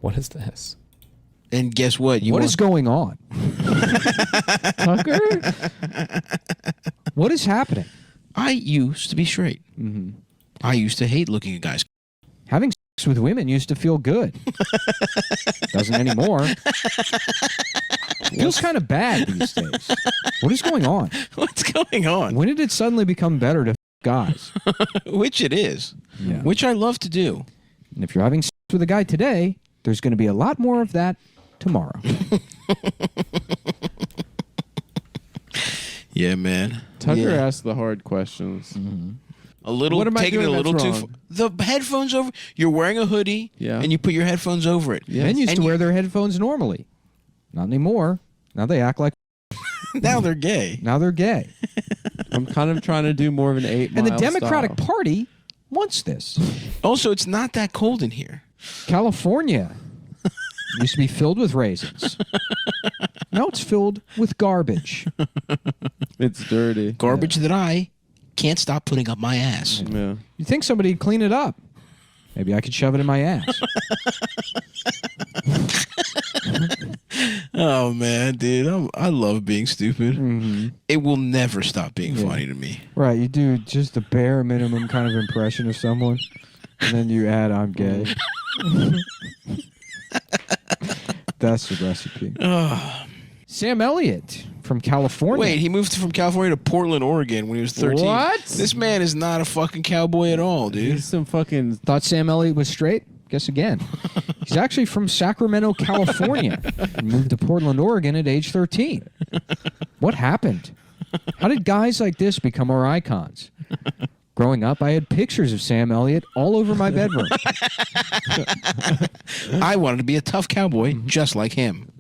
What is this? And guess what? What is going on? Tucker? What is happening? I used to be straight. Mm-hmm. I used to hate looking at guys. Having sex with women used to feel good. Doesn't anymore. Feels kind of bad these days. What is going on? What's going on? When did it suddenly become better to guys? Which it is. Yeah. Which I love to do. And if you're having sex with a guy today, there's going to be a lot more of that tomorrow. Yeah, man. Tucker asked the hard questions. Mm-hmm. A little, what am I taking doing it a little that's too wrong? far. The headphones over. You're wearing a hoodie, and you put your headphones over it. Men used to wear their headphones normally. Not anymore. Now they act like. Now they're gay. Now they're gay. I'm kind of trying to do more of an 8 Mile And the Democratic style. Party wants this. Also, it's not that cold in here. California used to be filled with raisins. Now it's filled with garbage. It's dirty. Garbage that I can't stop putting up my ass. Yeah. You'd think somebody'd clean it up. Maybe I could shove it in my ass. Oh, man, dude. I love being stupid. Mm-hmm. It will never stop being funny to me. Right, you do just the bare minimum kind of impression of someone, and then you add, I'm gay. That's the recipe. Sam Elliott from California. Wait, he moved from California to Portland, Oregon when he was 13. What? This man is not a fucking cowboy at all, dude. He's some fucking... Thought Sam Elliott was straight? Guess again. He's actually from Sacramento, California. And moved to Portland, Oregon at age 13. What happened? How did guys like this become our icons? Growing up, I had pictures of Sam Elliott all over my bedroom. I wanted to be a tough cowboy just like him.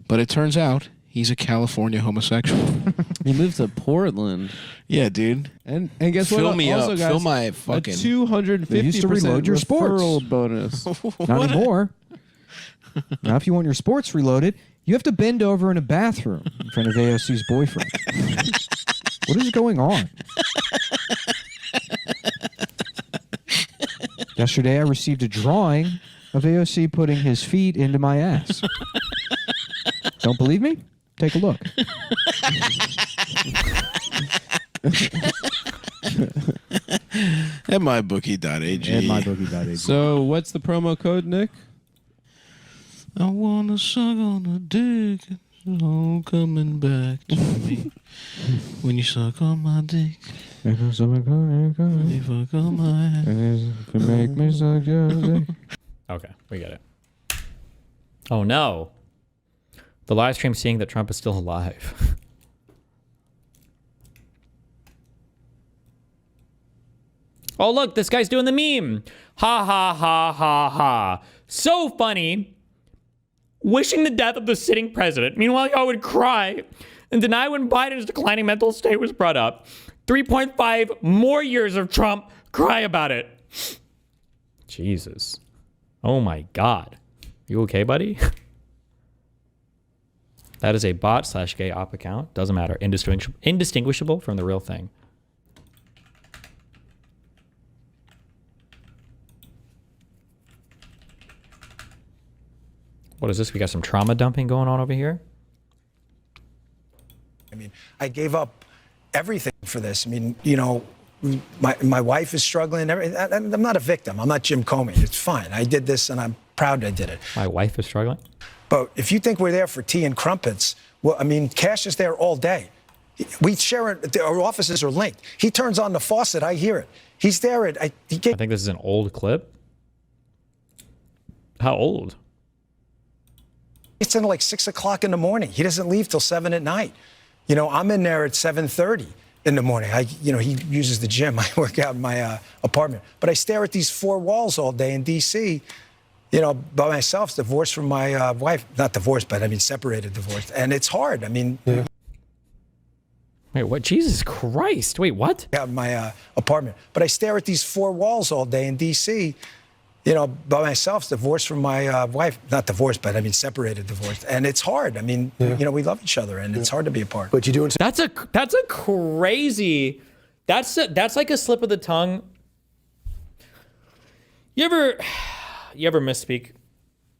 But it turns out he's a California homosexual. He moved to Portland. Yeah, dude. And guess what? Fill me also, up. Guys, Fill my fucking... a 250% They used to reload your sports. referral bonus. Not anymore. Now, if you want your sports reloaded, you have to bend over in a bathroom in front of AOC's boyfriend. What is going on? Yesterday, I received a drawing of AOC putting his feet into my ass. Don't believe me? Take a look. At mybookie.ag. At mybookie.ag. So what's the promo code, Nick? I wanna suck on a dick. It's all coming back to me. When you suck on my dick. You fuck on my ass. Make me suck your dick. Okay, we get it. Oh no. The live stream seeing that Trump is still alive. Oh look, this guy's doing the meme. Ha ha ha ha ha. So funny. Wishing the death of the sitting president. Meanwhile, y'all would cry and deny when Biden's declining mental state was brought up. 3.5 more years of Trump. Cry about it. Jesus. Oh my God. You okay, buddy? That is a bot/gay op account. Doesn't matter. Indistinguishable from the real thing. What is this? We got some trauma dumping going on over here. I mean, I gave up everything for this. I mean, you know, my wife is struggling. I'm not a victim. I'm not Jim Comey. It's fine. I did this, and I'm proud I did it. My wife is struggling. But if you think we're there for tea and crumpets, well, I mean, Cash is there all day. We share it. Our offices are linked. He turns on the faucet. I hear it. He's there. I think this is an old clip. How old? It's in like 6 o'clock in the morning. He doesn't leave till 7 at night. You know, I'm in there at 7:30 in the morning. You know, he uses the gym. I work out in my apartment. But I stare at these four walls all day in D.C., you know, by myself, divorced from my wife. Not divorced, but I mean separated, divorced. And it's hard. I mean... Yeah. Wait, what? Jesus Christ. Wait, what? Out in my apartment. But I stare at these four walls all day in D.C., you know, by myself, divorced from my wife. Not divorced, but I mean separated, divorced. And it's hard. I mean, you know, we love each other, and it's hard to be apart. But you doing... That's a crazy... That's like a slip of the tongue. You ever misspeak?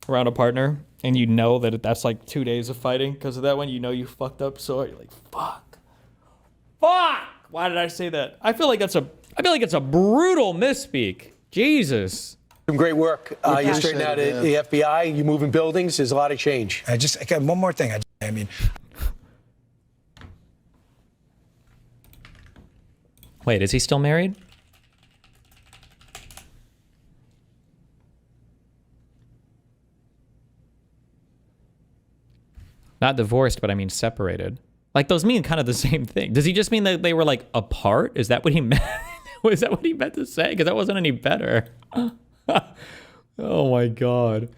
around a partner and you know that that's like 2 days of fighting because of that one, you know you fucked up, so you're like, fuck. Why did I say that? I feel like it's a brutal misspeak. Jesus. Some great work. You straighten out the FBI. You moving buildings. There's a lot of change. Okay, one more thing. I mean, Wait, is he still married? Not divorced, but I mean separated. Like, those mean kind of the same thing. Does he just mean that they were, like, apart? Is that what he meant? Was that what he meant to say? Because that wasn't any better. Oh, my God.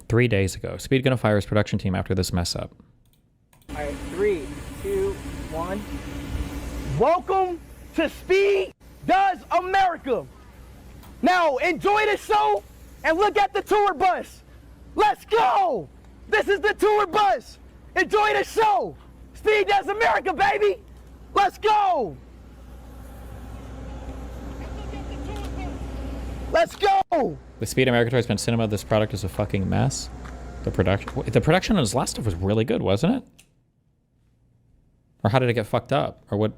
Three days ago. Speed gonna fire his production team after this mess up. All right, 3, 2, 1. Welcome to Speed Does America. Now enjoy the show and look at the tour bus. Let's go. This is the tour bus. Enjoy the show. Speed Does America, baby. Let's go. Let's go. The Speed America Toy spent cinema. This product is a fucking mess. The production on his last stuff was really good, wasn't it? Or how did it get fucked up? Or what?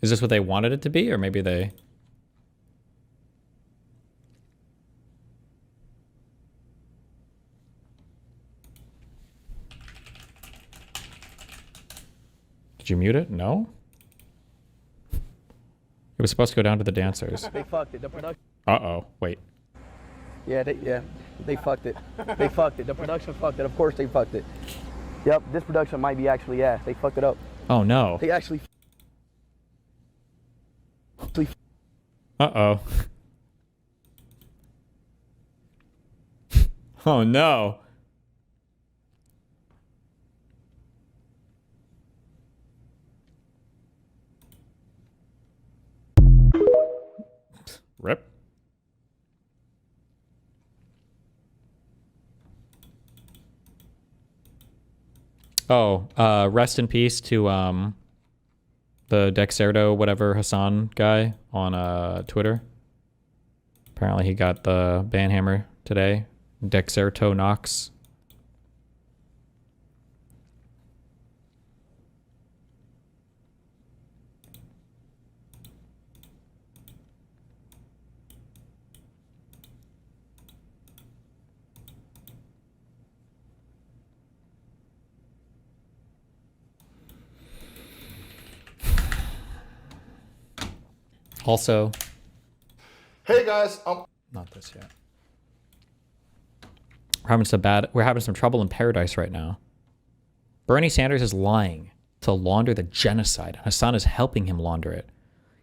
Is this what they wanted it to be? Or maybe they... Did you mute it? No? It was supposed to go down to the dancers. They fucked it. The production. Uh-oh. Wait. Yeah, they fucked it. They fucked it. The production fucked it. Of course they fucked it. Yep, this production might be actually ass. They fucked it up. Oh, no. They actually. Uh-oh. Oh, no. Rip. Oh, rest in peace to the Dexerto whatever Hasan guy on Twitter. Apparently he got the banhammer today. Dexerto Knox. Also, hey guys, not this yet. We're having some trouble in paradise right now. Bernie Sanders is lying to launder the genocide. Hasan is helping him launder it.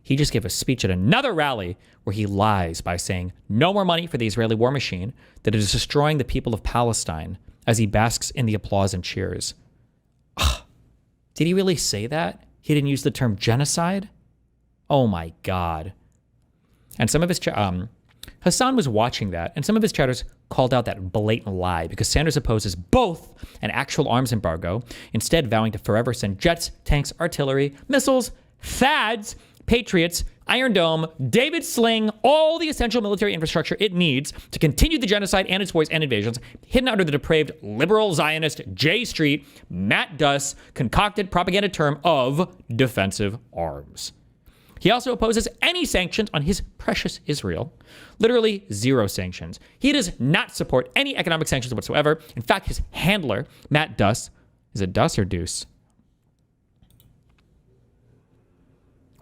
He just gave a speech at another rally where he lies by saying no more money for the Israeli war machine that is destroying the people of Palestine as he basks in the applause and cheers. Ugh. Did he really say that? He didn't use the term genocide? Oh my God. And some of his, Hasan was watching that, and some of his chatters called out that blatant lie because Sanders opposes both an actual arms embargo, instead vowing to forever send jets, tanks, artillery, missiles, THAADs, Patriots, Iron Dome, David Sling, all the essential military infrastructure it needs to continue the genocide and its wars and invasions, hidden under the depraved liberal Zionist J Street, Matt Duss, concocted propaganda term of defensive arms. He also opposes any sanctions on his precious Israel. Literally zero sanctions. He does not support any economic sanctions whatsoever. In fact, his handler, Matt Duss, is it Duss or Deuce?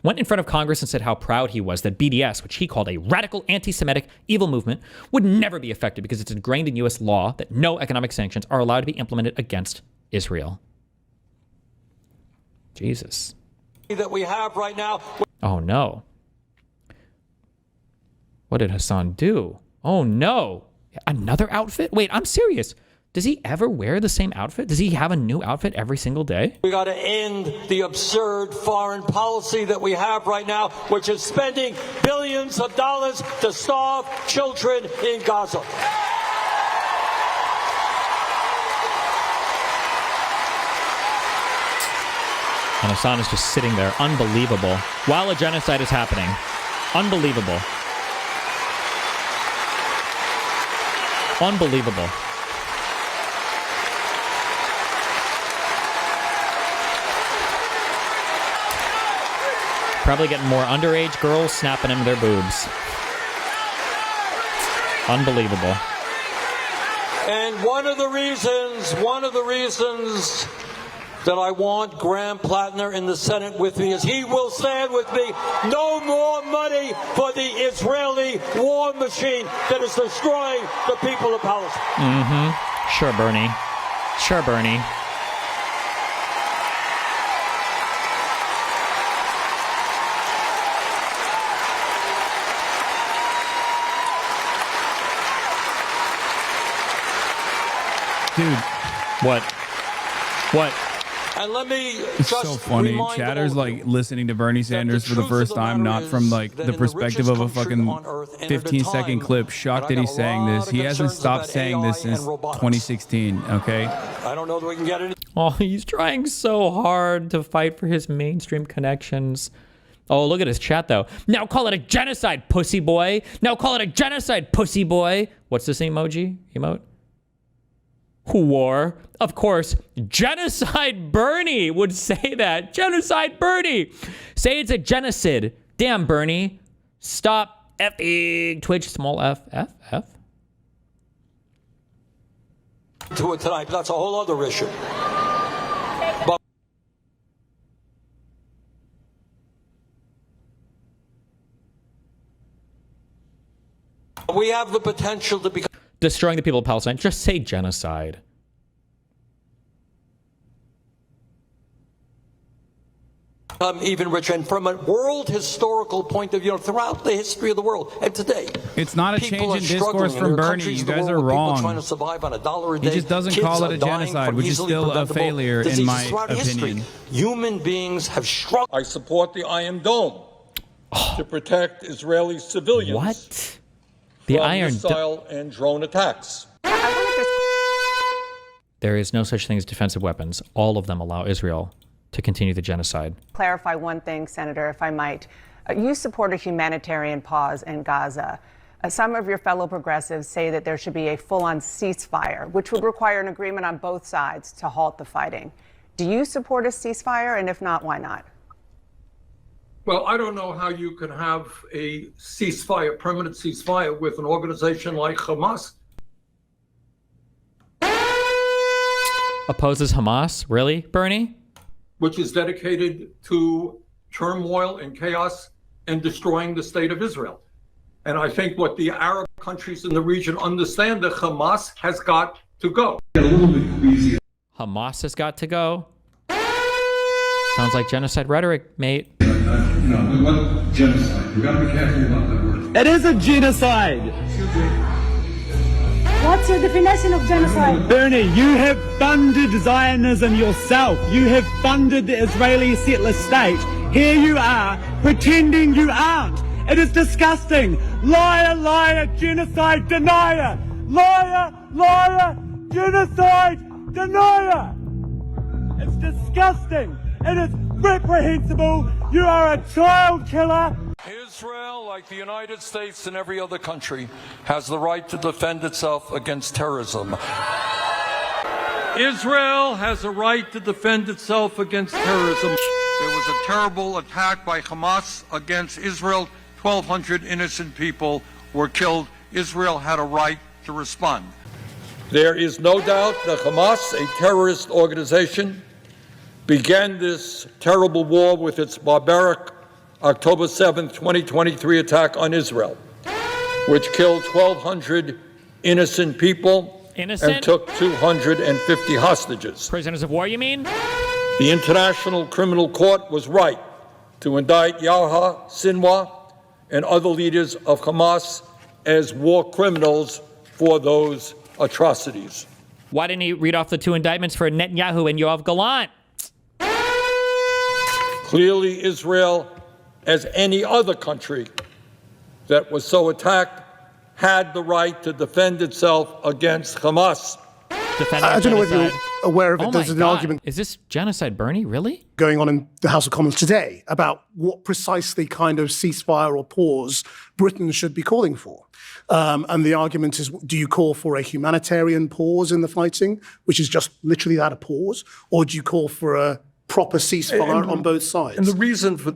Went in front of Congress and said how proud he was that BDS, which he called a radical anti-Semitic evil movement, would never be affected because it's ingrained in U.S. law that no economic sanctions are allowed to be implemented against Israel. Jesus. That we have right now. Oh, no. What did Hasan do? Oh, no. Another outfit? Wait, I'm serious. Does he ever wear the same outfit? Does he have a new outfit every single day? We got to end the absurd foreign policy that we have right now, which is spending billions of dollars to starve children in Gaza. And Hasan is just sitting there, unbelievable, while a genocide is happening. Unbelievable. Unbelievable. Probably getting more underage girls snapping into their boobs. Unbelievable. And one of the reasons that I want Graham Plattner in the Senate with me is he will stand with me. No more money for the Israeli war machine that is destroying the people of Palestine. Sure, Bernie. Sure, Bernie. Dude. What? And let me It's just so funny. remind Chatter's all of you like listening to Bernie Sanders for the truth first of the time, matter not from is like that the in the perspective richest of a country fucking on earth and at a 15-second time clip. Shocked when that I he's got a saying this. lot He of hasn't concerns stopped about saying AI this since and robotics. 2016, okay? I don't know that we can get any. Oh, he's trying so hard to fight for his mainstream connections. Oh, look at his chat, though. Now call it a genocide, pussy boy. Now call it a genocide, pussy boy. What's this emoji? Emote? War. Of course, Genocide Bernie would say that. Genocide Bernie. Say it's a genocide. Damn, Bernie. Stop effing Twitch, small f, f. To it tonight, but that's a whole other issue. But we have the potential to become Destroying the people of Palestine. Just say genocide. even richer. And from a world historical point of view, throughout the history of the world and today, it's not a people change in are struggling. discourse from There are Bernie. countries You in the guys world are where people wrong. trying to survive on $1 a day. He just doesn't Kids call it are a dying genocide, from which is easily still a preventable failure in diseases my throughout history. opinion. Human beings have struggled. I support the Iron Dome to protect Israeli civilians What? The from Iron Dome. missile and drone attacks. There is no such thing as defensive weapons. All of them allow Israel to continue the genocide. Clarify one thing, Senator, if I might. You support a humanitarian pause in Gaza. Some of your fellow progressives say that there should be a full-on ceasefire, which would require an agreement on both sides to halt the fighting. Do you support a ceasefire? And if not, why not? Well, I don't know how you can have a ceasefire, permanent ceasefire, with an organization like Hamas. Opposes Hamas? Really, Bernie? Which is dedicated to turmoil and chaos and destroying the state of Israel. And I think what the Arab countries in the region understand, that Hamas has got to go. Hamas has got to go? Sounds like genocide rhetoric, mate. What genocide? You gotta be careful about that word. It is a genocide. What's your definition of genocide? Bernie, you have funded Zionism yourself. You have funded the Israeli settler state. Here you are, pretending you aren't. It is disgusting. Liar, liar, genocide denier. Liar, liar, genocide denier. It's disgusting. It is reprehensible. You are a child killer. Israel, like the United States and every other country, has the right to defend itself against terrorism. Israel has a right to defend itself against terrorism. There was a terrible attack by Hamas against Israel. 1,200 innocent people were killed. Israel had a right to respond. There is no doubt that Hamas, a terrorist organization, began this terrible war with its barbaric October 7, 2023 attack on Israel, which killed 1,200 innocent people and took 250 hostages. Prisoners of war, you mean? The International Criminal Court was right to indict Yahya Sinwar and other leaders of Hamas as war criminals for those atrocities. Why didn't he read off the 2 indictments for Netanyahu and Yoav Gallant? Clearly, Israel, as any other country that was so attacked, had the right to defend itself against Hamas. I don't know whether you're aware of it. There's an argument. Is this genocide, Bernie? Really? Going on in the House of Commons today about what precisely kind of ceasefire or pause Britain should be calling for. And the argument is, do you call for a humanitarian pause in the fighting, which is just literally that, a pause, or do you call for a proper ceasefire on both sides? And the reason for,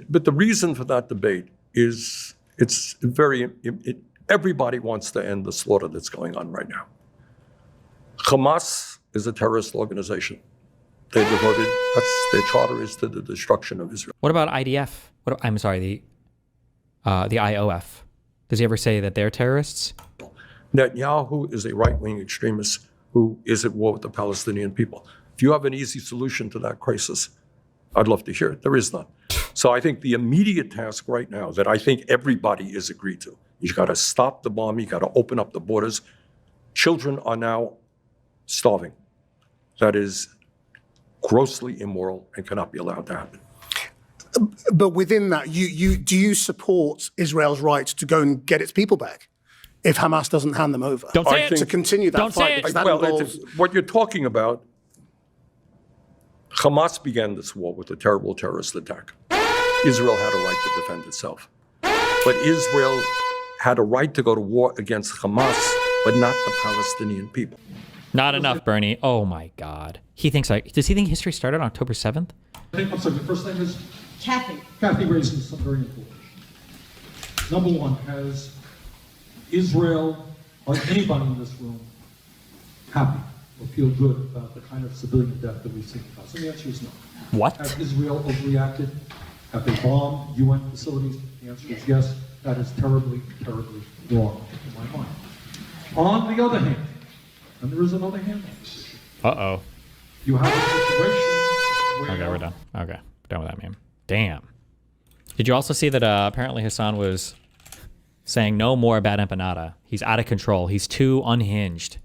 but the reason for that debate is everybody wants to end the slaughter that's going on right now. Hamas is a terrorist organization. They devoted, their charter is to the destruction of Israel. What about IDF? I'm sorry, the IOF. Does he ever say that they're terrorists? Netanyahu is a right-wing extremist who is at war with the Palestinian people. If you have an easy solution to that crisis, I'd love to hear it. There is none. So I think the immediate task right now that I think everybody is agreed to, you've got to stop the bombing, you've got to open up the borders. Children are now starving. That is grossly immoral and cannot be allowed to happen. But within that, do you support Israel's right to go and get its people back if Hamas doesn't hand them over? Don't say it. To continue that Don't fight. say it. Because that Well, involves... what you're talking about, Hamas began this war with a terrible terrorist attack. Israel had a right to defend itself. But Israel had a right to go to war against Hamas, but not the Palestinian people. Not enough, Bernie. Oh my God. Does he think history started on October 7th? I'm sorry, the first name is? Kathy. Kathy raises some very important issues. Number one, has Israel or anybody in this room happy or feel good about the kind of civilian death that we've seen in Gaza? And the answer is no. What? Has Israel overreacted? Have they bombed UN facilities? The answer is yes. That is terribly, terribly wrong in my mind. On the other hand, and there is another hand on this issue. Uh-oh. You have a situation where... Okay, we're done. Okay, done with that meme. Damn. Did you also see that apparently Hasan was saying no more BadEmpanada? He's out of control. He's too unhinged.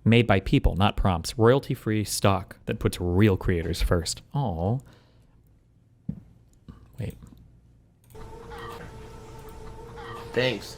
Made by people, not prompts. Royalty-free stock that puts real creators first. Oh. Wait. Thanks.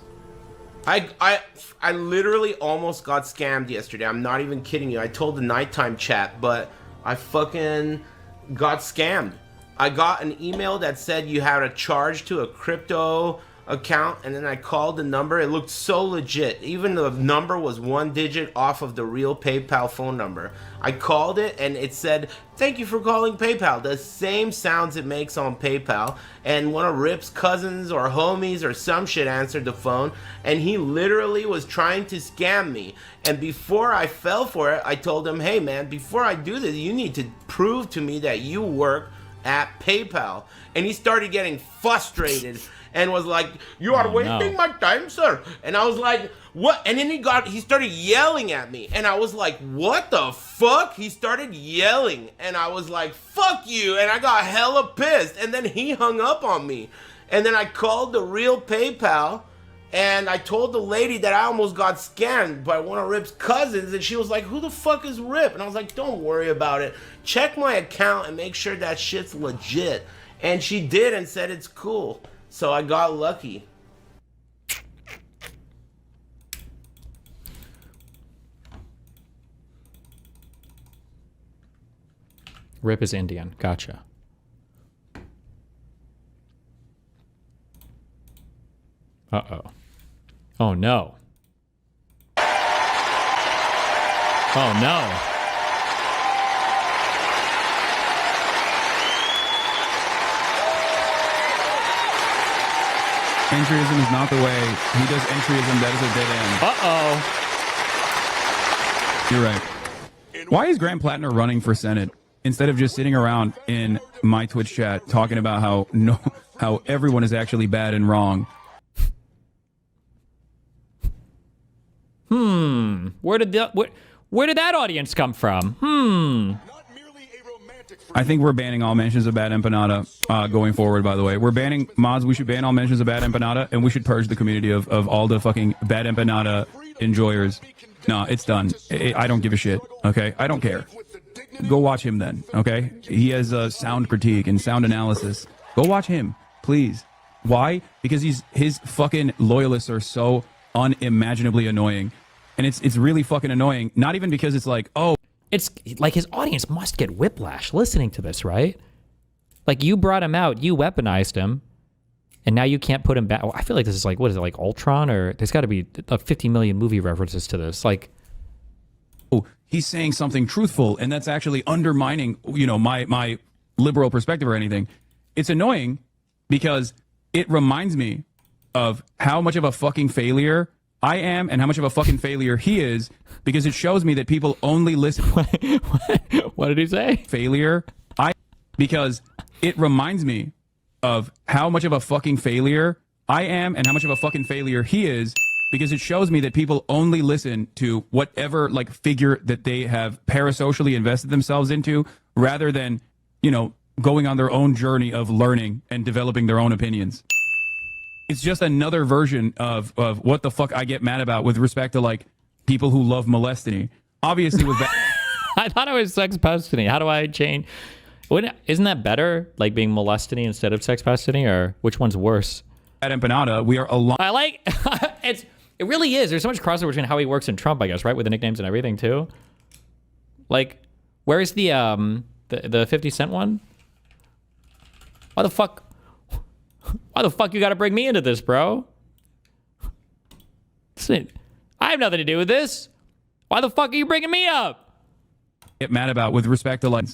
I literally almost got scammed yesterday. I'm not even kidding you. I told the nighttime chat, but I fucking got scammed. I got an email that said you had a charge to a crypto account, and then I called the number. It looked so legit. Even the number was 1 digit off of the real PayPal phone number. I called it and it said, "Thank you for calling PayPal." The same sounds it makes on PayPal. And one of Rip's cousins or homies or some shit answered the phone, and he literally was trying to scam me. And before I fell for it, I told him, "Hey man, before I do this, you need to prove to me that you work at PayPal." And he started getting frustrated and was like, "You are wasting my time, sir." And I was like, "What?" And then he started yelling at me. And I was like, "What the fuck?" He started yelling. And I was like, "Fuck you." And I got hella pissed. And then he hung up on me. And then I called the real PayPal. And I told the lady that I almost got scammed by one of Rip's cousins. And she was like, "Who the fuck is Rip?" And I was like, "Don't worry about it. Check my account and make sure that shit's legit." And she did and said it's cool. So I got lucky. Rip is Indian. Gotcha. Uh-oh. Oh, no. Oh, no. Entryism is not the way. He does entryism. That is a dead end. Uh-oh. You're right. Why is Grant Plattner running for Senate instead of just sitting around in my Twitch chat talking about how everyone is actually bad and wrong? Where did that audience come from? I think we're banning all mentions of BadEmpanada going forward, by the way. We're banning mods. We should ban all mentions of BadEmpanada, and we should purge the community of all the fucking BadEmpanada enjoyers. No, it's done. I don't give a shit, okay? I don't care. Go watch him then, okay? He has sound critique and sound analysis. Go watch him, please. Why? Because his fucking loyalists are so unimaginably annoying. And it's really fucking annoying. Not even because it's like, oh. It's like his audience must get whiplash listening to this, right? Like, you brought him out, you weaponized him, and now you can't put him back. I feel like this is like, what is it, like Ultron? Or there's got to be 50 million movie references to this. Like, oh, he's saying something truthful, and that's actually undermining, you know, my liberal perspective or anything. It's annoying because it reminds me of how much of a fucking failure I am and how much of a fucking failure he is, because it shows me that people only listen. What did he say? Failure. Because it reminds me of how much of a fucking failure I am and how much of a fucking failure he is, because it shows me that people only listen to whatever like figure that they have parasocially invested themselves into, rather than, you know, going on their own journey of learning and developing their own opinions. It's just another version of what the fuck I get mad about with respect to like people who love molestiny. Obviously with that. I thought it was sex pestiny. How do I change? Isn't that better? Like being molestiny instead of sex pestiny, or which one's worse? BadEmpanada, we are aligned. I like it really is. There's so much crossover between how he works and Trump, I guess, right? With the nicknames and everything too. Like, where's the 50 Cent one? Why the fuck you gotta bring me into this, bro? Listen, I have nothing to do with this. Why the fuck are you bringing me up? Get mad about with respect to like,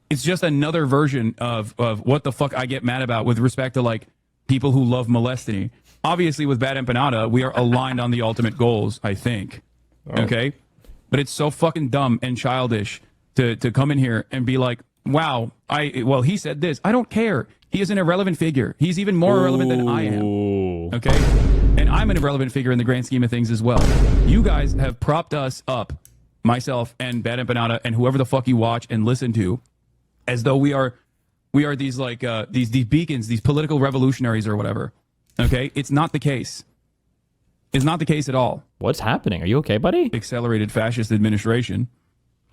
it's just another version of what the fuck I get mad about with respect to like people who love molestiny. Obviously with BadEmpanada, we are aligned on the ultimate goals, I think. Okay? But it's so fucking dumb and childish to come in here and be like, wow, well, he said this. I don't care. He is an irrelevant figure. He's even more irrelevant than I am. Okay? And I'm an irrelevant figure in the grand scheme of things as well. You guys have propped us up, myself and BadEmpanada and whoever the fuck you watch and listen to, as though we are these like these beacons, these political revolutionaries or whatever. Okay? It's not the case. It's not the case at all. What's happening? Are you okay, buddy? Accelerated fascist administration.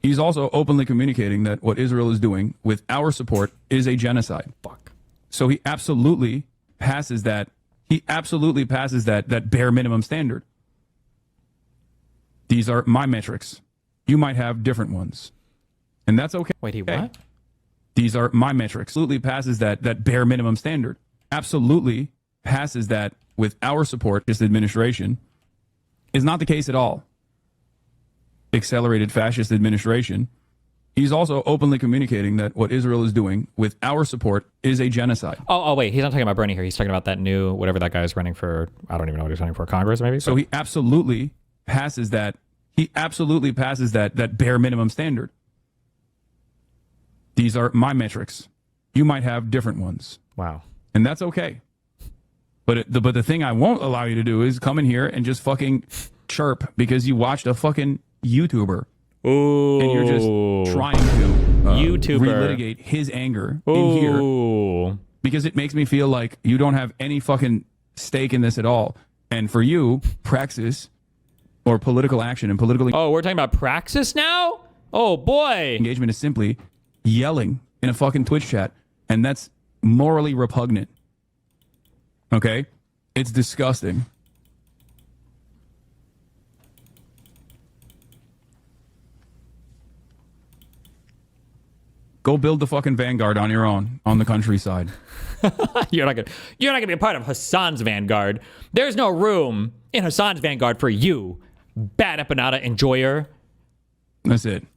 He's also openly communicating that what Israel is doing with our support is a genocide. Fuck. So he absolutely passes that. He absolutely passes that bare minimum standard. These are my metrics. You might have different ones. And that's okay. Wait, he what? These are my metrics. Absolutely passes that bare minimum standard. Absolutely passes that with our support. This administration is not the case at all. Accelerated fascist administration. He's also openly communicating that what Israel is doing with our support is a genocide. Oh, wait. He's not talking about Bernie here. He's talking about that new, whatever that guy is running for. I don't even know what he's running for. Congress, maybe? So he absolutely passes that. He absolutely passes that bare minimum standard. These are my metrics. You might have different ones. Wow. And that's okay. But the thing I won't allow you to do is come in here and just fucking chirp because you watched a fucking YouTuber. Ooh. And you're just trying to relitigate his anger in here. Because it makes me feel like you don't have any fucking stake in this at all. And for you, praxis or political action and political... Oh, we're talking about praxis now? Oh, boy. Engagement is simply yelling in a fucking Twitch chat. And that's morally repugnant. Okay? It's disgusting. Go build the fucking vanguard on your own, on the countryside. You're not gonna be a part of Hasan's vanguard. There's no room in Hasan's vanguard for you, BadEmpanada enjoyer. That's it.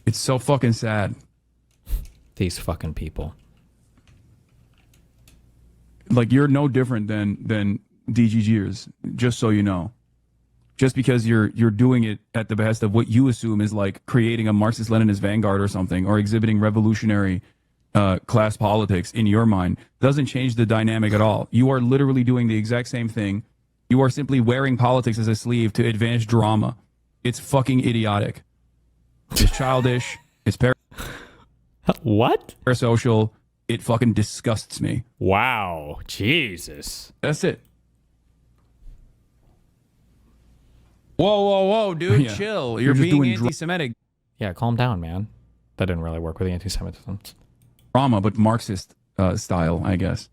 It's so fucking sad. These fucking people. Like, you're no different than DGGers, just so you know. Just because you're doing it at the behest of what you assume is like creating a Marxist-Leninist vanguard or something, or exhibiting revolutionary class politics in your mind doesn't change the dynamic at all. You are literally doing the exact same thing. You are simply wearing politics as a sleeve to advance drama. It's fucking idiotic. It's childish. It's what? Parasocial. It fucking disgusts me. Wow. Jesus. That's it. Whoa, dude. Yeah. Chill. You're You're just being doing anti-Semitic. Yeah, calm down, man. That didn't really work with the anti-Semitism. Drama, but Marxist style, I guess.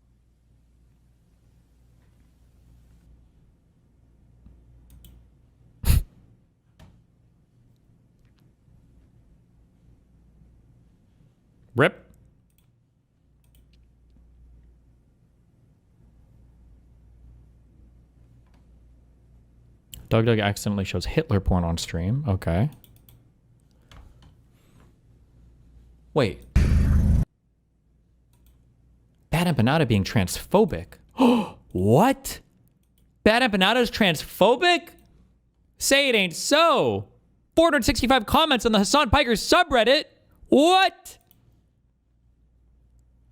Rip. Doug accidentally shows Hitler porn on stream. Okay. Wait. BadEmpanada being transphobic. What? BadEmpanada is transphobic? Say it ain't so. 465 comments on the Hasan Piker subreddit. What?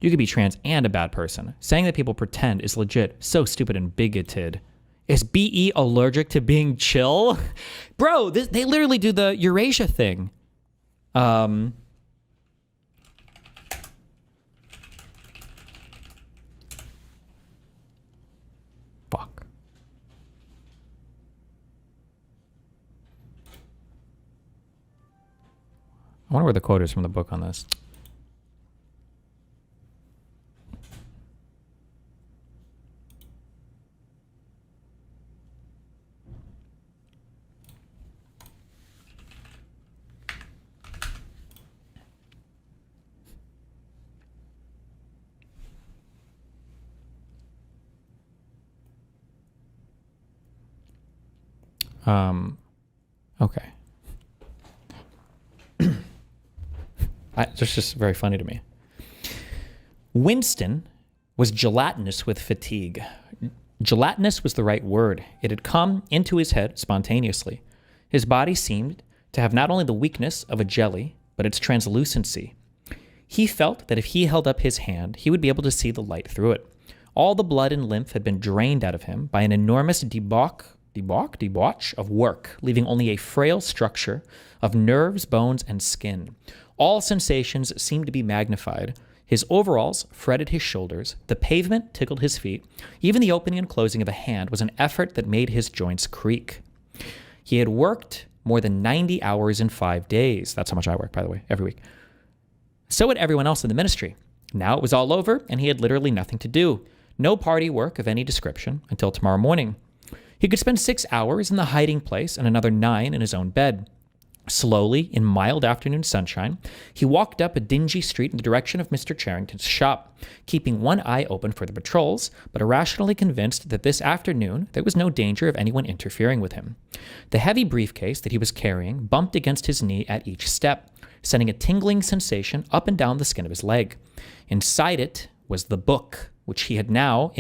You could be trans and a bad person. Saying that people pretend is legit. So stupid and bigoted. Is BE allergic to being chill? Bro, they literally do the Eurasia thing. Fuck. I wonder where the quote is from the book on this. Okay. It's just very funny to me. Winston was gelatinous with fatigue. Gelatinous was the right word. It had come into his head spontaneously. His body seemed to have not only the weakness of a jelly, but its translucency. He felt that if he held up his hand, he would be able to see the light through it. All the blood and lymph had been drained out of him by an enormous debauch of work, leaving only a frail structure of nerves, bones, and skin. All sensations seemed to be magnified. His overalls fretted his shoulders, the pavement tickled his feet, even the opening and closing of a hand was an effort that made his joints creak. He had worked more than 90 hours in 5 days. That's how much I work, by the way, every week. So had everyone else in the ministry. Now it was all over, and he had literally nothing to do. No party work of any description until tomorrow morning. He could spend 6 hours in the hiding place and another 9 in his own bed. Slowly, in mild afternoon sunshine, he walked up a dingy street in the direction of Mr. Charrington's shop, keeping one eye open for the patrols, but irrationally convinced that this afternoon there was no danger of anyone interfering with him. The heavy briefcase that he was carrying bumped against his knee at each step, sending a tingling sensation up and down the skin of his leg. Inside it was the book, which he had now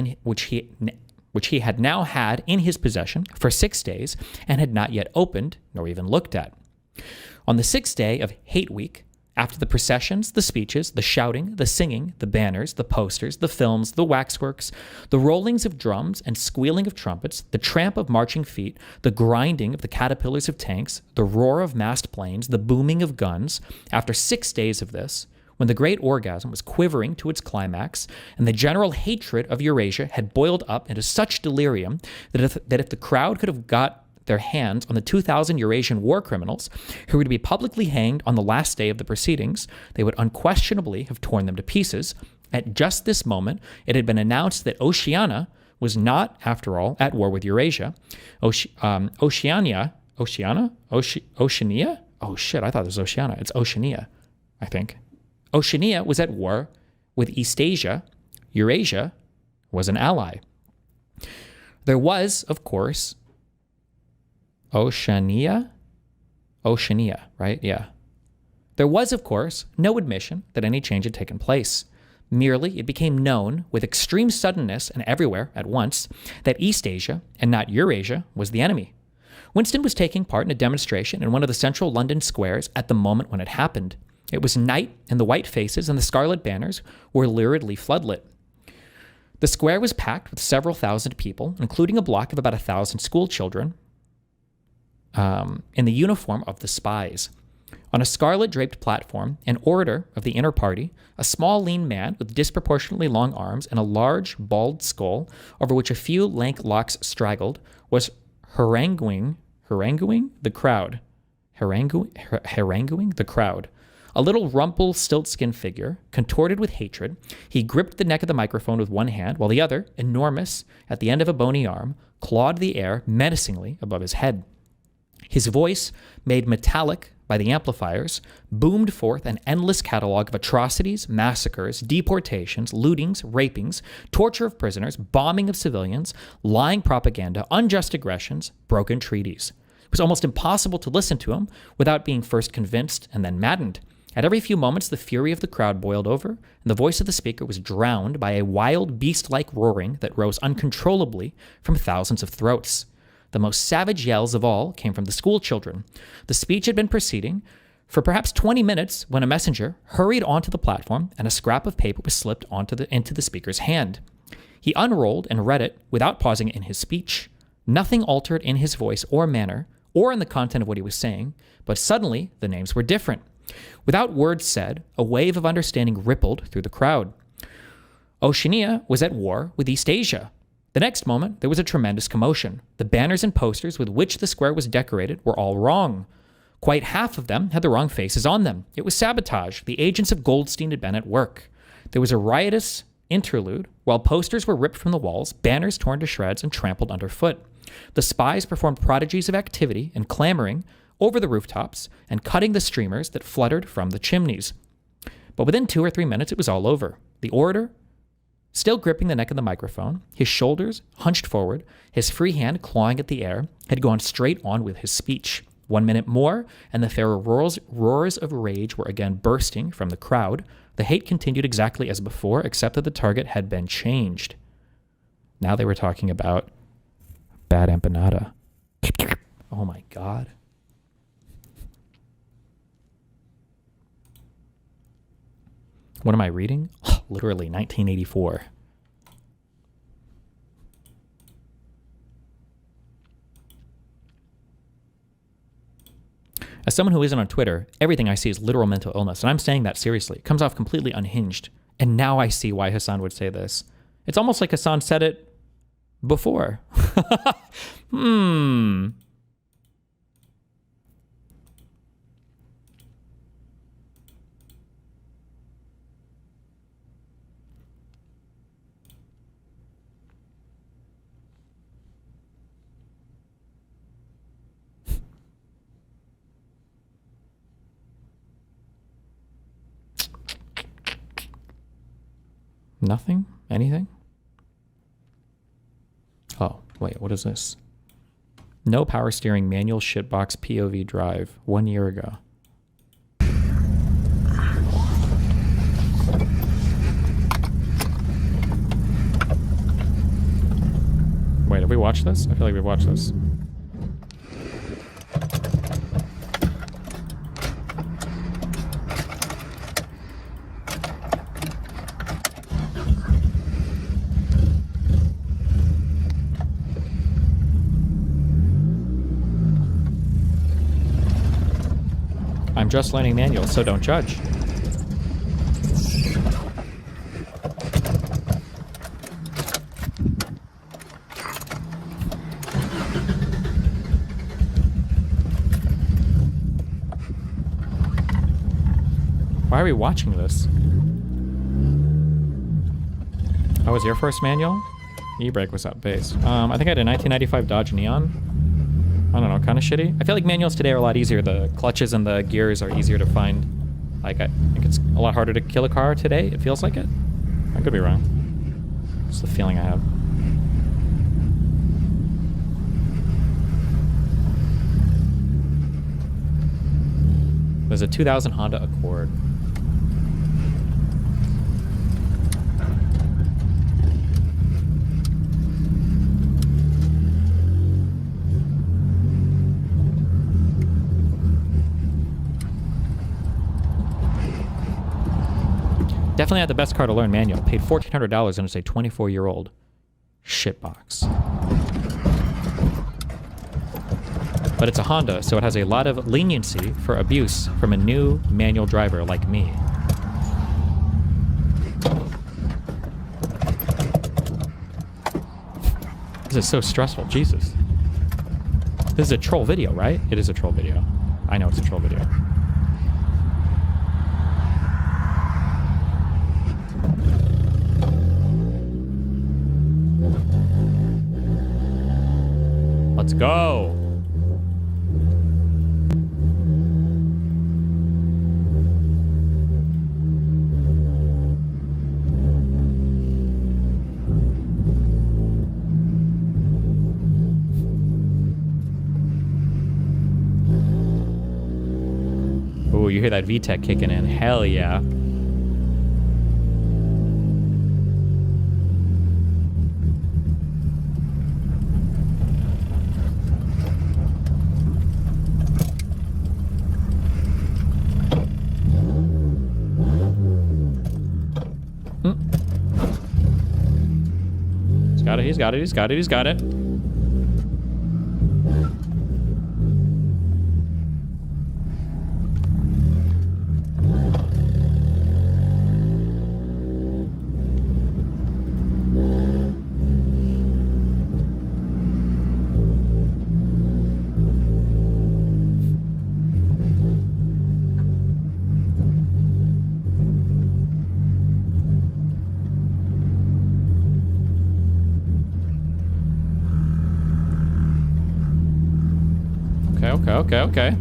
had in his possession for 6 days and had not yet opened nor even looked at. On the 6th day of Hate Week, after the processions, the speeches, the shouting, the singing, the banners, the posters, the films, the waxworks, the rollings of drums and squealing of trumpets, the tramp of marching feet, the grinding of the caterpillars of tanks, the roar of massed planes, the booming of guns, after 6 days of this, when the great orgasm was quivering to its climax, and the general hatred of Eurasia had boiled up into such delirium that if the crowd could have got their hands on the 2,000 Eurasian war criminals who were to be publicly hanged on the last day of the proceedings, they would unquestionably have torn them to pieces. At just this moment, it had been announced that Oceania was not, after all, at war with Eurasia. Oceania? Oh shit, I thought it was Oceania. It's Oceania, I think. Oceania was at war with Eastasia. Eurasia was an ally. There was, of course, Oceania, right? Yeah. There was, of course, no admission that any change had taken place. Merely, it became known with extreme suddenness and everywhere at once that Eastasia, and not Eurasia, was the enemy. Winston was taking part in a demonstration in one of the central London squares at the moment when it happened. It was night, and the white faces and the scarlet banners were luridly floodlit. The square was packed with several thousand people, including a block of about 1,000 school children in the uniform of the spies. On a scarlet-draped platform, an orator of the inner party, a small, lean man with disproportionately long arms and a large, bald skull over which a few lank locks straggled, was haranguing the crowd. Haranguing the crowd. A little Rumpelstiltskin figure, contorted with hatred, he gripped the neck of the microphone with one hand, while the other, enormous, at the end of a bony arm, clawed the air menacingly above his head. His voice, made metallic by the amplifiers, boomed forth an endless catalog of atrocities, massacres, deportations, lootings, rapings, torture of prisoners, bombing of civilians, lying propaganda, unjust aggressions, broken treaties. It was almost impossible to listen to him without being first convinced and then maddened. At every few moments, the fury of the crowd boiled over, and the voice of the speaker was drowned by a wild, beast-like roaring that rose uncontrollably from thousands of throats. The most savage yells of all came from the school children. The speech had been proceeding for perhaps 20 minutes when a messenger hurried onto the platform and a scrap of paper was slipped into the speaker's hand. He unrolled and read it without pausing in his speech. Nothing altered in his voice or manner or in the content of what he was saying, but suddenly the names were different. Without words said, a wave of understanding rippled through the crowd. Oceania was at war with East Asia. The next moment, there was a tremendous commotion. The banners and posters with which the square was decorated were all wrong. Quite half of them had the wrong faces on them. It was sabotage. The agents of Goldstein had been at work. There was a riotous interlude while posters were ripped from the walls, banners torn to shreds and trampled underfoot. The spies performed prodigies of activity and clambering over the rooftops and cutting the streamers that fluttered from the chimneys. But within 2 or 3 minutes, it was all over. The orator, still gripping the neck of the microphone, his shoulders hunched forward, his free hand clawing at the air, had gone straight on with his speech. 1 minute more, and the feral roars of rage were again bursting from the crowd. The hate continued exactly as before, except that the target had been changed. Now they were talking about BadEmpanada. Oh my God. What am I reading? Literally 1984. As someone who isn't on Twitter, everything I see is literal mental illness, and I'm saying that seriously. It comes off completely unhinged. And now I see why Hasan would say this. It's almost like Hasan said it before. Nothing? Anything? Oh, wait, what is this? No power steering manual shitbox POV drive 1 year ago. Wait, have we watched this? I feel like we've watched this. I'm just learning manual, so don't judge. Why are we watching this? Oh, was your first manual? E-brake was outpaced. I think I had a 1995 Dodge Neon. I don't know, kind of shitty. I feel like manuals today are a lot easier. The clutches and the gears are easier to find. Like, I think it's a lot harder to kill a car today. It feels like it. I could be wrong. It's the feeling I have. There's a 2000 Honda Accord. Definitely not the best car to learn manual. Paid $1,400 and it's a 24-year-old shitbox. But it's a Honda, so it has a lot of leniency for abuse from a new manual driver like me. This is so stressful. Jesus. This is a troll video, right? It is a troll video. I know it's a troll video. Let's go. Ooh, you hear that VTEC kicking in. Hell yeah. He's got it, he's got it, he's got it, he's got it. Okay.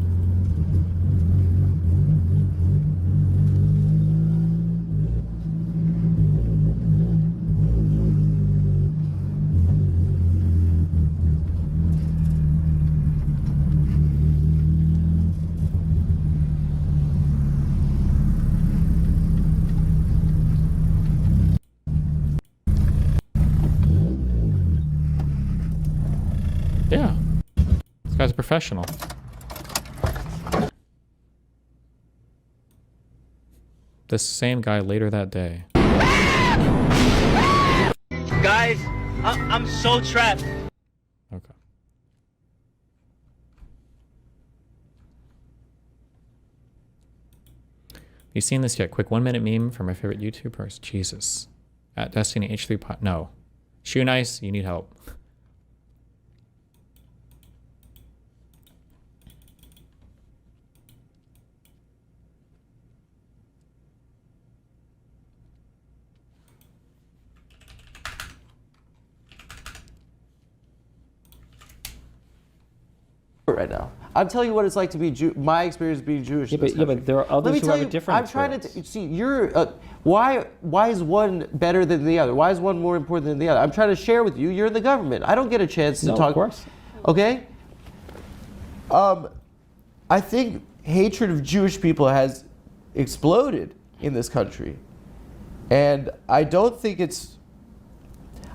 Yeah. This guy's a professional. This same guy later that day. Guys, I'm so trapped. Okay. You seen this yet? Quick 1-minute meme for my favorite YouTubers. Jesus. At Destiny H3 Pot. No. Shoe Nice, you need help. Right now, I'm telling you what it's like to be my experience being Jewish. Yeah, but there are others who have a different. I'm trying to see. You're why is one better than the other? Why is one more important than the other? I'm trying to share with you. You're in the government. I don't get a chance to talk. Of course. Okay. I think hatred of Jewish people has exploded in this country, and I don't think it's.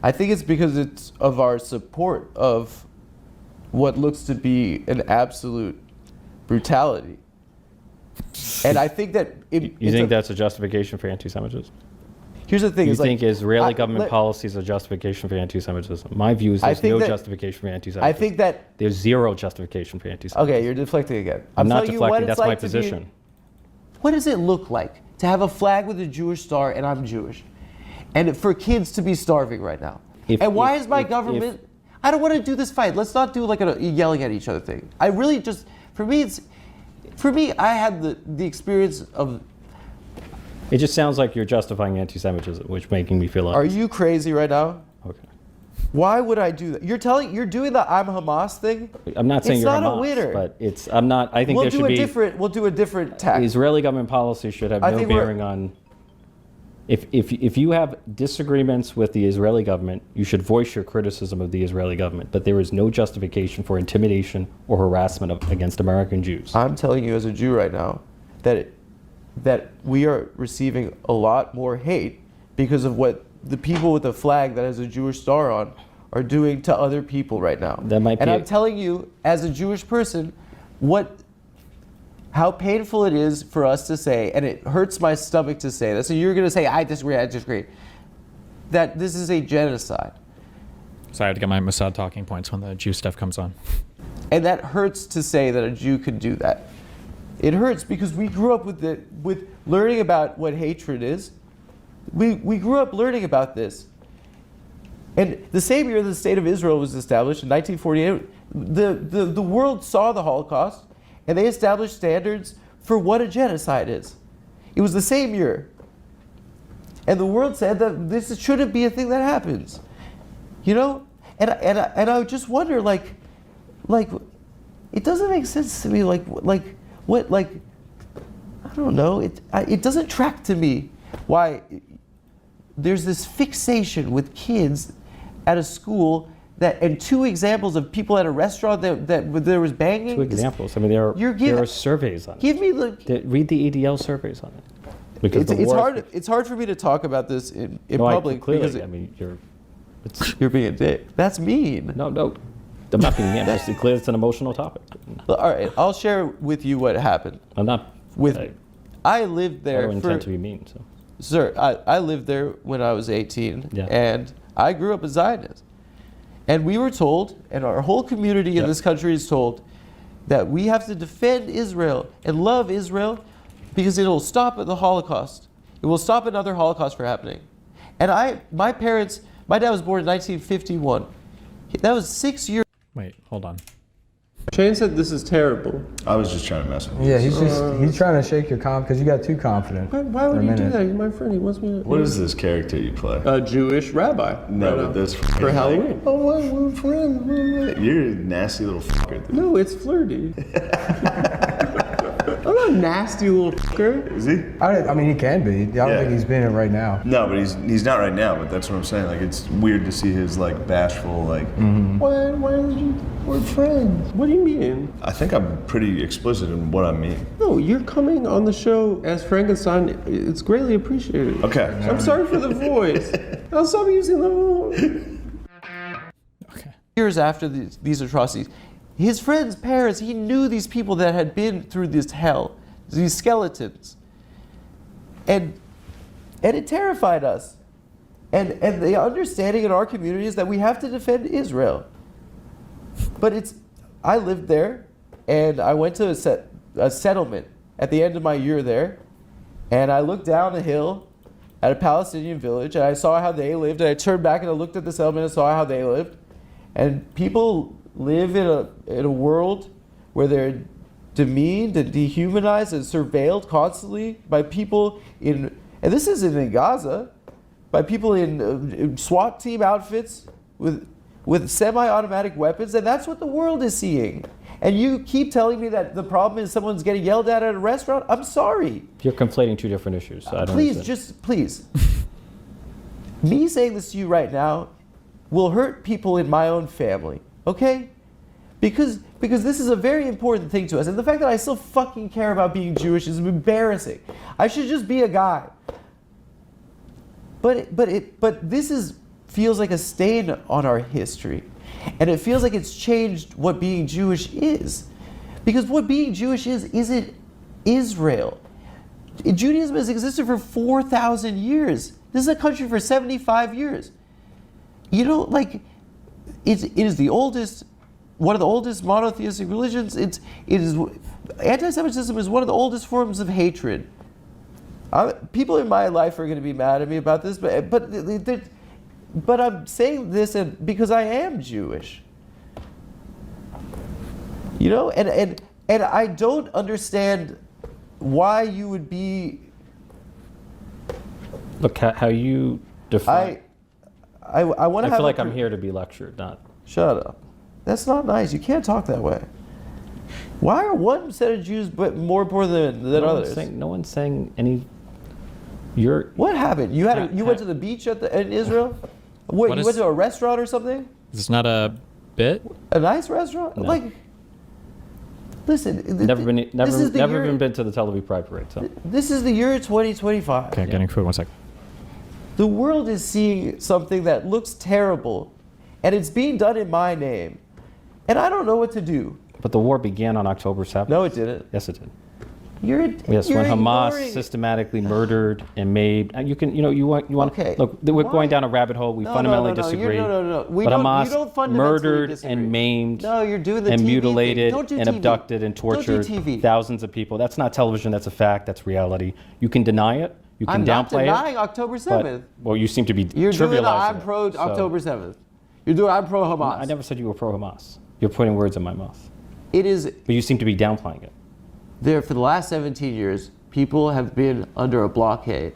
I think it's because it's of our support of what looks to be an absolute brutality. And I think that... You think that's a justification for anti-Semitism? Here's the thing. You think Israeli government policy is a justification for anti-Semitism? My view is there's no justification for anti-Semitism. I think that... There's zero justification for anti-Semitism. Okay, you're deflecting again. I'm not deflecting, that's my position. What does it look like to have a flag with a Jewish star and I'm Jewish? And for kids to be starving right now? And why is my government... I don't want to do this fight. Let's not do like a yelling at each other thing. I really just, for me, I had the experience of. It just sounds like you're justifying anti-Semitism, which making me feel like. Are you crazy right now? Okay. Why would I do that? You're doing the I'm Hamas thing. I'm not saying you're Hamas, Hamas, a winner. but it's. I'm not. I think there should be. We'll do a different tack. Israeli government policy should have no bearing on. If you have disagreements with the Israeli government, you should voice your criticism of the Israeli government. But there is no justification for intimidation or harassment against American Jews. I'm telling you as a Jew right now that we are receiving a lot more hate because of what the people with the flag that has a Jewish star on are doing to other people right now. That might be. And I'm telling you as a Jewish person how painful it is for us to say, and it hurts my stomach to say this, and you're going to say, I disagree, that this is a genocide. So I have to get my Mossad talking points when the Jew stuff comes on. And that hurts to say that a Jew could do that. It hurts because we grew up with learning about what hatred is. We grew up learning about this. And the same year the state of Israel was established, in 1948, the world saw the Holocaust, and they established standards for what a genocide is. It was the same year. And the world said that this shouldn't be a thing that happens. You know? And I just wonder, like, it doesn't make sense to me, I don't know, it doesn't track to me why there's this fixation with kids at a school and 2 examples of people at a restaurant that there was banging. 2 examples. I mean, there are surveys on it. Give me read the EDL surveys on it. Because it's hard for me to talk about this in public because you're being a dick. That's mean. No, I'm not being mean. It's clear it's an emotional topic. All right, I'll share with you what happened. I'm not. I lived there. I don't intend to be mean. So. Sir, I lived there when I was 18, yeah. And I grew up a Zionist. And we were told, and our whole community in this country is told, that we have to defend Israel and love Israel because it'll stop the Holocaust. It will stop another Holocaust from happening. And my dad was born in 1951. That was 6 years. Wait, hold on. Shane said this is terrible. I was just trying to mess with you. Yeah, he's trying to shake your calm because you got too confident. Why would you do that? He's my friend. He wants me to. What is this character you play? A Jewish rabbi. No, but this for Halloween. Oh, we're friends. You're a nasty little fucker. Dude. No, it's flirty. I'm not a nasty little fucker. Is he? I mean, he can be. I don't think he's being it right now. No, but he's not right now. But that's what I'm saying. Like, it's weird to see his like bashful like. Why did you? We're friends. What do you mean? I think I'm pretty explicit in what I mean. No, you're coming on the show as Frankenstein. It's greatly appreciated. Okay. I'm sorry for the voice. I'll stop using the voice. Okay. Years after these atrocities, his friends' parents, he knew these people that had been through this hell, these skeletons. And it terrified us. And the understanding in our community is that we have to defend Israel. But I lived there, and I went to a settlement at the end of my year there, and I looked down the hill at a Palestinian village, and I saw how they lived, and I turned back and I looked at the settlement and saw how they lived. And people live in a world where they're demeaned and dehumanized and surveilled constantly by people and this isn't in Gaza, by people in SWAT team outfits with semi-automatic weapons, and that's what the world is seeing. And you keep telling me that the problem is someone's getting yelled at a restaurant? I'm sorry. You're conflating 2 different issues. So I don't Please. Me saying this to you right now will hurt people in my own family, okay? Because this is a very important thing to us. And the fact that I still fucking care about being Jewish is embarrassing. I should just be a guy. But this feels like a stain on our history. And it feels like it's changed what being Jewish is. Because what being Jewish isn't Israel. Judaism has existed for 4,000 years. This is a country for 75 years. You know, like, it is the oldest, one of the oldest monotheistic religions. Anti-Semitism is one of the oldest forms of hatred. People in my life are going to be mad at me about this, but I'm saying this because I am Jewish. You know, and I don't understand why you would be. Look how you define. I want to. I feel like I'm here to be lectured, not. Shut up. That's not nice. You can't talk that way. Why are one set of Jews more important than others? No one's saying any. What happened? You went to the beach in Israel? You went to a restaurant or something? Is this not a bit? A nice restaurant? No. Like, listen. Never even been to the Tel Aviv Pride Parade. So this is the year 2025. Okay, getting food. 1 sec. The world is seeing something that looks terrible, and it's being done in my name, and I don't know what to do. But the war began on October 7th. No, it didn't. Yes, it did. Yes, when Hamas systematically murdered and made, and you want. Okay. Look, we're going down a rabbit hole. We fundamentally disagree. No. But Hamas murdered and maimed you're doing the and TV mutilated thing. Don't do and TV. abducted and tortured Don't do TV. thousands of people. That's not television. That's a fact. That's reality. You can deny it. You can I'm not downplay denying it. October 7th. Well, you seem to be You're doing the trivializing I'm pro it, so- October 7th. You're doing I'm pro Hamas. I never said you were pro Hamas. You're putting words in my mouth. It is. But you seem to be downplaying it. There, for the last 17 years, people have been under a blockade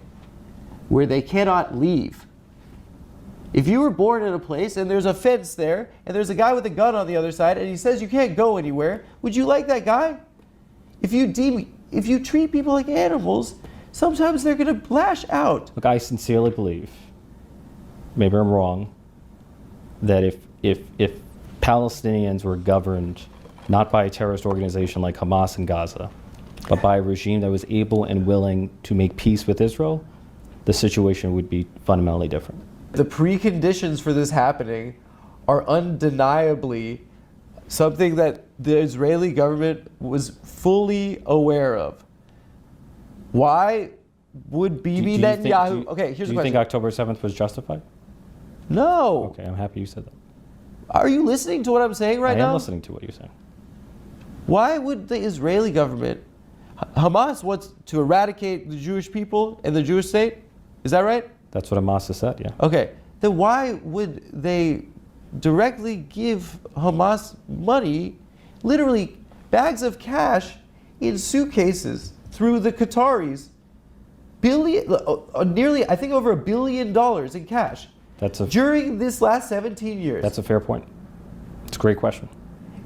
where they cannot leave. If you were born in a place and there's a fence there and there's a guy with a gun on the other side and he says you can't go anywhere, would you like that guy? If you treat people like animals, sometimes they're going to lash out. Look, I sincerely believe, maybe I'm wrong, that if Palestinians were governed not by a terrorist organization like Hamas in Gaza, but by a regime that was able and willing to make peace with Israel, the situation would be fundamentally different. The preconditions for this happening are undeniably something that the Israeli government was fully aware of. Why would Bibi Netanyahu... Okay, here's the question. Do you think October 7th was justified? No. Okay, I'm happy you said that. Are you listening to what I'm saying right now? I am listening to what you're saying. Why would the Israeli government... Hamas wants to eradicate the Jewish people and the Jewish state? Is that right? That's what Hamas has said, yeah. Okay. Then why would they directly give Hamas money, literally bags of cash in suitcases through the Qataris? Nearly, I think over $1 billion in cash. During this last 17 years. That's a fair point. It's a great question.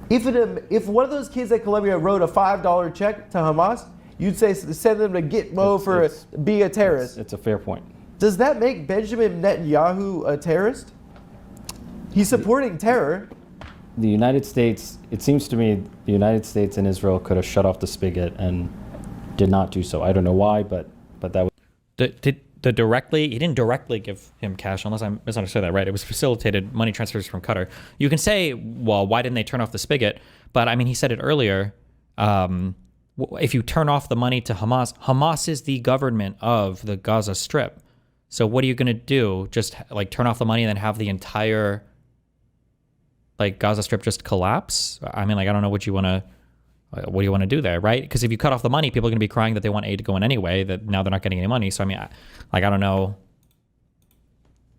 If one of those kids at Columbia wrote a $5 check to Hamas, you'd say send them to Gitmo for being a terrorist. It's a fair point. Does that make Benjamin Netanyahu a terrorist? He's supporting terror. The United States, it seems to me, the United States and Israel could have shut off the spigot and did not do so. I don't know why, but that was... He didn't directly give him cash, unless I misunderstood that, right? It was facilitated money transfers from Qatar. You can say, well, why didn't they turn off the spigot? But I mean, he said it earlier. If you turn off the money to Hamas, Hamas is the government of the Gaza Strip. So what are you going to do? Just like turn off the money and then have the entire like Gaza Strip just collapse? I mean, like, I don't know what do you want to do there, right? Because if you cut off the money, people are going to be crying that they want aid to go in anyway, that now they're not getting any money. So, I mean, I don't know.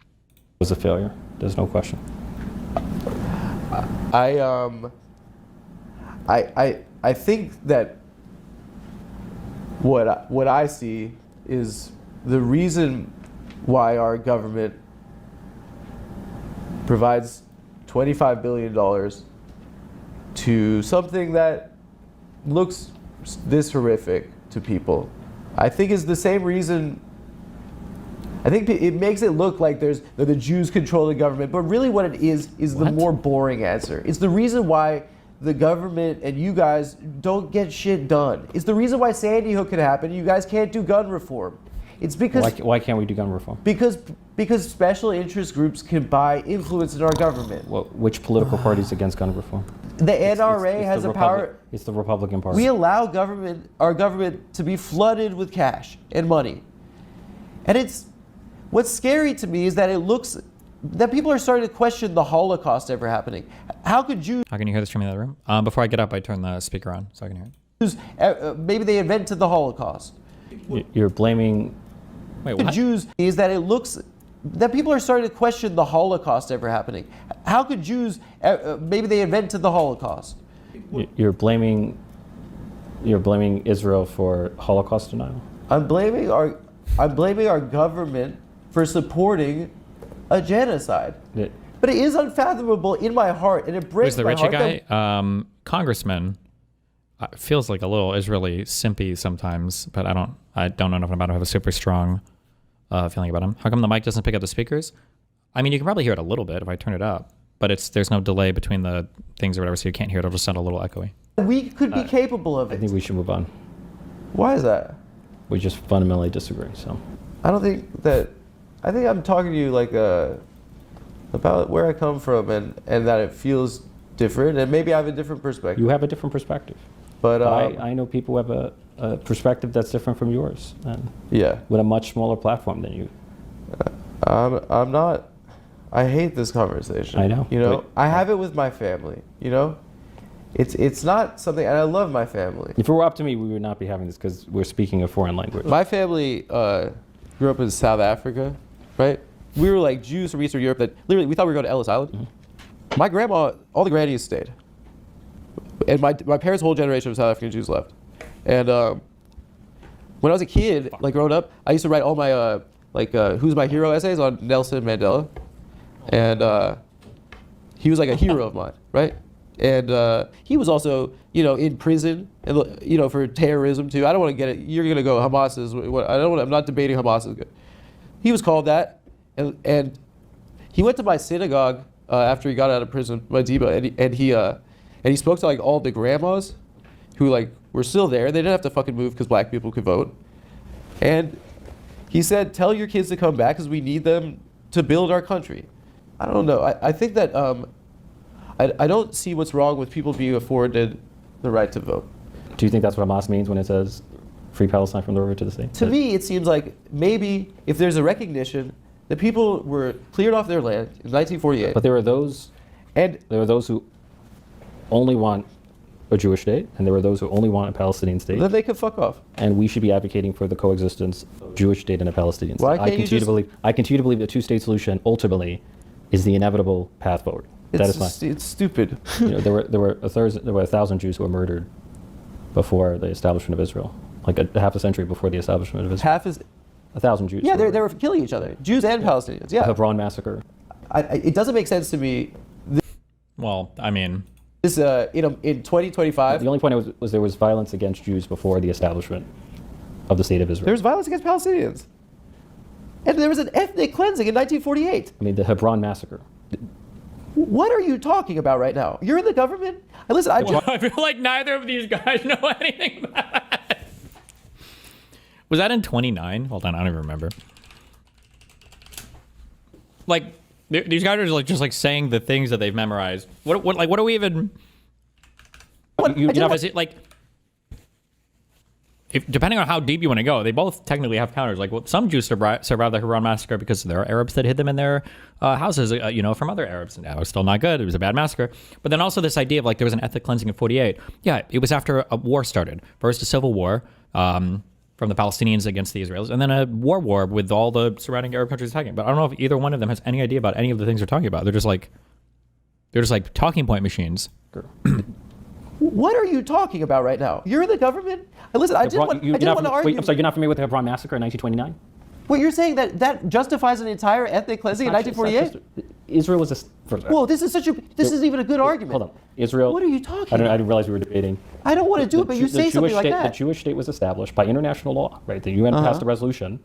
It was a failure. There's no question. I think that what I see is the reason why our government provides $25 billion to something that looks this horrific to people. I think is the same reason. I think it makes it look like the Jews control the government, but really what it is the more boring answer. It's the reason why the government and you guys don't get shit done. It's the reason why Sandy Hook could happen. You guys can't do gun reform. It's because why can't we do gun reform? Because special interest groups can buy influence in our government. Well, which political parties against gun reform? The NRA has a power. It's the Republican Party. We allow our government to be flooded with cash and money. And what's scary to me is that it looks that people are starting to question the Holocaust ever happening. How could Jews... How can you hear this from the other room? Before I get up, I turn the speaker on so I can hear it. Maybe they invented the Holocaust. You're blaming... Wait, the what? Jews is that it looks that people are starting to question the Holocaust ever happening. How could Jews... maybe they invented the Holocaust. You're blaming Israel for Holocaust denial? I'm blaming our government for supporting a genocide. But it is unfathomable in my heart, and it breaks my heart. Who's the Richie guy? Congressman. Feels like a little Israeli simpy sometimes, but I don't know enough about him. I have a super strong feeling about him. How come the mic doesn't pick up the speakers? I mean, you can probably hear it a little bit if I turn it up, but there's no delay between the things or whatever, so you can't hear it. It'll just sound a little echoey. We could be capable of it. I think we should move on. Why is that? We just fundamentally disagree. So I think I'm talking to you like about where I come from and that it feels different, and maybe I have a different perspective. You have a different perspective. But I know people who have a perspective that's different from yours. And Yeah. with a much smaller platform than you. I'm not. I hate this conversation. I know, You know, but- I have it with my family. You know, it's not something, and I love my family. If it were up to me, we would not be having this because we're speaking a foreign language. My family grew up in South Africa, right? We were like Jews from Eastern Europe that literally we thought we were going to Ellis Island. Mm-hmm. My grandma, all the grannies stayed, and my parents' whole generation of South African Jews left. And when I was a kid, like growing up, I used to write all my who's my hero essays on Nelson Mandela, and he was like a hero of mine, right? And he was also, in prison, and for terrorism too. I don't want to get it. You're gonna go Hamas is what I don't want. I'm not debating Hamas is good. He was called that, and he went to my synagogue after he got out of prison, my Diba, and he spoke to like all the grandmas who like were still there. They didn't have to fucking move because black people could vote. And he said, "Tell your kids to come back because we need them to build our country." I don't know. I think that I don't see what's wrong with people being afforded the right to vote. Do you think that's what Hamas means when it says free Palestine from the river to the sea? To me, it seems like maybe if there's a recognition that people were cleared off their land in 1948. But there are those who only want a Jewish state, and there are those who only want a Palestinian state. Then they can fuck off. And we should be advocating for the coexistence of a Jewish state and a Palestinian state. Why can't I continue to believe the two-state solution ultimately is the inevitable path forward. It's stupid. There were 1,000 Jews who were murdered before the establishment of Israel, like a half a century before the establishment of Israel. 1,000 Jews. Yeah, they were killing each other, Jews and Palestinians. Yeah. The Hebron massacre. It doesn't make sense to me. Well, I mean, this in 2025. The only point was there was violence against Jews before the establishment of the state of Israel. There was violence against Palestinians, and there was an ethnic cleansing in 1948. I mean, the Hebron massacre. What are you talking about right now? You're in the government. Listen, I feel like neither of these guys know anything about that. Was that in 29? Hold on, I don't even remember. Like, these guys are just saying the things that they've memorized. What are we even? Depending on how deep you want to go, they both technically have counters. Like, some Jews survived the Hebron massacre because there are Arabs that hid them in their houses, from other Arabs. And that was still not good. It was a bad massacre. But then also this idea of there was an ethnic cleansing in 48. Yeah, it was after a war started. First a civil war from the Palestinians against the Israelis, and then a war with all the surrounding Arab countries attacking. But I don't know if either one of them has any idea about any of the things they're talking about. They're just like talking point machines. What are you talking about right now? You're in the government. Listen, I didn't want to argue. Wait, I'm sorry, you're not familiar with the Hebron massacre in 1929? Well, you're saying that justifies an entire ethnic cleansing in 1948? Israel was Whoa, this isn't even a good argument. Hold on, Israel. What are you talking about? I didn't realize we were debating. I don't want to do it, but you say something like that. The Jewish state was established by international law, right? The UN passed a resolution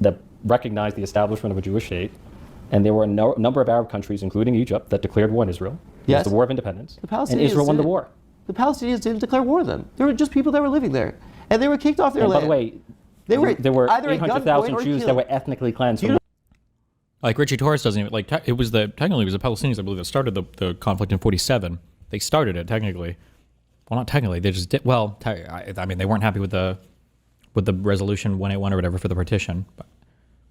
that recognized the establishment of a Jewish state, and there were a number of Arab countries, including Egypt, that declared war on Israel. It was the War of Independence, and Israel won the war. The Palestinians didn't declare war on them. They were just people that were living there, and they were kicked off their land. By the way, there were 800,000 Jews that were ethnically cleansed. Like Richie Torres doesn't even technically it was the Palestinians, I believe, that started the conflict in 47. They started it technically. Well, not technically. They just did. Well, I mean, they weren't happy with the resolution 181 or whatever for the partition.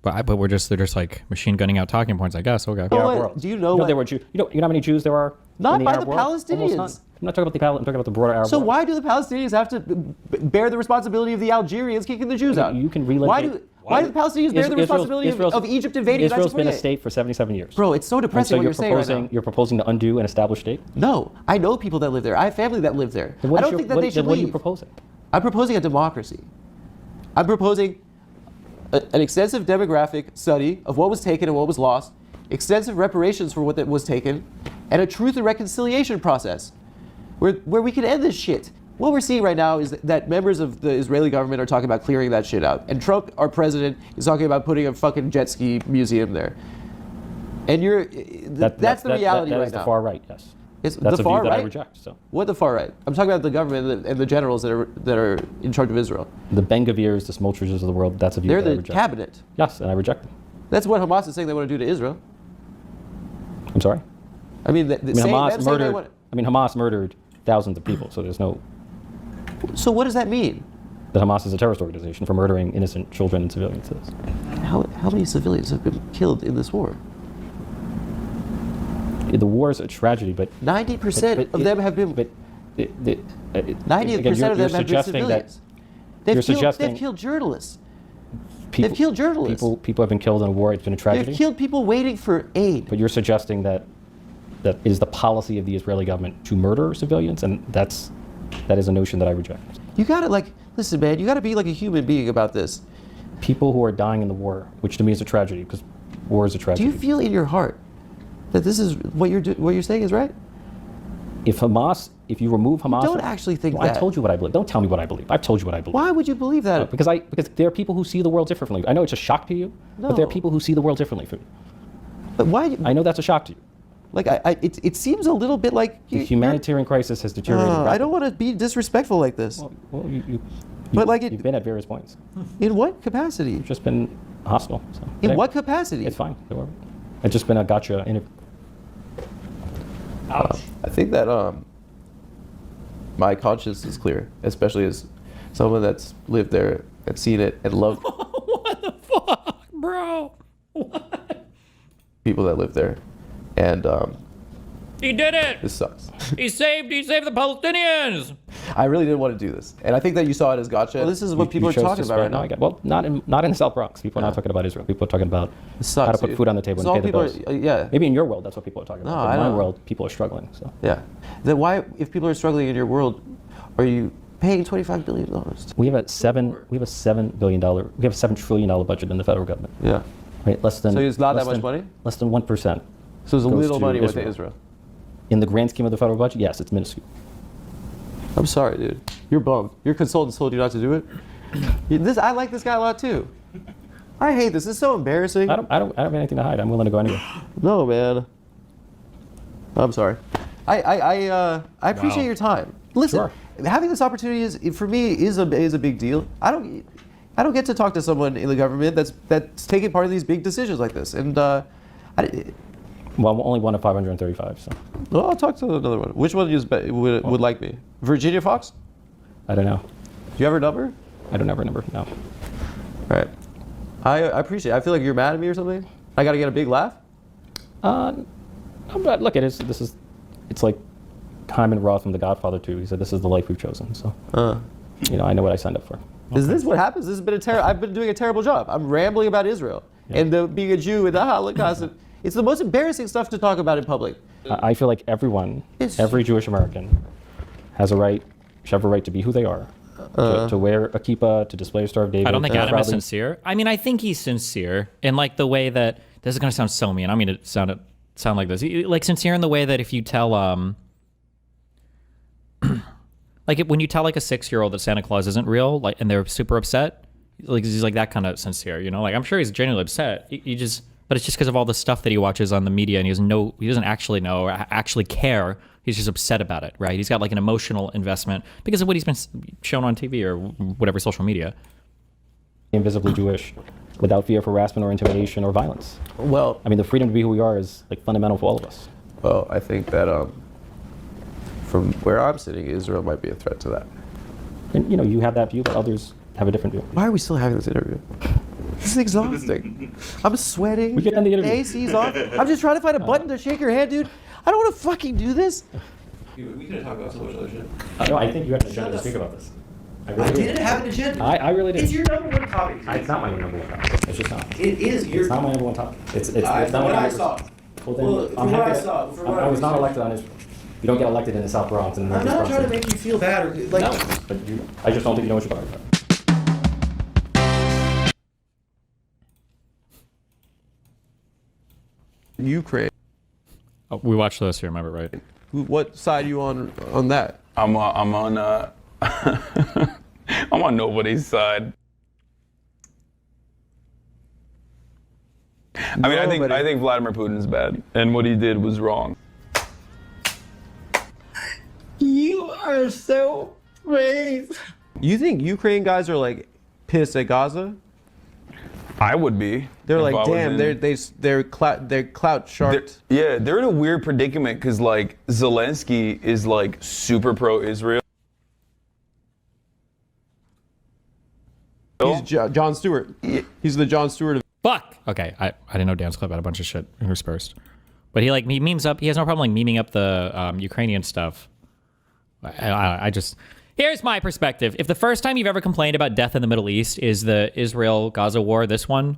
But they're just like machine gunning out talking points, I guess. Okay. Do you know what? There were Jews. You know how many Jews there are? Not in the by Arab the world? Palestinians. Almost none. I'm not talking about I'm talking about the broader Arab So world. why do the Palestinians have to bear the responsibility of the Algerians kicking the Jews out? You can relocate. Why do the Palestinians bear the responsibility of Egypt invading 1948? Israel's been a state for 77 years. Bro, it's so depressing what you're saying right now. You're proposing to undo an established state? No, I know people that live there. I have family that live there. I don't think that they should leave. What are you proposing? I'm proposing a democracy. I'm proposing an extensive demographic study of what was taken and what was lost, extensive reparations for what that was taken, and a truth and reconciliation process where we can end this shit. What we're seeing right now is that members of the Israeli government are talking about clearing that shit out. And Trump, our president, is talking about putting a fucking jet ski museum there. And that's the reality right now. That is the far right, yes. It's That's the a far view that right? I reject. So. What the far right? I'm talking about the government and the generals that are in charge of Israel. The Ben-Gavirs, the Smolters of the world, that's a view that I They're reject. the cabinet. Yes, and I reject them. That's what Hamas is saying they want to do to Israel. I'm sorry? Hamas murdered thousands of people, so there's no... So what does that mean? that Hamas is a terrorist organization for murdering innocent children and civilians. How many civilians have been killed in this war? The war is a tragedy, but 90% of them have been. 90% of them have been civilians. They've killed journalists. They've killed journalists. People have been killed in a war. It's been a tragedy. They've killed people waiting for aid. But you're suggesting that it is the policy of the Israeli government to murder civilians, and that is a notion that I reject. You gotta listen, man. You gotta be like a human being about this. People who are dying in the war, which to me is a tragedy, because war is a tragedy. Do you feel in your heart that this is what you're saying is right? If you remove Hamas, you don't actually think that. that. I told you what I believe. Don't tell me what I believe. I've told you what I believe. Why would you believe that? Because there are people who see the world differently. I know it's a shock to you, but there are people who see the world differently from you. But why? I know that's a shock to you. Like it seems a little bit like the humanitarian crisis has deteriorated. I don't want to be disrespectful like this. You've been at various points. In what capacity? You've just been hostile. So. In what capacity? It's fine. It's just been a gotcha interview. I think that my conscience is clear, especially as someone that's lived there and seen it and loved. What the fuck, bro? What? People that live there, and he did it. This sucks. He saved the Palestinians. I really didn't want to do this, and I think that you saw it as gotcha. Well, this is what people are talking about right now. Well, not in the South Bronx. People are not talking about Israel. People are talking about how to put food on the table and pay the bills. Yeah. Maybe in your world, that's what people are talking about. No, in my world, people are struggling. So. Yeah. Then why, if people are struggling in your world, are you paying $25 billion? We have a $7 trillion budget in the federal government. Yeah. Right. So it's not that much money. Less than 1%. So there's a little money with Israel. In the grand scheme of the federal budget, yes, it's minuscule. I'm sorry, dude. You're bummed. Your consultants told you not to do it. I like this guy a lot too. I hate this. It's so embarrassing. I don't have anything to hide. I'm willing to go anywhere. No, man. I'm sorry. I appreciate your time. Listen, having this opportunity is a big deal. I don't get to talk to someone in the government that's taking part in these big decisions like this, and well, only one of 535. So. Well, I'll talk to another one. Which one would like me? Virginia Fox? I don't know. Do you have her number? I don't have her number. No. All right. I appreciate it. I feel like you're mad at me or something. I got to get a big laugh. Look, it's like Hyman Roth from The Godfather 2. He said, "This is the life we've chosen." So, I know what I signed up for. Is this what happens? This has been I've been doing a terrible job. I'm rambling about Israel and being a Jew and the Holocaust. It's the most embarrassing stuff to talk about in public. I feel like every Jewish American should have a right to be who they are, to wear a kippah, to display a Star of David. I don't think Adam is sincere. I mean, I think he's sincere in like the way that, this is going to sound so mean. I mean, it sound like this. Like sincere in the way that if you tell, when you tell like a 6-year-old that Santa Claus isn't real, like, and they're super upset, like he's like that kind of sincere, Like I'm sure he's genuinely upset. But it's just because of all the stuff that he watches on the media, and he doesn't actually know or actually care. He's just upset about it, right? He's got like an emotional investment because of what he's been shown on TV or whatever social media. Invisibly Jewish, without fear of harassment or intimidation or violence. Well, I mean, the freedom to be who we are is like fundamental for all of us. Well, I think that from where I'm sitting, Israel might be a threat to that. And you have that view, but others have a different view. Why are we still having this interview? This is exhausting. I'm sweating. We can end the interview. AC's off. I'm just trying to find a button to shake your hand, dude. I don't want to fucking do this. We could talk about so much other shit. No, I think you have an agenda to speak about this. I didn't have an agenda. I really did. It's your number one topic. It's not my number one topic. It's just not. It is your. It's not my number one topic. It's not what I saw. Well, then I'm happy. I was not elected on Israel. You don't get elected in the South Bronx. And I'm not trying to make you feel bad or like. No, but I just don't think you know what you're talking about. Ukraine. Oh, we watched this. You remember, right? What side are you on that? I'm on I'm on nobody's side. I mean, I think Vladimir Putin's bad, and what he did was wrong. You are so brave. You think Ukraine guys are like pissed at Gaza? I would be. They're like, damn, they're clout sharked. They're in a weird predicament because like Zelensky is like super pro-Israel. He's John Stewart. He's the John Stewart of. Fuck. Okay, I didn't know Dan's clip had a bunch of shit interspersed, but he memes up. He has no problem like memeing up the Ukrainian stuff. I just. Here's my perspective. If the first time you've ever complained about death in the Middle East is the Israel-Gaza war, this one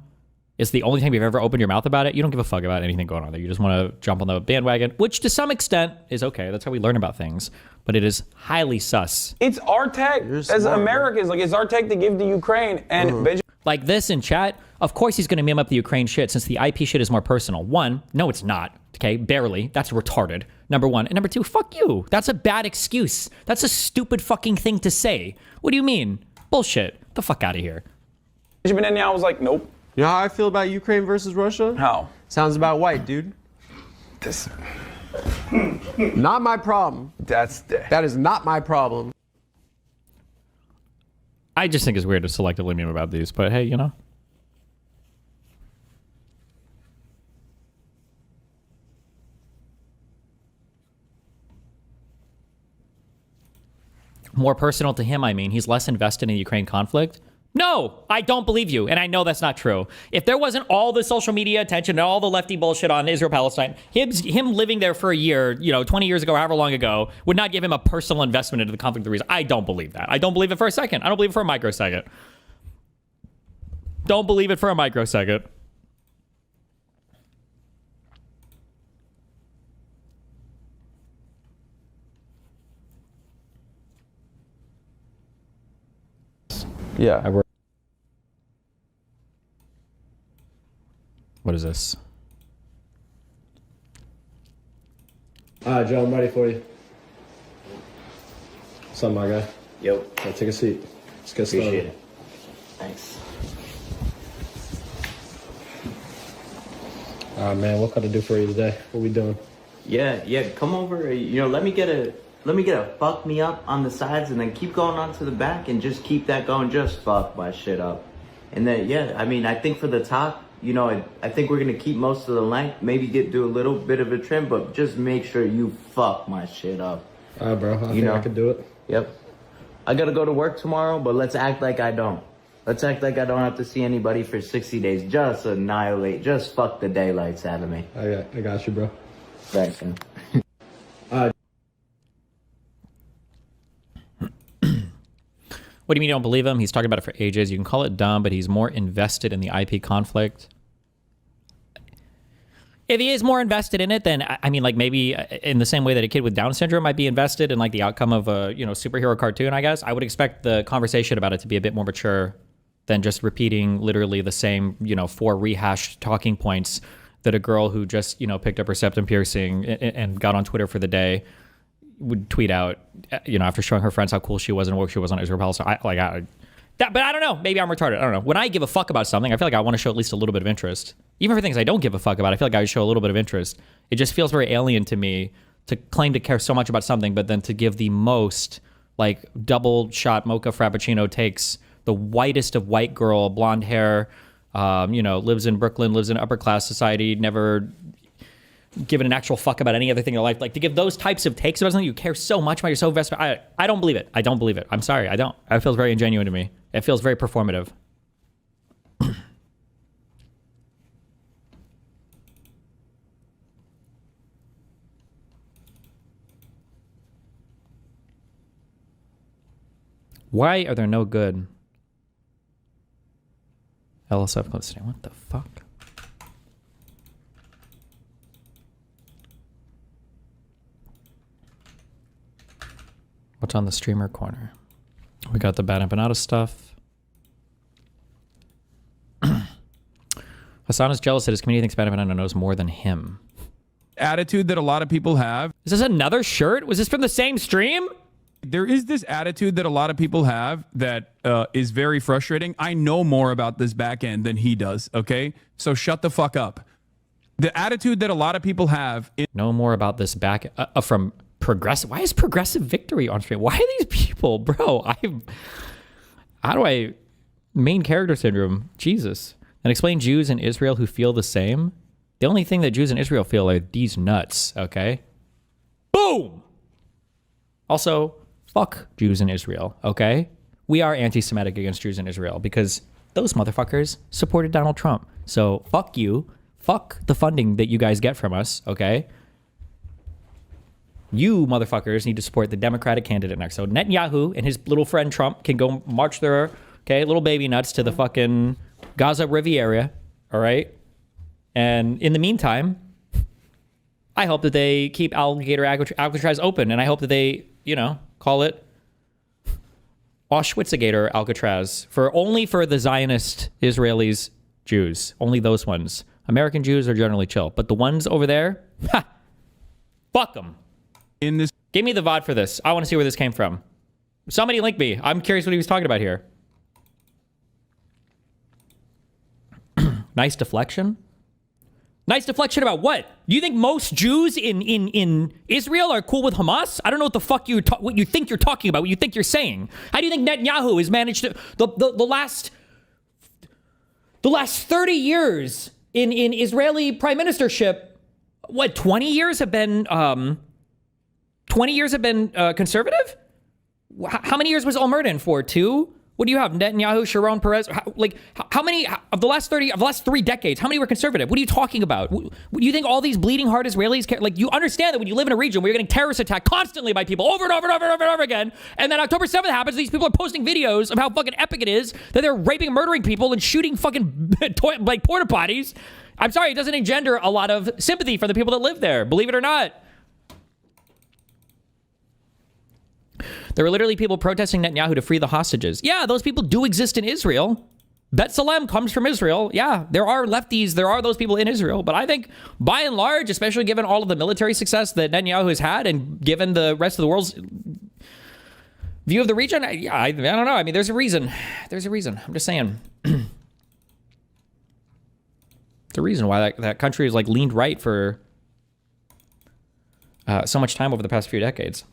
is the only time you've ever opened your mouth about it, you don't give a fuck about anything going on there. You just want to jump on the bandwagon, which to some extent is okay. That's how we learn about things. But it is highly sus. It's our tech as Americans. Like, it's our tech to give to Ukraine. And like this in chat, of course he's going to meme up the Ukraine shit since the IP shit is more personal. One, no, it's not. Okay, barely. That's retarded. Number one. And number two, fuck you. That's a bad excuse. That's a stupid fucking thing to say. What do you mean? Bullshit. Get the fuck out of here. Benjamin Netanyahu was like, nope. You know how I feel about Ukraine versus Russia? How? Sounds about white, dude. This. Not my problem. That is not my problem. I just think it's weird to selectively meme about these, but hey, you know. More personal to him, I mean. He's less invested in the Ukraine conflict. No, I don't believe you, and I know that's not true. If there wasn't all the social media attention and all the lefty bullshit on Israel-Palestine, him living there for a year, 20 years ago, however long ago, would not give him a personal investment into the conflict of the reason. I don't believe that. I don't believe it for a second. I don't believe it for a microsecond. Don't believe it for a microsecond. Yeah. What is this? All right, Joe, I'm ready for you. What's up, my guy? Yo. Take a seat. Let's get started. Appreciate it. Thanks. All right, man. What can I do for you today? What we doing? Yeah. Come over. Let me get a fuck me up on the sides, and then keep going on to the back, and just keep that going. Just fuck my shit up, and then I think for the top, I think we're gonna keep most of the length. Maybe do a little bit of a trim, but just make sure you fuck my shit up. All right, bro. I think I can do it. Yep. I gotta go to work tomorrow, but let's act like I don't. Let's act like I don't have to see anybody for 60 days. Just annihilate. Just fuck the daylights out of me. I got you, bro. Thanks, man. What do you mean you don't believe him? He's talking about it for ages. You can call it dumb, but he's more invested in the IP conflict. If he is more invested in it, then maybe in the same way that a kid with Down syndrome might be invested in the outcome of a superhero cartoon, I guess. I would expect the conversation about it to be a bit more mature than just repeating literally the same 4 rehashed talking points that a girl who just picked up her septum piercing and got on Twitter for the day would tweet out, after showing her friends how cool she was and what she was on Israel-Palestine. But I don't know. Maybe I'm retarded. I don't know. When I give a fuck about something, I feel like I want to show at least a little bit of interest. Even for things I don't give a fuck about, I feel like I would show a little bit of interest. It just feels very alien to me to claim to care so much about something, but then to give the most double shot mocha frappuccino takes, the whitest of white girl, blonde hair, lives in Brooklyn, lives in upper class society, never given an actual fuck about any other thing in your life. To give those types of takes about something you care so much about, you're so invested. I don't believe it. I don't believe it. I'm sorry. I don't. It feels very ingenuine to me. It feels very performative. Why are there no good LSF clips today? What the fuck? What's on the streamer corner? We got the BadEmpanada stuff. Hasan is jealous that his community thinks BadEmpanada knows more than him. Attitude that a lot of people have. Is this another shirt? Was this from the same stream? There is this attitude that a lot of people have that is very frustrating. I know more about this back end than he does, okay? So shut the fuck up. The attitude that a lot of people have... Know more about this back... from Progressive... Why is Progressive Victory on stream? Why are these people... Bro, how do I... Main character syndrome. Jesus. And explain Jews in Israel who feel the same. The only thing that Jews in Israel feel are these nuts, okay? Boom! Also... Fuck Jews in Israel, okay? we are anti-Semitic against Jews in Israel because those motherfuckers supported Donald Trump. So fuck you. Fuck the funding that you guys get from us, okay? You motherfuckers need to support the Democratic candidate next. So Netanyahu and his little friend Trump can go march their, little baby nuts to the fucking Gaza Riviera, all right? And in the meantime, I hope that they keep Alcatraz open, and I hope that they, call it Auschwitz-gator Alcatraz only for the Zionist Israelis, Jews, only those ones. American Jews are generally chill, but the ones over there, fuck them. Give me the VOD for this. I want to see where this came from. Somebody link me. I'm curious what he was talking about here. Nice deflection. Nice deflection about what? You think most Jews in Israel are cool with Hamas? I don't know what the fuck what you think you're talking about, what you think you're saying. How do you think Netanyahu has managed to the last 30 years in Israeli prime ministership? What 20 years have been conservative? How many years was Omerta for? 2? What do you have? Netanyahu, Sharon Peres? How many of the last 3 decades? How many were conservative? What are you talking about? Do you think all these bleeding heart Israelis care? Like, you understand that when you live in a region where you're getting terrorist attacked constantly by people over and over and over and over and over again, and then October 7th happens, these people are posting videos of how fucking epic it is that they're raping and murdering people and shooting fucking like porta potties. I'm sorry, it doesn't engender a lot of sympathy for the people that live there, believe it or not. There were literally people protesting Netanyahu to free the hostages. Yeah, those people do exist in Israel. B'Tselem comes from Israel. Yeah, there are lefties. There are those people in Israel. But I think, by and large, especially given all of the military success that Netanyahu has had and given the rest of the world's view of the region, I don't know. I mean, there's a reason. There's a reason. I'm just saying. There's a reason why that country has leaned right for so much time over the past few decades.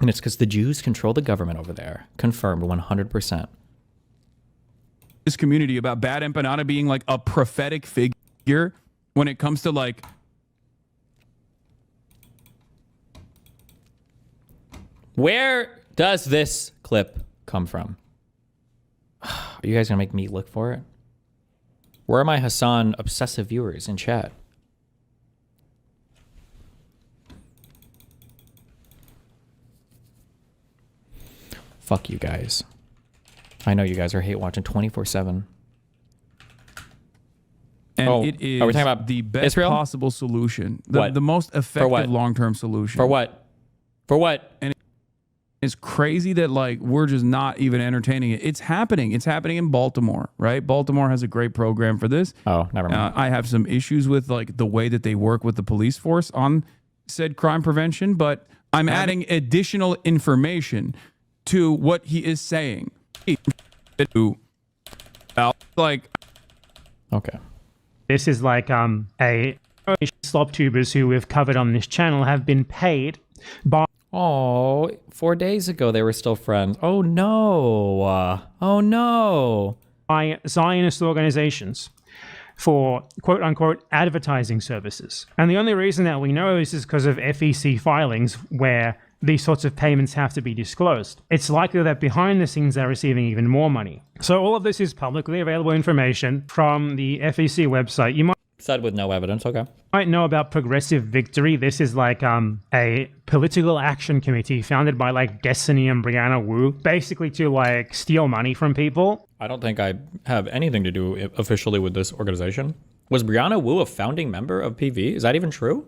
And it's because the Jews control the government over there. Confirmed 100%. This community about BadEmpanada being a prophetic figure when it comes to Where does this clip come from? Are you guys gonna make me look for it? Where are my Hasan obsessive viewers in chat? Fuck you guys. I know you guys are hate watching 24/7. And it is are we talking about the best Israel? possible solution. The, What? the most effective long-term solution. For what? For what? And it's crazy that we're just not even entertaining it. It's happening. It's happening in Baltimore, right? Baltimore has a great program for this. Oh, never mind. I have some issues with the way that they work with the police force on said crime prevention, but I'm adding additional information to what he is saying. Okay. This is a slop tubers who we've covered on this channel have been paid by... Oh, 4 days ago they were still friends. Oh no. Oh no. By Zionist organizations for quote-unquote advertising services. And the only reason that we know this is because of FEC filings where these sorts of payments have to be disclosed. It's likely that behind the scenes they're receiving even more money. So all of this is publicly available information from the FEC website. You might said with no evidence, okay. Might know about Progressive Victory. This is a political action committee founded by Destiny and Brianna Wu, basically to steal money from people. I don't think I have anything to do officially with this organization. Was Brianna Wu a founding member of PV? Is that even true?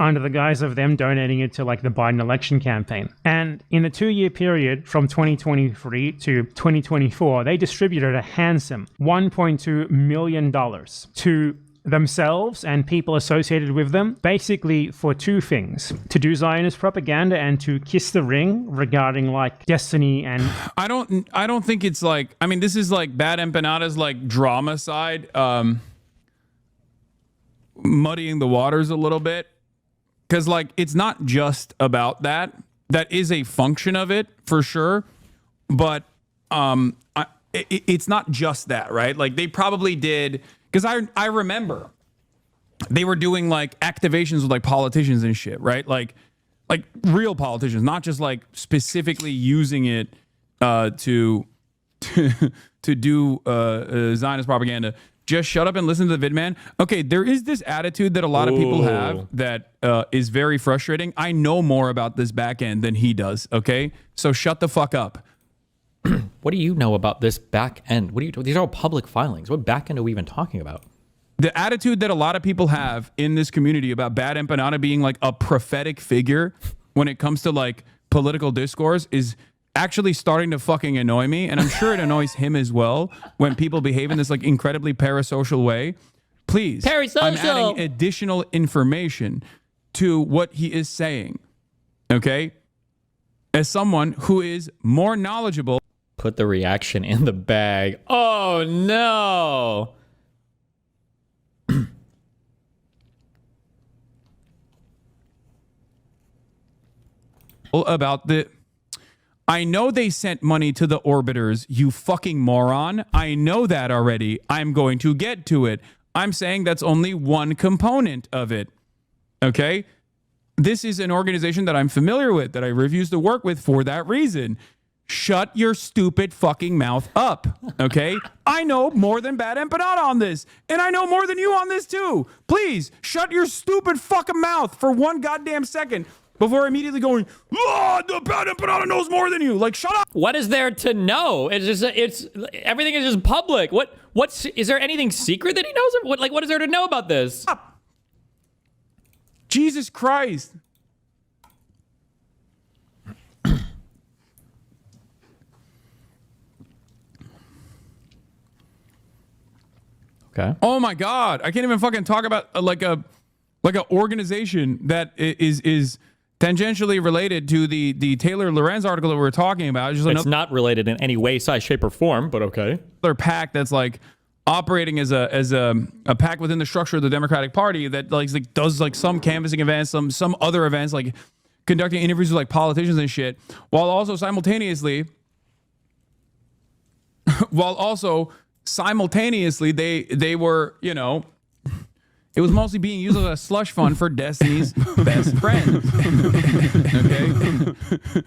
Under the guise of them donating it to the Biden election campaign. And in the 2-year period from 2023 to 2024, they distributed a handsome $1.2 million to themselves and people associated with them, basically for 2 things: to do Zionist propaganda and to kiss the ring regarding Destiny and... I don't think it's I mean, this is BadEmpanada's drama side, muddying the waters a little bit. Because, it's not just about that. That is a function of it, for sure. But I it's not just that, right? Like they probably did, because I remember they were doing like activations with like politicians and shit, right? Like real politicians, not just like specifically using it to do Zionist propaganda. Just shut up and listen to the vid, man. Okay, there is this attitude that a lot of people have that is very frustrating. I know more about this back end than he does, okay? So shut the fuck up. What do you know about this back end? What do you? These are all public filings. What back end are we even talking about? The attitude that a lot of people have in this community about BadEmpanada being like a prophetic figure when it comes to like political discourse is actually starting to fucking annoy me, and I'm sure it annoys him as well when people behave in this like incredibly parasocial way. Please, I'm adding additional information to what he is saying, okay? As someone who is more knowledgeable. Put the reaction in the bag. Oh no. About the... I know they sent money to the orbiters, you fucking moron. I know that already. I'm going to get to it. I'm saying that's only one component of it. Okay? This is an organization that I'm familiar with, that I refuse to work with for that reason. Shut your stupid fucking mouth up. Okay? I know more than BadEmpanada on this. And I know more than you on this too. Please, shut your stupid fucking mouth for one goddamn second. Before immediately going, the BadEmpanada knows more than you. Like, shut up. What is there to know? It's just, everything is just public. Is there anything secret that he knows? What is there to know about this? Jesus Christ. Okay. Oh my God. I can't even fucking talk about like a organization that is tangentially related to the Taylor Lorenz article that we were talking about. It's not related in any way, size, shape, or form, but okay. Another PAC that's like operating as a PAC within the structure of the Democratic Party that like does like some canvassing events, some other events, like conducting interviews with like politicians and shit, while also simultaneously they were, you know, it was mostly being used as a slush fund for Destiny's best friend. Okay?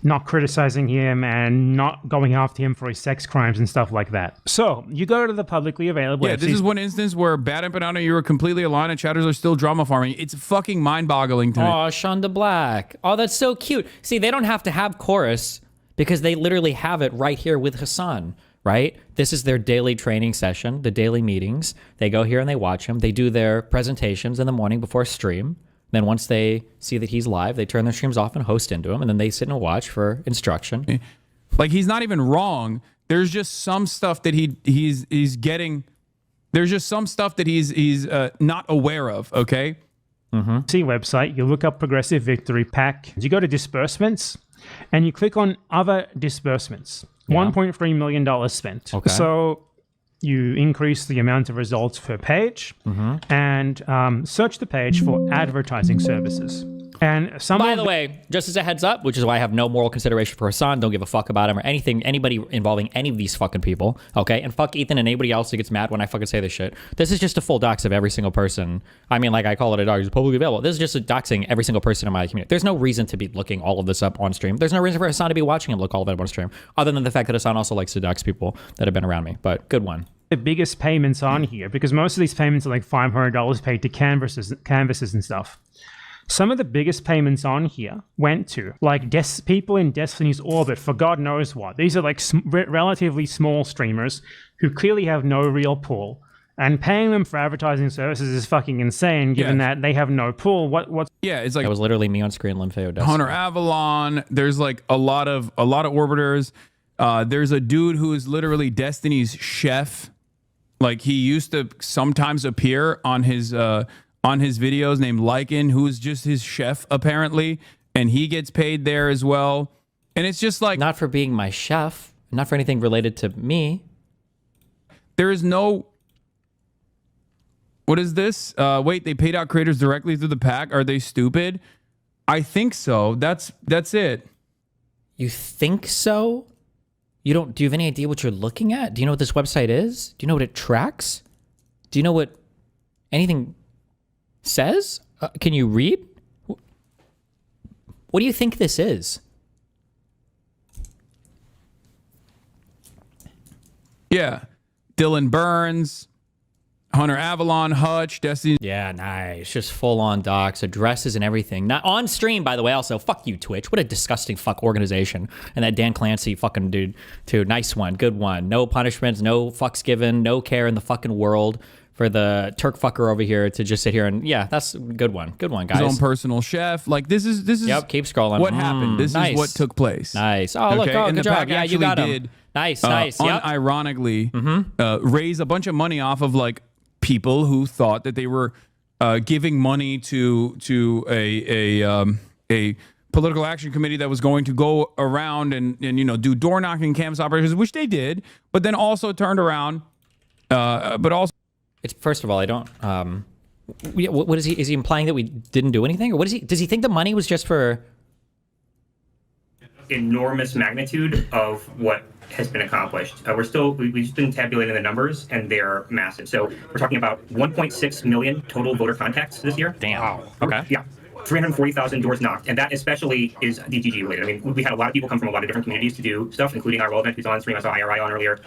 Not criticizing him and not going after him for his sex crimes and stuff like that. So you go to the publicly available. Yeah, this is one instance where BadEmpanada, you were completely aligned and chatters are still drama farming. It's fucking mind-boggling to me. Oh, Shonda Black. Oh, that's so cute. See, they don't have to have chorus because they literally have it right here with Hasan. Right? This is their daily training session, the daily meetings. They go here and they watch him. They do their presentations in the morning before stream. Then once they see that he's live, they turn their streams off and host into him. And then they sit and watch for instruction. Like, he's not even wrong. There's just some stuff that he's getting. There's just some stuff that he's not aware of. Okay. See website. You look up Progressive Victory PAC. You go to disbursements, and you click on other disbursements. $1.3 million spent. Okay. So you increase the amount of results per page and search the page for advertising services. And by the way, just as a heads up, which is why I have no moral consideration for Hasan, don't give a fuck about him or anybody involving any of these fucking people, okay? And fuck Ethan and anybody else that gets mad when I fucking say this shit. This is just a full dox of every single person. I mean, like I call it a dox, it's publicly available. This is just a doxing every single person in my community. There's no reason to be looking all of this up on stream. There's no reason for Hasan to be watching him look all of it up on stream, other than the fact that Hasan also likes to dox people that have been around me. But good one. The biggest payments on here, because most of these payments are like $500 paid to canvases and stuff. Some of the biggest payments on here went to like people in Destiny's orbit for God knows what. These are like relatively small streamers who clearly have no real pull, and paying them for advertising services is fucking insane given that they have no pull. What's it's like that was literally me on screen, Lympheo Destiny. Hunter Avalon. There's like a lot of orbiters. There's a dude who is literally Destiny's chef. Like he used to sometimes appear on his videos named Lycan, who's just his chef apparently, and he gets paid there as well. And it's just like, not for being my chef, not for anything related to me. There is no, what is this? Wait, they paid out creators directly through the PAC. Are they stupid? I think so. That's it. You think so? Do you have any idea what you're looking at? Do you know what this website is? Do you know what it tracks? Do you know what anything says? Can you read? What do you think this is? Yeah. Dylan Burns, Hunter Avalon, Hutch, Destiny. Yeah, nice. Just full on docs, addresses and everything. Not on stream, by the way. Also, fuck you, Twitch. What a disgusting fuck organization. And that Dan Clancy fucking dude, too. Nice one. Good one. No punishments, no fucks given, no care in the fucking world for the Turk fucker over here to just sit here and, yeah, that's a good one. Good one, guys. His own personal chef. Like, this is Yep, keep scrolling. what happened. This is what took place. Nice. Oh, look, Okay? oh, And good the job. PAC Yeah, you got actually him. did, Nice, nice. Yep. Unironically, raise a bunch of money off of, like, people who thought that they were giving money to a political action committee that was going to go around and you know, do door knocking campus operations, which they did, but then also turned around, but also. It's first of all, I don't. What is he? Is he implying that we didn't do anything, or what is he? Does he think the money was just for? Enormous magnitude of what has been accomplished. We've just been tabulating the numbers, and they're massive. So we're talking about 1.6 million total voter contacts this year. Damn. Wow. Okay. Yeah. 340,000 doors knocked, and that especially is DGG related. I mean, we had a lot of people come from a lot of different communities to do stuff, including our relevant who's on stream. I saw IRI on earlier.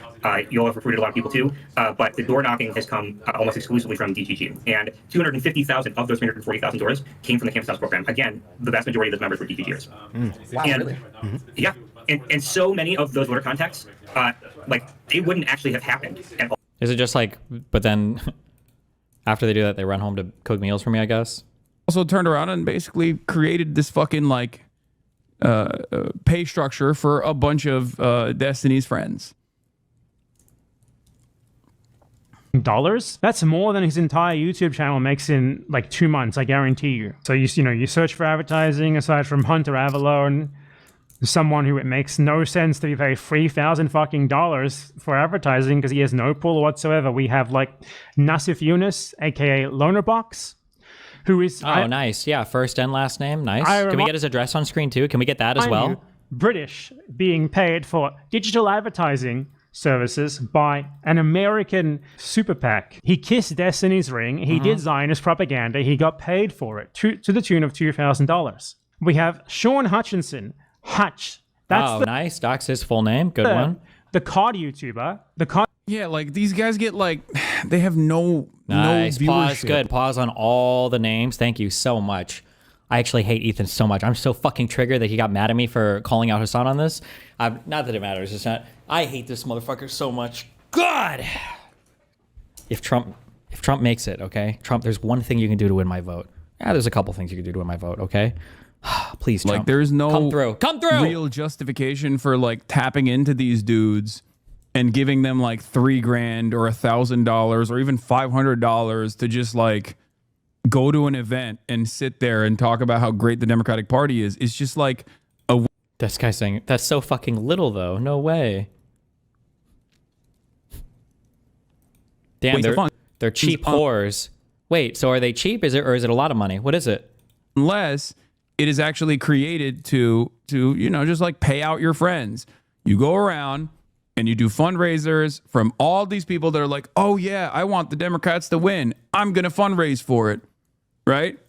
You all have recruited a lot of people too, but the door knocking has come almost exclusively from DGG, and 250,000 of those 340,000 doors came from the Campus House program. Again, the vast majority of those members were DGGers. Wow, and, really? Yeah, and so many of those voter contacts, like they wouldn't actually have happened at all. Is it just like? But then, after they do that, they run home to cook meals for me, I guess. Also turned around and basically created this fucking like pay structure for a bunch of Destiny's friends. $? That's more than his entire YouTube channel makes in like 2 months, I guarantee you. So you search for advertising aside from Hunter Avalon, someone who it makes no sense to be paid $3,000 fucking dollars for advertising because he has no pull whatsoever. We have like Nassif Yunus, aka Lonerbox, who is nice. Yeah, first and last name. Nice. Can we get his address on screen too? Can we get that as well? British being paid for digital advertising services by an American super PAC. He kissed Destiny's ring. He did Zionist propaganda. He got paid for it to the tune of $2,000. We have Sean Hutchinson. Hutch. That's nice. Doc's his full name. Good one. The COD YouTuber. Yeah, like these guys get like, they have no nice. No Pause. Good. Pause on all the names. Thank you so much. I actually hate Ethan so much. I'm so fucking triggered that he got mad at me for calling out Hasan on this. Not that it matters. It's not. I hate this motherfucker so much. God. If Trump makes it, okay, Trump. There's one thing you can do to win my vote. Yeah, there's a couple things you can do to win my vote. Okay. Please, Trump. Like there's no come through real justification for like tapping into these dudes and giving them like $3,000 or $1,000 or even $500 to just like go to an event and sit there and talk about how great the Democratic Party is. It's just like this guy's saying that's so fucking little though. No way. Damn, they're cheap whores. Wait, so are they cheap? Is it a lot of money? What is it? Unless it is actually created to you know, just like pay out your friends. You go around and you do fundraisers from all these people that are like, oh yeah, I want the Democrats to win. I'm going to fundraise for it. Right?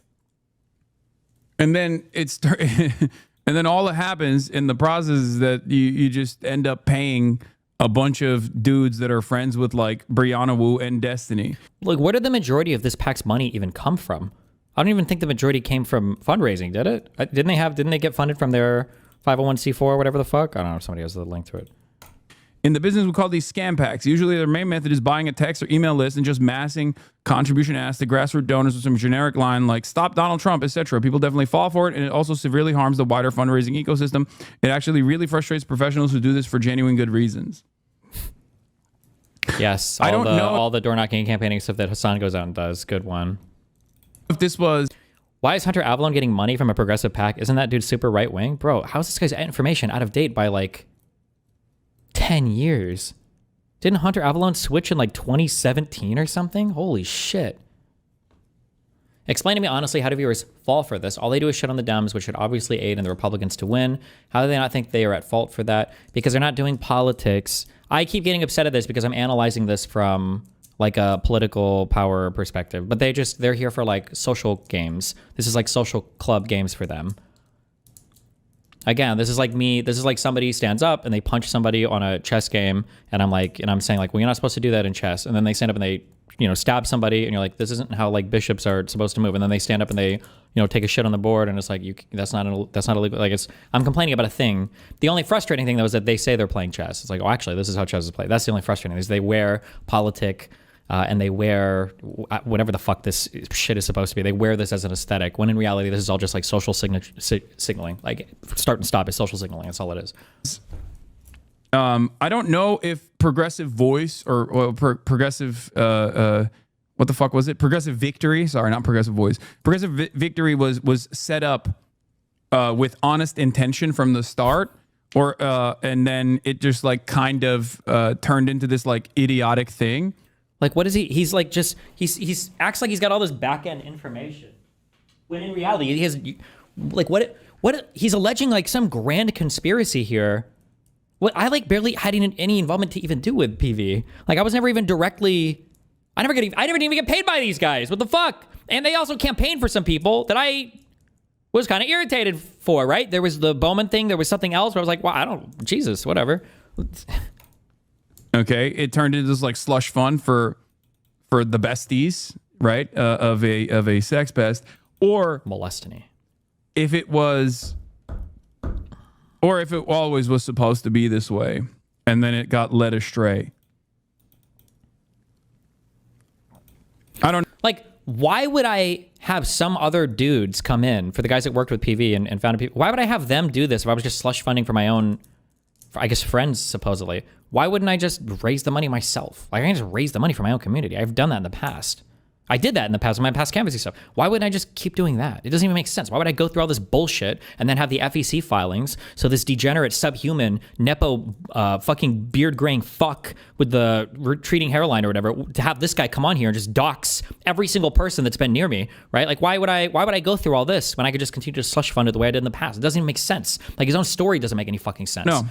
And then and then all that happens in the process is that you just end up paying a bunch of dudes that are friends with like Brianna Wu and Destiny. Like, where did the majority of this PAC's money even come from? I don't even think the majority came from fundraising, did it? Didn't they get funded from their 501c4 or whatever the fuck? I don't know if somebody has the link to it. In the business, we call these scam packs. Usually their main method is buying a text or email list and just massing contribution asks to grassroots donors with some generic line like stop Donald Trump, etc. People definitely fall for it, and it also severely harms the wider fundraising ecosystem. It actually really frustrates professionals who do this for genuine good reasons. Yes, I don't know all the door knocking and campaigning stuff that Hasan goes out and does. Good one. If this was... Why is Hunter Avalon getting money from a progressive PAC? Isn't that dude super right wing? Bro, how's this guy's information out of date by like 10 years? Didn't Hunter Avalon switch in like 2017 or something? Holy shit. Explain to me honestly, how do viewers fall for this? All they do is shit on the Dems, which should obviously aid in the Republicans to win. How do they not think they are at fault for that? Because they're not doing politics. I keep getting upset at this because I'm analyzing this from like a political power perspective, but they're here for like social games. This is like social club games for them. Again, this is like somebody stands up and they punch somebody on a chess game, and I'm saying like, well, you're not supposed to do that in chess. And then they stand up and they, stab somebody, and you're like, this isn't how like bishops are supposed to move. And then they stand up and they, take a shit on the board, and it's like, that's not illegal. Like I'm complaining about a thing. The only frustrating thing though is that they say they're playing chess. It's like, oh, actually, this is how chess is played. That's the only frustrating thing, is they wear politic, and they wear whatever the fuck this shit is supposed to be. They wear this as an aesthetic, when in reality, this is all just like social signaling. Like start and stop is social signaling. That's all it is. I don't know if Progressive Voice or Progressive, what the fuck was it? Progressive Victory. Sorry, not Progressive Voice. Progressive Victory was set up with honest intention from the start, or and then it just like kind of turned into this like idiotic thing. Like, what is he? He's like he's acts like he's got all this back end information, when in reality he has like what he's alleging like some grand conspiracy here. What I like barely had any involvement to even do with PV. Like I was never even directly. I never even get paid by these guys. What the fuck? And they also campaigned for some people that I was kind of irritated for. Right? There was the Bowman thing. There was something else where I was like, well, Jesus, whatever. Okay, it turned into this like slush fund for the besties, right? Of a sex pest, or molestiny. If it was, or if it always was supposed to be this way, and then it got led astray. I don't like. Why would I have some other dudes come in, for the guys that worked with PV and founded people? Why would I have them do this if I was just slush funding for my own, I guess, friends, supposedly? Why wouldn't I just raise the money myself? Like, I can just raise the money for my own community. I've done that in the past. I did that in the past with my past canvassing stuff. Why wouldn't I just keep doing that? It doesn't even make sense. Why would I go through all this bullshit and then have the FEC filings, so this degenerate, subhuman, nepo, fucking beard-graying fuck with the retreating hairline or whatever, to have this guy come on here and just dox every single person that's been near me, right? Like, why would I go through all this when I could just continue to slush fund it the way I did in the past? It doesn't even make sense. Like, his own story doesn't make any fucking sense. No.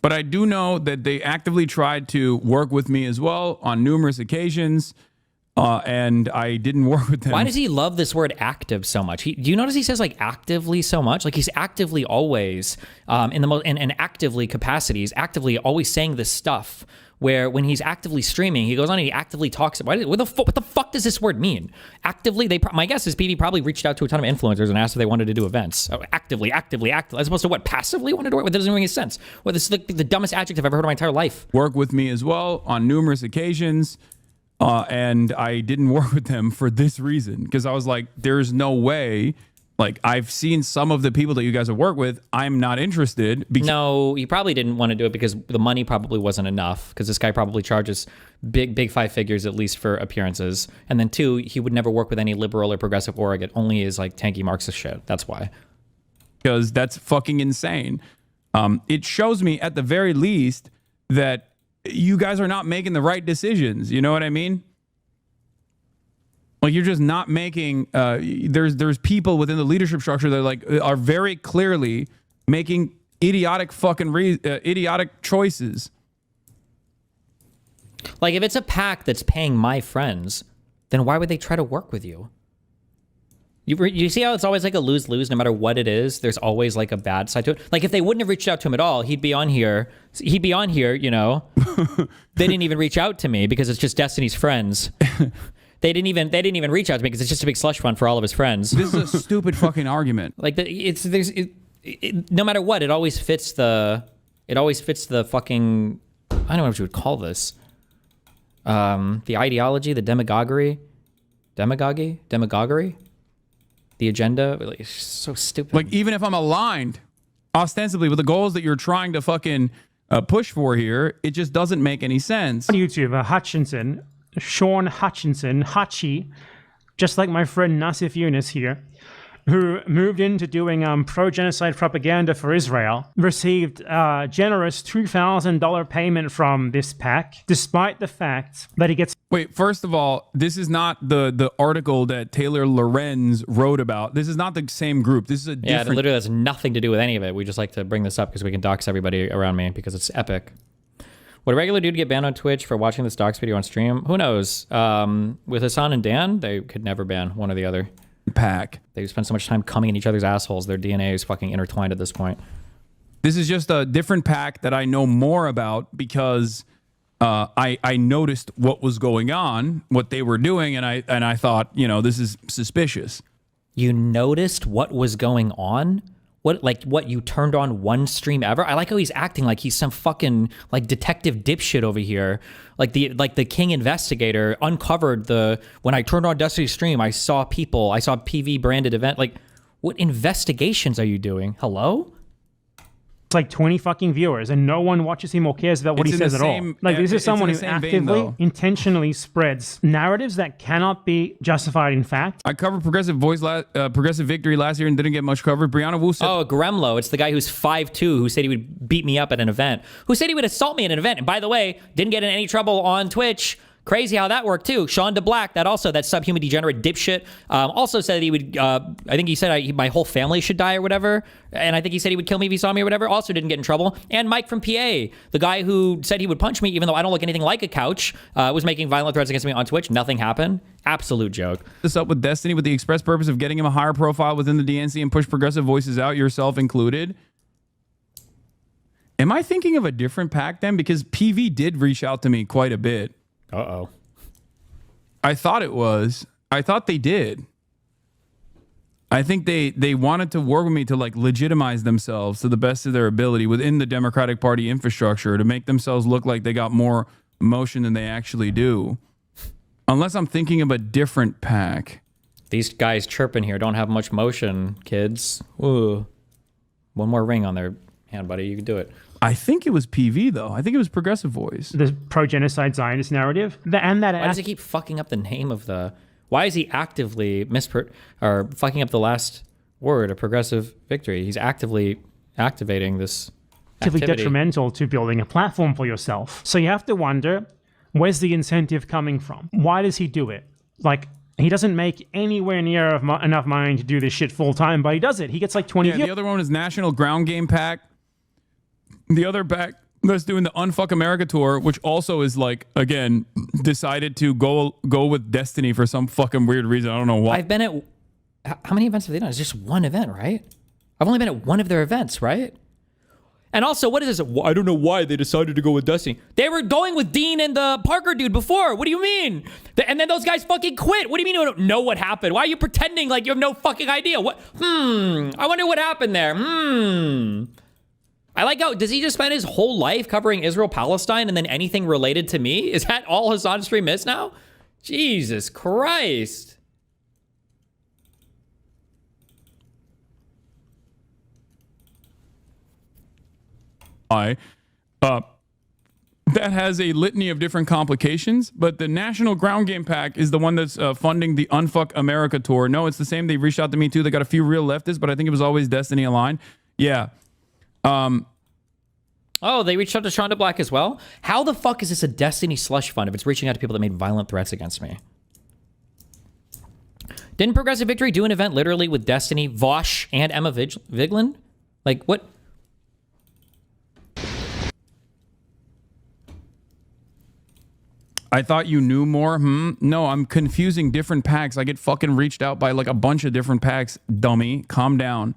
But I do know that they actively tried to work with me as well on numerous occasions, and I didn't work with them. Why does he love this word active so much? Do you notice he says like actively so much? Like he's actively always in actively capacities, actively always saying this stuff. Where when he's actively streaming, he goes on and he actively talks about what the fuck does this word mean? Actively, my guess is PV probably reached out to a ton of influencers and asked if they wanted to do events. Oh, actively, as opposed to what, passively wanted to work with? That doesn't make any sense. Well, this is the dumbest adjective I've ever heard in my entire life. Work with me as well on numerous occasions, and I didn't work with them for this reason, because I was like, there's no way. Like, I've seen some of the people that you guys have worked with. I'm not interested. No, you probably didn't want to do it because the money probably wasn't enough, because this guy probably charges big five figures at least for appearances. And then two, he would never work with any liberal or progressive org. It only is like tanky Marxist shit. That's why. Because that's fucking insane. It shows me at the very least that you guys are not making the right decisions. You know what I mean? Like, you're just not making, there's people within the leadership structure that are very clearly making idiotic idiotic choices. Like, if it's a PAC that's paying my friends, then why would they try to work with you? You see how it's always like a lose-lose no matter what it is? There's always like a bad side to it. Like, if they wouldn't have reached out to him at all, he'd be on here, you know. They didn't even reach out to me because it's just Destiny's friends. They didn't even reach out to me because it's just a big slush fund for all of his friends. This is a stupid fucking argument. Like, no matter what, it always fits the fucking, I don't know what you would call this. The ideology, the demagoguery, the agenda. It's so stupid. Like, even if I'm aligned ostensibly with the goals that you're trying to fucking push for here, it just doesn't make any sense. On YouTube, Sean Hutchinson, Hachi, just like my friend Nasif Yunus here, who moved into doing pro-genocide propaganda for Israel, received a generous $2,000 payment from this PAC, despite the fact that he gets... Wait, first of all, this is not the article that Taylor Lorenz wrote about. This is not the same group. This is a different... Yeah, it literally has nothing to do with any of it. We just like to bring this up because we can dox everybody around me because it's epic. Would a regular dude get banned on Twitch for watching this dox video on stream? Who knows? With Hasan and Dan, they could never ban one or the other. PAC. They spend so much time coming in each other's assholes. Their DNA is fucking intertwined at this point. This is just a different PAC that I know more about because I noticed what was going on, what they were doing, and I thought, you know, this is suspicious. You noticed what was going on? What, you turned on one stream ever? I like how he's acting like he's some fucking, like, detective dipshit over here. Like the king investigator uncovered when I turned on Destiny's stream, I saw PV branded event. Like, what investigations are you doing? Hello? It's like 20 fucking viewers, and no one watches him or cares about what he says at all. Like, this is someone who actively, intentionally spreads narratives that cannot be justified in fact. I covered Progressive Victory last year and didn't get much coverage. Brianna Wu said... Oh, Gremlo. It's the guy who's 5'2", who said he would beat me up at an event. Who said he would assault me at an event. And by the way, didn't get in any trouble on Twitch. Crazy how that worked too. Sean DeBlack, that subhuman degenerate dipshit, also said he would, I think he said my whole family should die or whatever. And I think he said he would kill me if he saw me or whatever. Also didn't get in trouble. And Mike from PA, the guy who said he would punch me even though I don't look anything like a couch, was making violent threats against me on Twitch. Nothing happened. Absolute joke. This up with Destiny with the express purpose of getting him a higher profile within the DNC and push progressive voices out, yourself included. Am I thinking of a different PAC then? Because PV did reach out to me quite a bit. Uh-oh. I thought it was. I thought they did. I think they wanted to work with me to like legitimize themselves to the best of their ability within the Democratic Party infrastructure to make themselves look like they got more motion than they actually do. Unless I'm thinking of a different PAC. These guys chirping here don't have much motion, kids. Ooh. One more ring on their hand, buddy. You can do it. I think it was PV, though. I think it was Progressive Voice. The pro-genocide Zionist narrative. Why does he keep fucking up the name of the... Why is he actively fucking up the last word of Progressive Victory? He's actively activating this activity. Detrimental to building a platform for yourself. So you have to wonder, where's the incentive coming from? Why does he do it? Like, he doesn't make anywhere near enough money to do this shit full time, but he does it. He gets like 20 views. The other one is National Ground Game PAC. The other PAC that's doing the Unfuck America tour, which also is like, again, decided to go with Destiny for some fucking weird reason. I don't know why. I've been at... How many events have they done? It's just one event, right? I've only been at one of their events, right? And also, what is this? I don't know why they decided to go with Destiny. They were going with Dean and the Parker dude before. What do you mean? And then those guys fucking quit. What do you mean you don't know what happened? Why are you pretending like you have no fucking idea? What? I wonder what happened there. I like how, does he just spend his whole life covering Israel-Palestine and then anything related to me? Is that all Hasan stream is now? Jesus Christ. That has a litany of different complications, but the National Ground Game PAC is the one that's funding the Unfuck America tour. No, it's the same. They reached out to me too. They got a few real leftists, but I think it was always Destiny aligned. Yeah. Oh, they reached out to Sean DeBlack as well? How the fuck is this a Destiny slush fund if it's reaching out to people that made violent threats against me? Didn't Progressive Victory do an event literally with Destiny, Vosh, and Emma Vigeland? Like, what? I thought you knew more. No, I'm confusing different PACs. I get fucking reached out by like a bunch of different PACs. Dummy, calm down.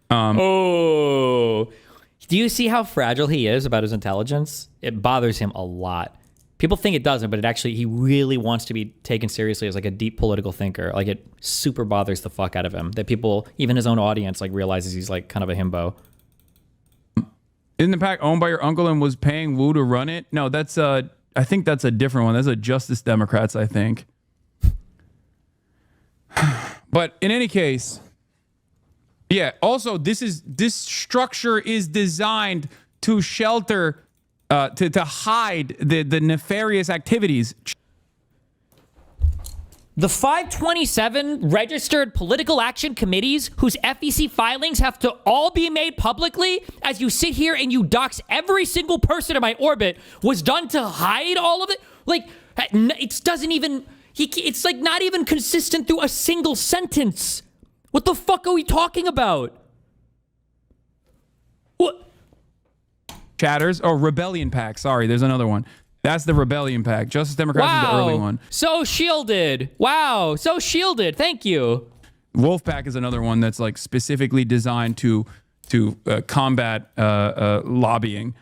Oh, do you see how fragile he is about his intelligence? It bothers him a lot. People think it doesn't, but it actually, he really wants to be taken seriously as like a deep political thinker. Like it super bothers the fuck out of him that people, even his own audience, like realizes he's like kind of a himbo. Isn't the PAC owned by your uncle and was paying Wu to run it? No, that's I think that's a different one. That's a Justice Democrats, I think. But in any case, yeah, also this structure is designed to shelter, to hide the nefarious activities. The 527 registered political action committees whose FEC filings have to all be made publicly as you sit here and you dox every single person in my orbit was done to hide all of it? Like, it doesn't even, it's like not even consistent through a single sentence. What the fuck are we talking about? What? Chatters? Oh, Rebellion Pack. Sorry, there's another one. That's the Rebellion Pack. Justice Democrats is the early one. So shielded. Wow. So shielded. Thank you. Wolf Pack is another one that's like specifically designed to combat lobbying.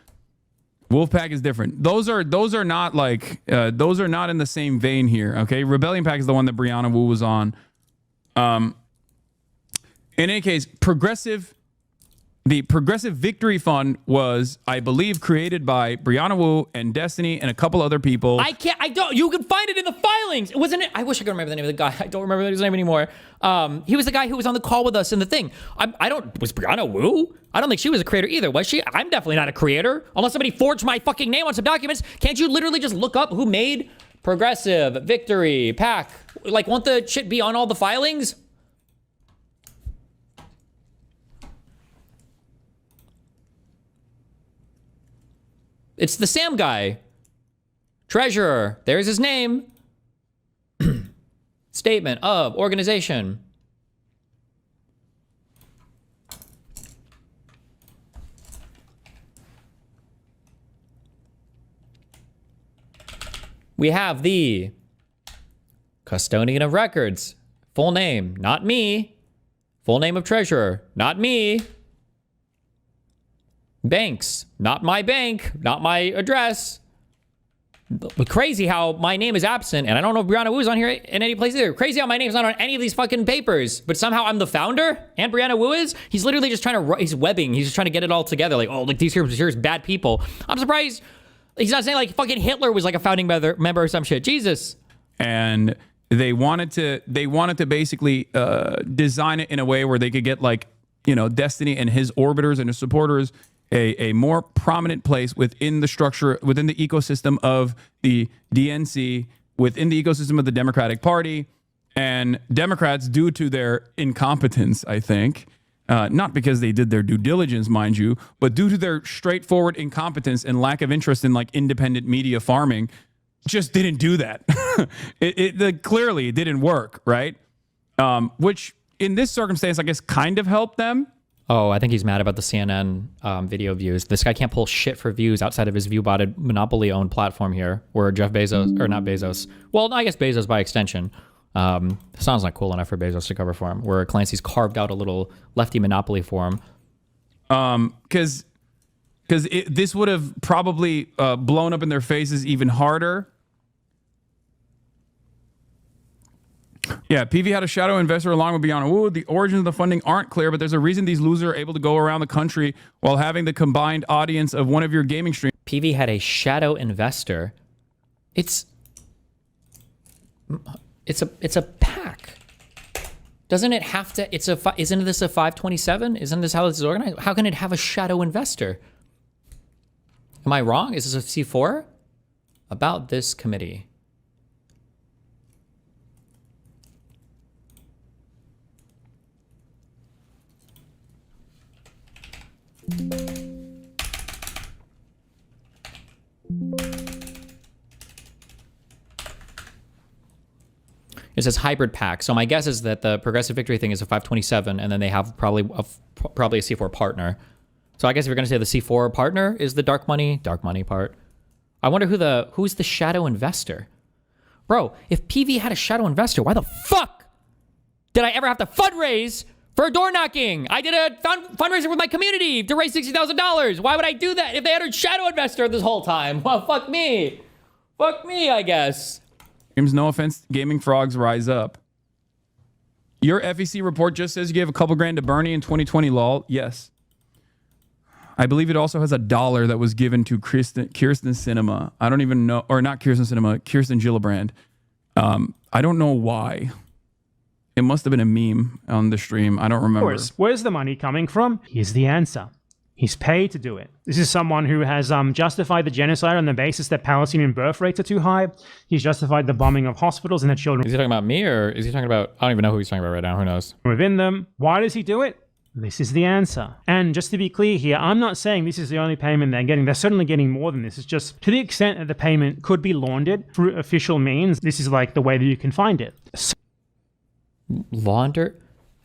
Wolf Pack is different. Those are not like those are not in the same vein here. Okay, Rebellion Pack is the one that Brianna Wu was on. In any case, the Progressive Victory Fund was, I believe, created by Brianna Wu and Destiny and a couple other people. You can find it in the filings. Wasn't it? I wish I could remember the name of the guy. I don't remember his name anymore. He was the guy who was on the call with us in the thing. Was Brianna Wu? I don't think she was a creator either, was she? I'm definitely not a creator. Unless somebody forged my fucking name on some documents. Can't you literally just look up who made Progressive Victory Pack? Like, won't the shit be on all the filings? It's the Sam guy. Treasurer. There's his name. Statement of organization. We have the custodian of records. Full name, not me. Full name of treasurer, not me. Banks, not my bank, not my address. But crazy how my name is absent, and I don't know if Brianna Wu is on here in any place either. Crazy how my name's not on any of these fucking papers, but somehow I'm the founder, and Brianna Wu is. He's literally just trying to, he's webbing. He's just trying to get it all together. Like, oh, like here's bad people. I'm surprised he's not saying like fucking Hitler was like a founding member or some shit. Jesus. And they wanted to basically design it in a way where they could get like, you know, Destiny and his orbiters and his supporters a more prominent place within the structure, within the ecosystem of the DNC, within the ecosystem of the Democratic Party. And Democrats, due to their incompetence, I think, not because they did their due diligence, mind you, but due to their straightforward incompetence and lack of interest in like independent media farming, just didn't do that. Clearly it didn't work, right? Which in this circumstance, I guess, kind of helped them. Oh, I think he's mad about the CNN video views. This guy can't pull shit for views outside of his view-botted monopoly-owned platform here, where Jeff Bezos, or not Bezos, well, I guess Bezos by extension. Sounds not cool enough for Bezos to cover for him, where Clancy's carved out a little lefty monopoly for him. Because this would have probably blown up in their faces even harder. Yeah, PV had a shadow investor along with Brianna Wu. The origins of the funding aren't clear, but there's a reason these losers are able to go around the country while having the combined audience of one of your gaming streams. PV had a shadow investor. It's a pack. Doesn't it have to? Isn't this a 527? Isn't this how this is organized? How can it have a shadow investor? Am I wrong? Is this a C4? About this committee. It says hybrid pack. So my guess is that the Progressive Victory thing is a 527, and then they have probably a C4 partner. So I guess if you're going to say the C4 partner is the dark money part. I wonder who's the shadow investor. Bro, if PV had a shadow investor, why the fuck did I ever have to fundraise for door knocking? I did a fundraiser with my community to raise $60,000. Why would I do that if they had a shadow investor this whole time? Well, fuck me. Fuck me, I guess. No offense, gaming frogs rise up. Your FEC report just says you gave a couple grand to Bernie in 2020, lol. Yes. I believe it also has $1 that was given to Kirsten Cinema. I don't even know, or not Kirsten Cinema, Kirsten Gillibrand. I don't know why. It must have been a meme on the stream. I don't remember. Of course. Where's the money coming from? Here's the answer. He's paid to do it. This is someone who has justified the genocide on the basis that Palestinian birth rates are too high. He's justified the bombing of hospitals and the children. Is he talking about me, or is he talking about, I don't even know who he's talking about right now. Who knows? Within them. Why does he do it? This is the answer. And just to be clear here, I'm not saying this is the only payment they're getting. They're certainly getting more than this. It's just to the extent that the payment could be laundered through official means, this is like the way that you can find it. Launder?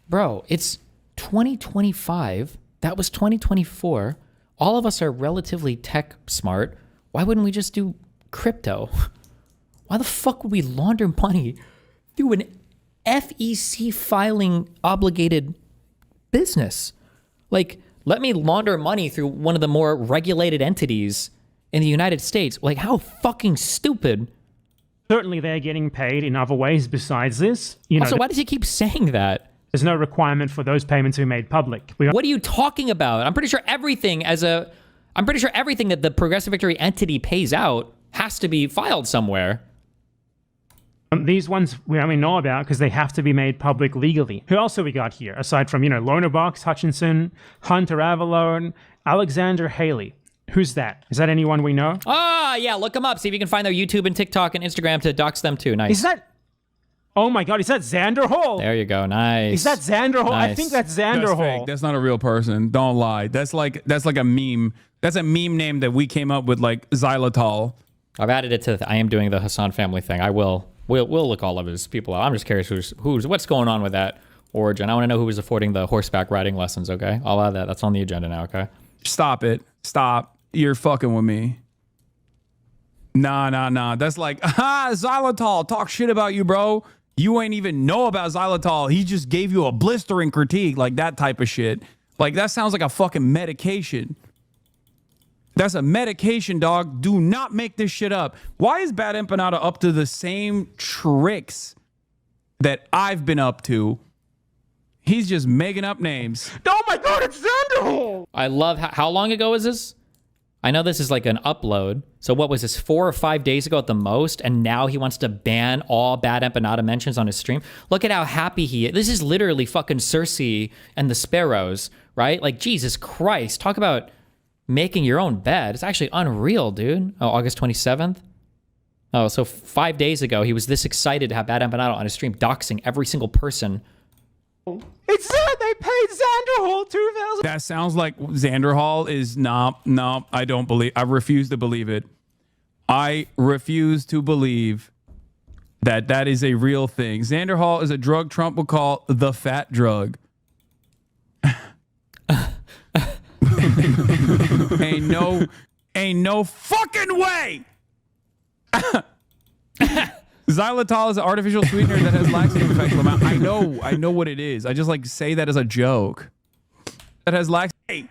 Bro, it's 2025. That was 2024. All of us are relatively tech smart. Why wouldn't we just do crypto? Why the fuck would we launder money through an FEC filing obligated business? Like, let me launder money through one of the more regulated entities in the United States. Like, how fucking stupid. Certainly they're getting paid in other ways besides this. You know, also, why does he keep saying that? There's no requirement for those payments to be made public. What are you talking about? I'm pretty sure everything that the Progressive Victory entity pays out has to be filed somewhere. These ones we only know about because they have to be made public legally. Who else have we got here? Aside from, Lonerbox, Hutchinson, Hunter Avalone, Alexander Haley. Who's that? Is that anyone we know? Ah, yeah, look them up. See if you can find their YouTube and TikTok and Instagram to dox them too. Nice. Is that... Oh my God, is that Xander Hall? There you go. Nice. Is that Xander Hall? Nice. I think that's Xander That's Hall. fake. That's not a real person. Don't lie. That's like a meme. That's a meme name that we came up with, like xylitol. I've added it to I am doing the Hasan family thing. We'll look all of his people up. I'm just curious what's going on with that origin. I want to know who was affording the horseback riding lessons, okay? I'll add that. That's on the agenda now, okay? Stop it. Stop. You're fucking with me. Nah. That's like, xylitol. Talk shit about you, bro. You ain't even know about xylitol. He just gave you a blistering critique, like that type of shit. Like, that sounds like a fucking medication. That's a medication, dog. Do not make this shit up. Why is BadEmpanada up to the same tricks that I've been up to? He's just making up names. Oh my God, it's Xander Hall! I love how long ago is this? I know this is like an upload. So what was this, 4 or 5 days ago at the most? And now he wants to ban all BadEmpanada mentions on his stream. Look at how happy he is. This is literally fucking Cersei and the Sparrows, right? Like, Jesus Christ. Talk about making your own bed. It's actually unreal, dude. Oh, August 27th? Oh, so 5 days ago, he was this excited to have BadEmpanada on his stream, doxing every single person. It's they paid Xander Hall $2,000. That sounds like Xander Hall is no, I don't believe. I refuse to believe it. I refuse to believe that is a real thing. Xander Hall is a drug Trump would call the fat drug. Ain't no fucking way. Xylitol is an artificial sweetener that has laxative effects. I know what it is. I just like say that as a joke. That has laxative.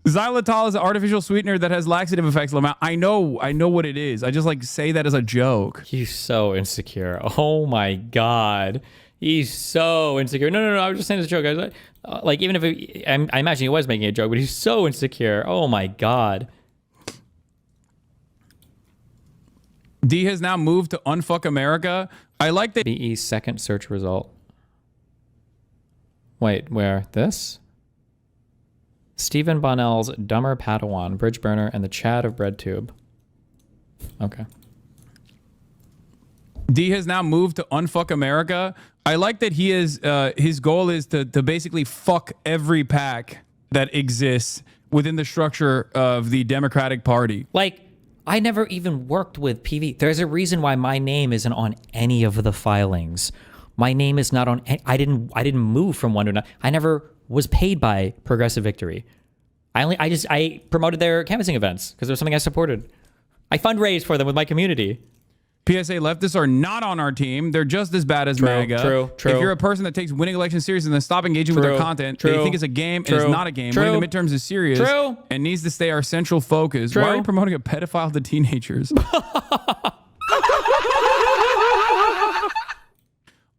Xylitol is an artificial sweetener that has laxative effects. I know what it is. I just like say that as a joke. He's so insecure. Oh my God. He's so insecure. No. I was just saying it's a joke. I was like even if I imagine he was making a joke, but he's so insecure. Oh my God. D has now moved to Unfuck America. I like that. BE's second search result. Wait, where? This? Stephen Bonnell's Dumber Padawan, Bridge Burner, and the Chad of BreadTube. Okay. D has now moved to Unfuck America. I like that he is, his goal is to basically fuck every pack that exists within the structure of the Democratic Party. Like, I never even worked with PV. There's a reason why my name isn't on any of the filings. My name is not on. I didn't move from one to another. I never was paid by Progressive Victory. I promoted their canvassing events because it was something I supported. I fundraised for them with my community. PSA leftists are not on our team. They're just as bad as MAGA. True. If you're a person that takes winning elections seriously, then stop engaging with their content. They think it's a game and it's not a game. Winning the midterms is serious and needs to stay our central focus. Why are you promoting a pedophile to teenagers?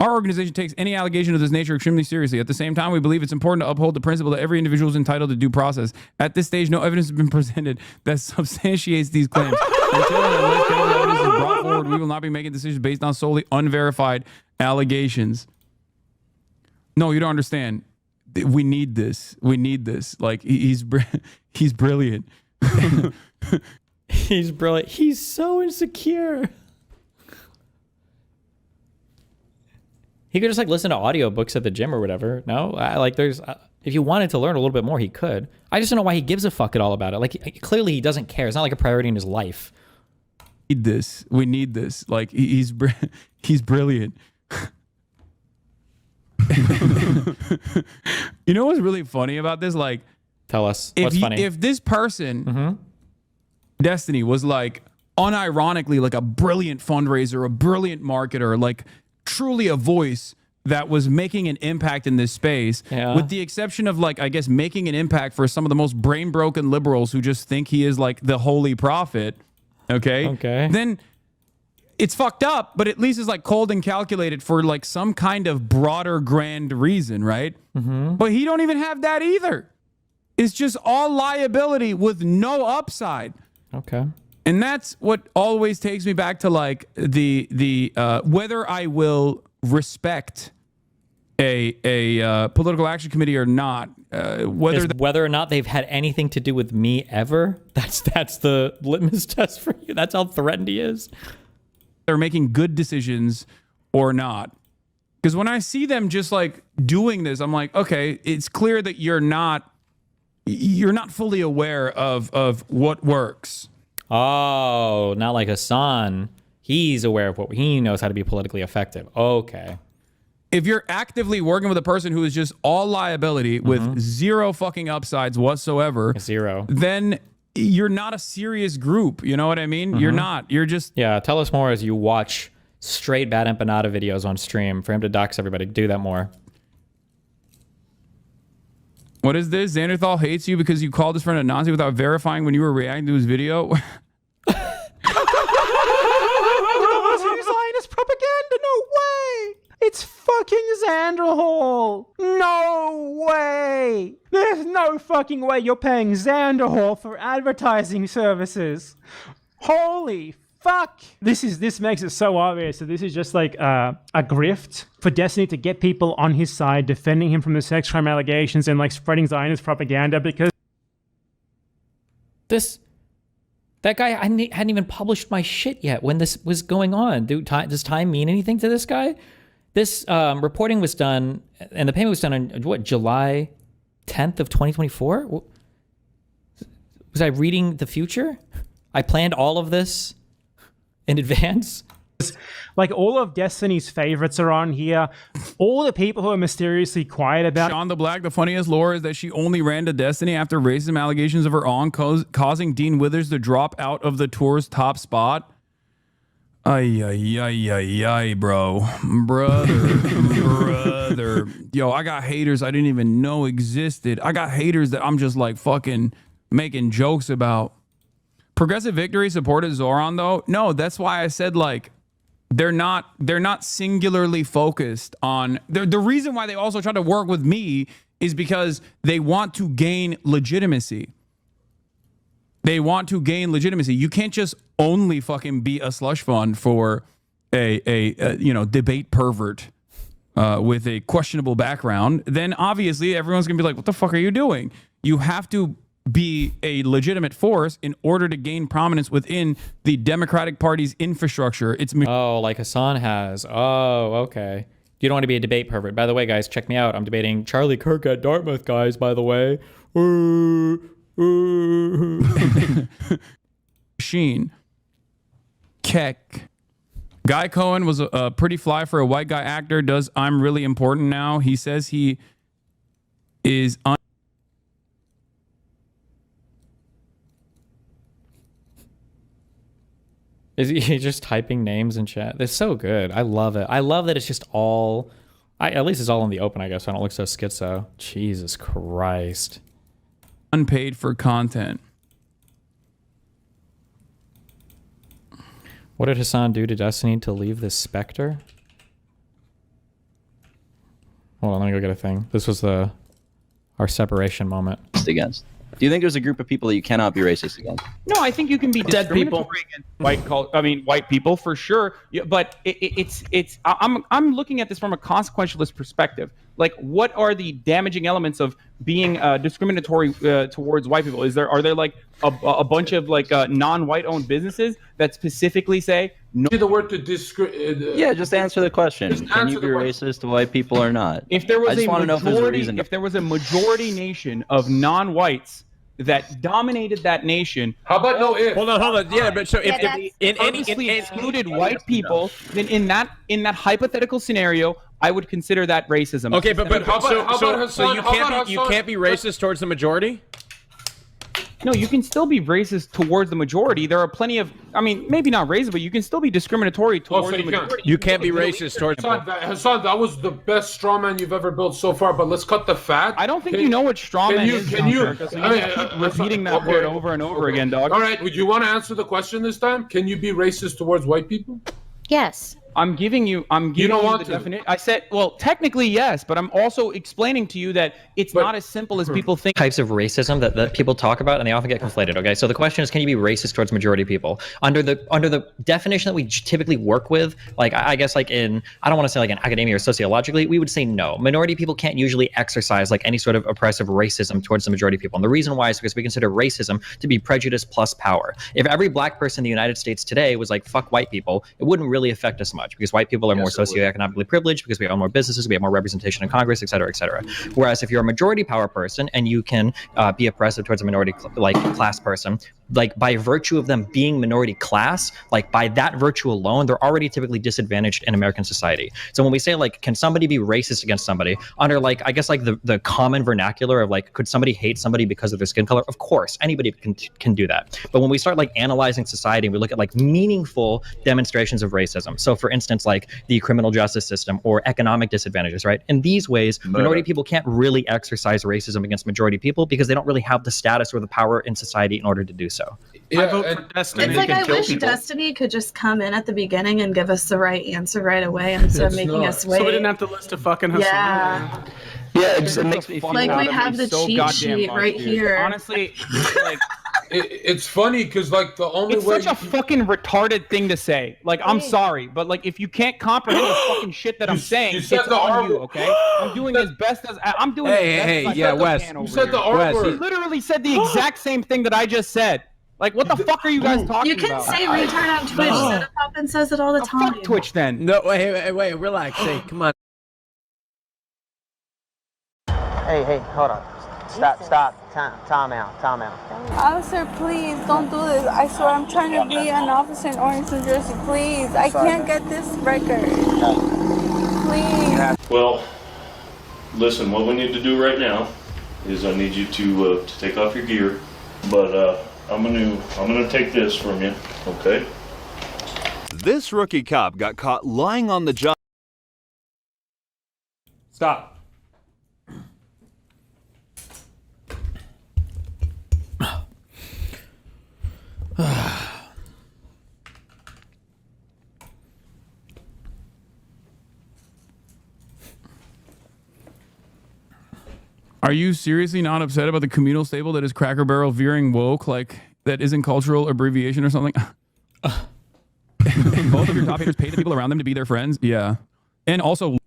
Our organization takes any allegation of this nature extremely seriously. At the same time, we believe it's important to uphold the principle that every individual is entitled to due process. At this stage, no evidence has been presented that substantiates these claims. Until and unless evidence is brought forward, we will not be making decisions based on solely unverified allegations. No, you don't understand. we need this. We need this. Like he's brilliant. He's brilliant. He's so insecure. He could just like listen to audiobooks at the gym or whatever. No, there's if you wanted to learn a little bit more, he could. I just don't know why he gives a fuck at all about it. Like clearly he doesn't care. It's not like a priority in his life. Need this. We need this. Like he's brilliant. You know what's really funny about this? Like, tell us what's funny. If this person, Destiny, was like unironically like a brilliant fundraiser, a brilliant marketer, like truly a voice that was making an impact in this space, with the exception of like, I guess, making an impact for some of the most brain broken liberals who just think he is like the holy prophet. Okay. Then it's fucked up, but at least it's like cold and calculated for like some kind of broader grand reason, right? But he don't even have that either. It's just all liability with no upside. Okay. And that's what always takes me back to like the whether I will respect a political action committee or not, whether or not they've had anything to do with me ever. That's the litmus test for you. That's how threatened he is. They're making good decisions or not. Because when I see them just like doing this, I'm like, okay, it's clear that you're not fully aware of what works. Oh, not like Hasan. He's aware of he knows how to be politically effective. Okay. If you're actively working with a person who is just all liability with zero fucking upsides whatsoever, then you're not a serious group. You know what I mean? You're not. You're just... Yeah, tell us more as you watch straight BadEmpanada videos on stream for him to dox everybody. Do that more. What is this? Xanderthal hates you because you called his friend a Nazi without verifying when you were reacting to his video? Zionist propaganda? No way! It's fucking Xanderhall! No way! There's no fucking way you're paying Xanderhall for advertising services. Holy fuck! This makes it so obvious that this is just like a grift for Destiny to get people on his side, defending him from the sex crime allegations and like spreading Zionist propaganda because that guy hadn't even published my shit yet when this was going on. Does time mean anything to this guy? This reporting was done, and the payment was done on, what, July 10th of 2024? Was I reading the future? I planned all of this in advance? Like all of Destiny's favorites are on here. All the people who are mysteriously quiet about Sean the Black, the funniest lore is that she only ran to Destiny after racism allegations of her own causing Dean Withers to drop out of the tour's top spot. Ay, bro. Brother. Yo, I got haters I didn't even know existed. I got haters that I'm just like fucking making jokes about. Progressive Victory supported Zoran though. No, that's why I said like they're not singularly focused on the reason why they also try to work with me is because they want to gain legitimacy. They want to gain legitimacy. You can't just only fucking be a slush fund for a debate pervert with a questionable background. Then obviously everyone's gonna be like, what the fuck are you doing? You have to be a legitimate force in order to gain prominence within the Democratic Party's infrastructure. It's like Hasan has. Oh, okay. You don't want to be a debate pervert. By the way, guys, check me out. I'm debating Charlie Kirk at Dartmouth, guys, by the way. Sheen. Keck. Guy Cohen was a pretty fly for a white guy actor. Does I'm Really Important Now? He says he is Is he just typing names in chat? They're so good. I love it. I love that it's just all... at least it's all in the open, I guess. So I don't look so schizo. Jesus Christ. Unpaid for content. What did Hasan do to Destiny to leave this specter? Hold on, let me go get a thing. This was our separation moment. Against. Do you think there's a group of people that you cannot be racist against? No, I think you can be Dead people. discriminatory against white people for sure. Yeah, but I'm looking at this from a consequentialist perspective. Like, what are the damaging elements of being discriminatory towards white people? Are there like a bunch of like non-white owned businesses that specifically say no? The word to Yeah, just answer the question. Can you be racist to white people or not? If there was I just want to know if there's a reason. if there was a majority nation of non-whites that dominated that nation. How about no if? Hold on. Yeah, but so if purposely excluded white people, then in that hypothetical scenario, I would consider that racism. Okay, but how about Hasan? So you can't be racist towards the majority? No, you can still be racist towards the majority. There are plenty of, I mean, maybe not racist, but you can still be discriminatory towards the majority. You can't be racist towards Hasan, that was the best straw man you've ever built so far, but let's cut the fat. I don't think you know what straw man is. Can you keep repeating that word over and over again, dog. All right, would you want to answer the question this time? Can you be racist towards white people? Yes. I'm giving you the definition. I said, well, technically yes, but I'm also explaining to you that it's not as simple as people think. Types of racism that people talk about, and they often get conflated. Okay, so the question is, can you be racist towards majority people? Under the definition that we typically work with, like I guess like I don't want to say like in academia or sociologically, we would say no. Minority people can't usually exercise like any sort of oppressive racism towards the majority of people. And the reason why is because we consider racism to be prejudice plus power. If every black person in the United States today was like, fuck white people, it wouldn't really affect us much, because white people are more socioeconomically privileged, because we own more businesses, we have more representation in Congress, et cetera, et cetera. Whereas if you're a majority power person and you can be oppressive towards a minority class person, like by virtue of them being minority class, like by that virtue alone, they're already typically disadvantaged in American society. So when we say like, can somebody be racist against somebody under like, I guess like the common vernacular of like, could somebody hate somebody because of their skin color? Of course, anybody can do that. But when we start like analyzing society, we look at like meaningful demonstrations of racism. So for instance, like the criminal justice system or economic disadvantages, right? In these ways, minority people can't really exercise racism against majority people because they don't really have the status or the power in society in order to do so. I vote for Destiny. It's like I wish Destiny could just come in at the beginning and give us the right answer right away instead of making us wait. So we didn't have to list a fucking Hasan. Yeah. Yeah, it makes me feel like we have the cheat sheet right here. Honestly, like it's funny because like the only way it's such a fucking retarded thing to say. Like, I'm sorry, but like if you can't comprehend the fucking shit that I'm saying, it's on you, okay? I'm doing as best as I'm doing. Hey, Wes. You said the R word. He literally said the exact same thing that I just said. Like, what the fuck are you guys talking about? You can say retard on Twitch. Zeta Poppin says it all the time. Fuck Twitch then. No, wait, relax. Hey, come on. Hey, hold on. Stop. Time out. Officer, please don't do this. I swear I'm trying to be an officer in Orange, New Jersey. Please, I can't get this record. Please. Well, listen, what we need to do right now is I need you to take off your gear, but I'm gonna take this from you, okay? This rookie cop got caught lying on the job. Stop. Are you seriously not upset about the communal stable that is Cracker Barrel veering woke, like that isn't cultural abbreviation or something? Both of your top haters pay the people around them to be their friends? Yeah. And also,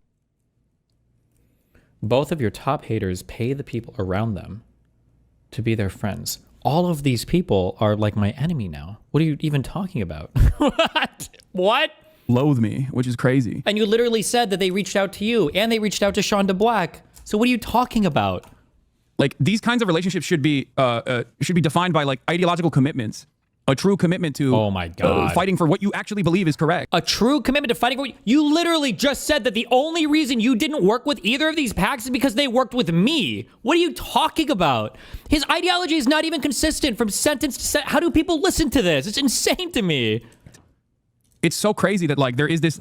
both of your top haters pay the people around them to be their friends. All of these people are like my enemy now. What are you even talking about? What? Loathe me, which is crazy. And you literally said that they reached out to you and they reached out to Shonda Black. So what are you talking about? Like, these kinds of relationships should be defined by like ideological commitments. A true commitment to oh my God. Fighting for what you actually believe is correct. A true commitment to fighting for what you literally just said that the only reason you didn't work with either of these PACs is because they worked with me. What are you talking about? His ideology is not even consistent from sentence to sentence. How do people listen to this? It's insane to me. It's so crazy that like there is this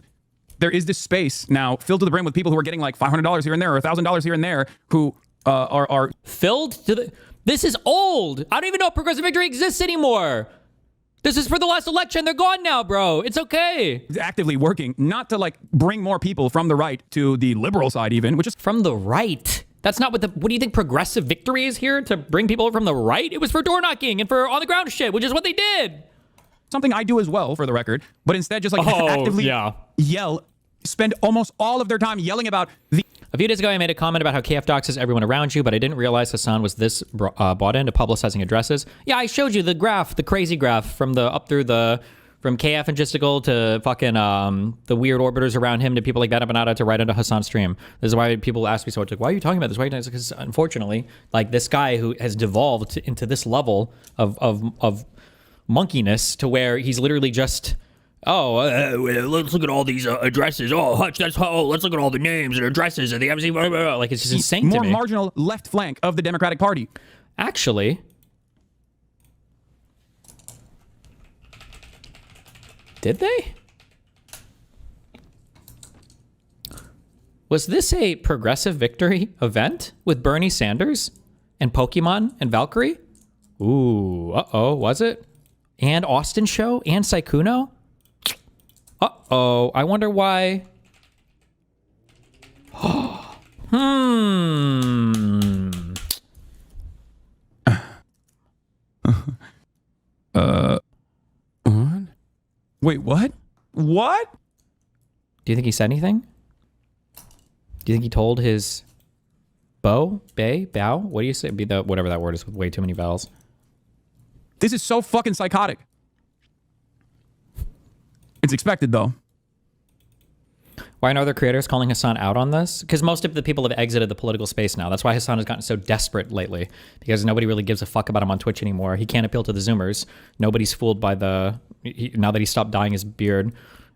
space now filled to the brim with people who are getting like $500 here and there or $1,000 here and there who are filled to the. This is old. I don't even know if progressive victory exists anymore. This is for the last election. They're gone now, bro. It's okay. Actively working not to like bring more people from the right to the liberal side even, which is from the right. That's not what do you think progressive victory is here? To bring people from the right? It was for door knocking and for on the ground shit, which is what they did. Something I do as well, for the record, but instead just like actively spend almost all of their time yelling about the... A few days ago, I made a comment about how KF doxes everyone around you, but I didn't realize Hasan was this bought into publicizing addresses. Yeah, I showed you the graph, the crazy graph from from KF and Gisticle to fucking the weird orbiters around him to people like BadEmpanada to right into Hasan's stream. This is why people ask me so much, like, why are you talking about this? Why are you talking about this? Because unfortunately, like, this guy who has devolved into this level of monkeyness to where he's literally just... let's look at all these addresses. Oh, Hutch, let's look at all the names and addresses and the MC. Like, it's just insane to me. More marginal left flank of the Democratic Party. Actually, did they? Was this a progressive victory event with Bernie Sanders and Pokemon and Valkyrie? Ooh, was it? And Austin Show and Saikuno? Uh-oh, I wonder why. Wait, what? What? Do you think he said anything? Do you think he told his bow? What do you say? Whatever that word is with way too many vowels. This is so fucking psychotic. It's expected, though. Why aren't other creators calling Hasan out on this? Because most of the people have exited the political space now. That's why Hasan has gotten so desperate lately. Because nobody really gives a fuck about him on Twitch anymore. He can't appeal to the Zoomers. Nobody's fooled by now that he stopped dyeing his beard.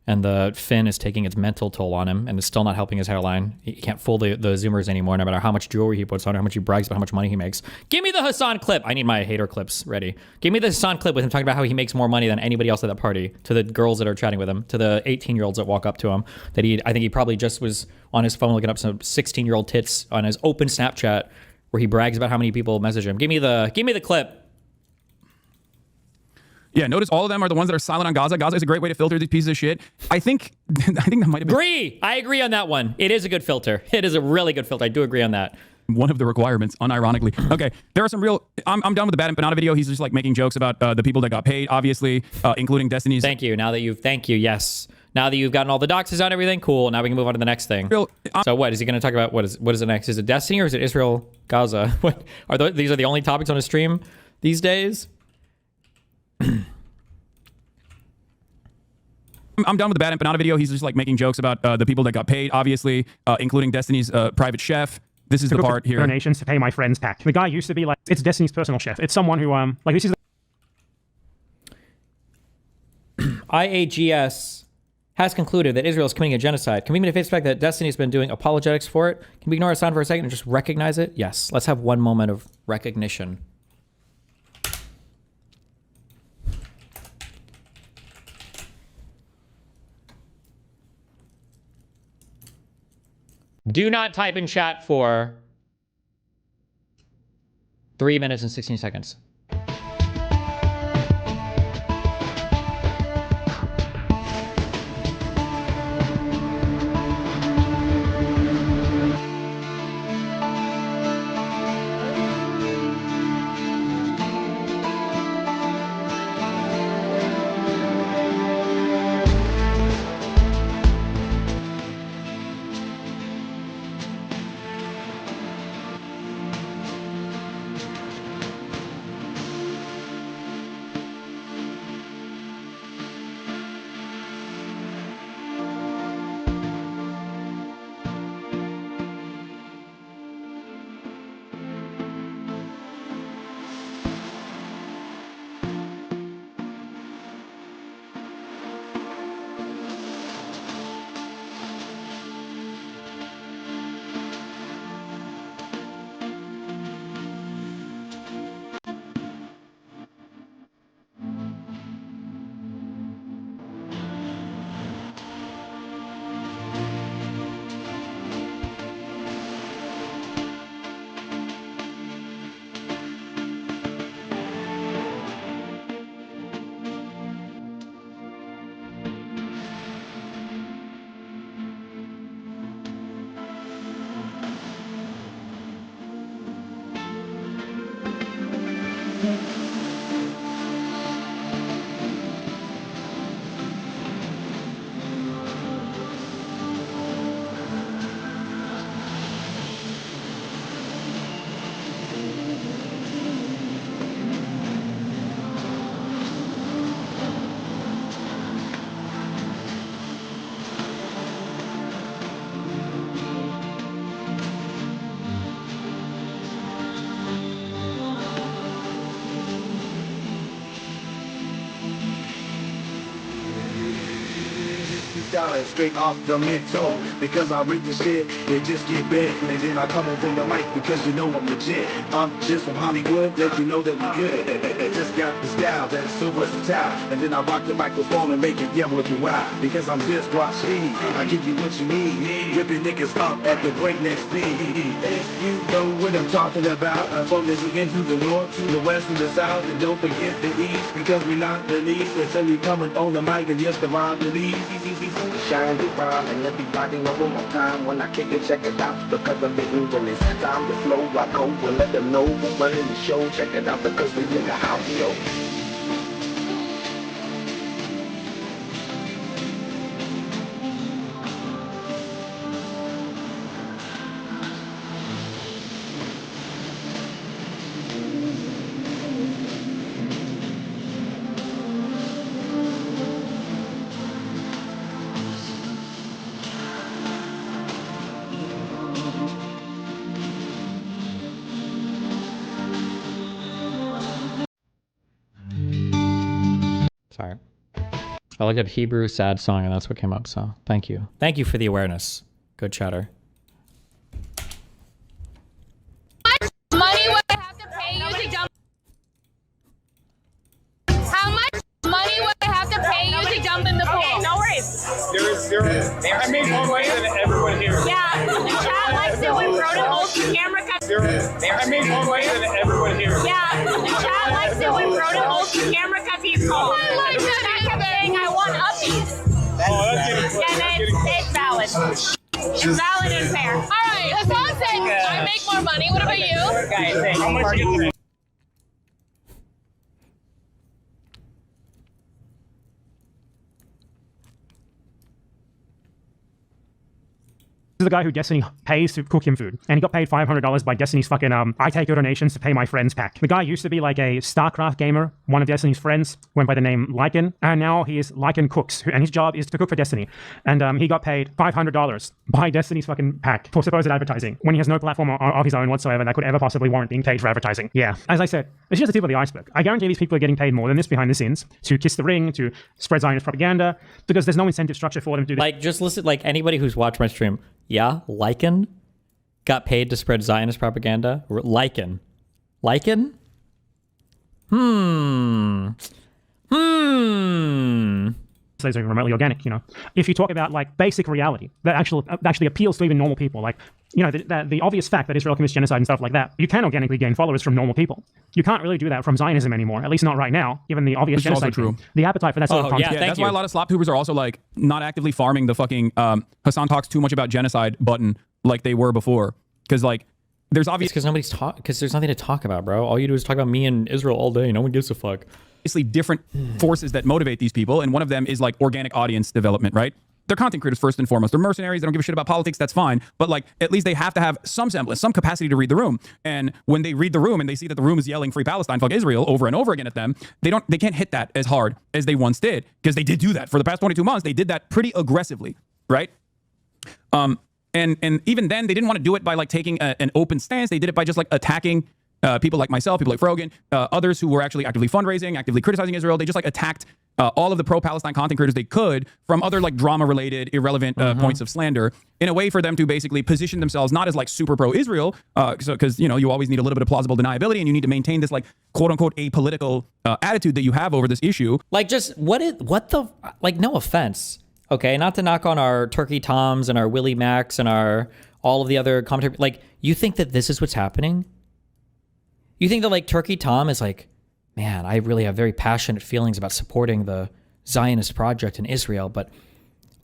And the fin is taking its mental toll on him and is still not helping his hairline. He can't fool the Zoomers anymore, no matter how much jewelry he puts on or how much he brags about how much money he makes. Give me the Hasan clip. I need my hater clips ready. Give me the Hasan clip with him talking about how he makes more money than anybody else at that party. To the girls that are chatting with him. To the 18-year-olds that walk up to him. I think he probably just was on his phone looking up some 16-year-old tits on his open Snapchat where he brags about how many people message him. Give me the clip. Yeah, notice all of them are the ones that are silent on Gaza. Gaza is a great way to filter these pieces of shit. I think that might have been... I agree on that one. It is a good filter. It is a really good filter. I do agree on that. One of the requirements, unironically. Okay, there are some real... I'm done with the BadEmpanada video. He's just like making jokes about the people that got paid, obviously, including Destiny's... Thank you. Yes. Now that you've gotten all the doxes on everything, cool. Now we can move on to the next thing. So what is he going to talk about? What is it next? Is it Destiny or is it Israel, Gaza? What these are the only topics on his stream these days? I'm done with the BadEmpanada video. He's just like making jokes about the people that got paid, obviously, including Destiny's private chef. This is the part here. Donations to pay my friend's pack. The guy used to be like, it's Destiny's personal chef. It's someone who, like, this is... IAGS has concluded that Israel is committing a genocide. Can we make a face fact that Destiny's been doing apologetics for it? Can we ignore Hasan for a second and just recognize it? Yes. Let's have one moment of recognition. Do not type in chat for 3 minutes and 16 seconds. freestyling straight off the mental. Because I read the shit, they just get bent. And then I come over the mic because you know I'm legit. I'm just from Hollywood, let you know that we good. Just got the style that's so versatile. And then I rock the microphone and make it yell with you out. Because I'm just rock speed. I give you what you need. Ripping niggas up at the breakneck speed. If you know what I'm talking about, from the beginning to the north, to the west, to the south, and don't forget the east. Because we not the least. Until we coming on the mic and just around the lead. Shine the rhyme and everybody know one more time when I kick it, check it out. Because of the when it's time to flow, I go and let them know we're running the show. Check it out because we in the house, yo. Sorry. I looked at Hebrew sad song and that's what came up, so thank you. Thank you for the awareness. Good chatter. Money would I have to pay you to jump? How much money would I have to pay you to jump in the pool? Okay, no worries. I made more money than everyone here. Yeah, the chat likes it when Broden holds the camera. I made more money than everyone here. Yeah, the chat likes it when Broden holds the camera because he's cold. Oh my goodness. I kept saying I want uppies. And it's valid. It's valid and fair. All right, Hasan said I make more money. What about you? Guys, how much you get? This is the guy who Destiny pays to cook him food. And he got paid $500 by Destiny's fucking, I take your donations to pay my friends pack. The guy used to be like a StarCraft gamer. One of Destiny's friends went by the name Lycan. And now he is Lycan Cooks. And his job is to cook for Destiny. And he got paid $500 by Destiny's fucking pack for supposed advertising. When he has no platform of his own whatsoever that could ever possibly warrant being paid for advertising. Yeah. As I said, it's just the tip of the iceberg. I guarantee these people are getting paid more than this behind the scenes to kiss the ring, to spread Zionist propaganda, because there's no incentive structure for them to do this. Like, just listen, like anybody who's watched my stream, yeah, Lycan got paid to spread Zionist propaganda. Lycan. These are remotely organic, you know. If you talk about like basic reality that actually appeals to even normal people, like, you know, the obvious fact that Israel commits genocide and stuff like that, you can organically gain followers from normal people. You can't really do that from Zionism anymore, at least not right now, given the obvious genocide. True. The appetite for that sort of content. Yeah, that's why a lot of slop tubers are also like not actively farming the fucking Hasan talks too much about genocide button like they were before, because like there's obviously because there's nothing to talk about, bro. All you do is talk about me and Israel all day. No one gives a fuck. Obviously different forces that motivate these people, and one of them is like organic audience development, right? They're content creators first and foremost. They're mercenaries. They don't give a shit about politics. That's fine. But like, at least they have to have some semblance, some capacity to read the room. And when they read the room and they see that the room is yelling "Free Palestine, fuck Israel" over and over again at them, they can't hit that as hard as they once did, because they did do that for the past 22 months. They did that pretty aggressively, right? And even then, they didn't want to do it by like taking an open stance. They did it by just like attacking people like myself, people like Frogan, others who were actually actively fundraising, actively criticizing Israel. They just like attacked all of the pro-Palestine content creators they could from other like drama-related, irrelevant points of slander in a way for them to basically position themselves not as like super pro-Israel, because you know you always need a little bit of plausible deniability, and you need to maintain this like quote-unquote apolitical attitude that you have over this issue. Like, just what the like? No offense, okay, not to knock on our Turkey Toms and our Willie Macs and our all of the other commentary. Like, you think that this is what's happening? You think that like Turkey Tom is like, man, I really have very passionate feelings about supporting the Zionist project in Israel, but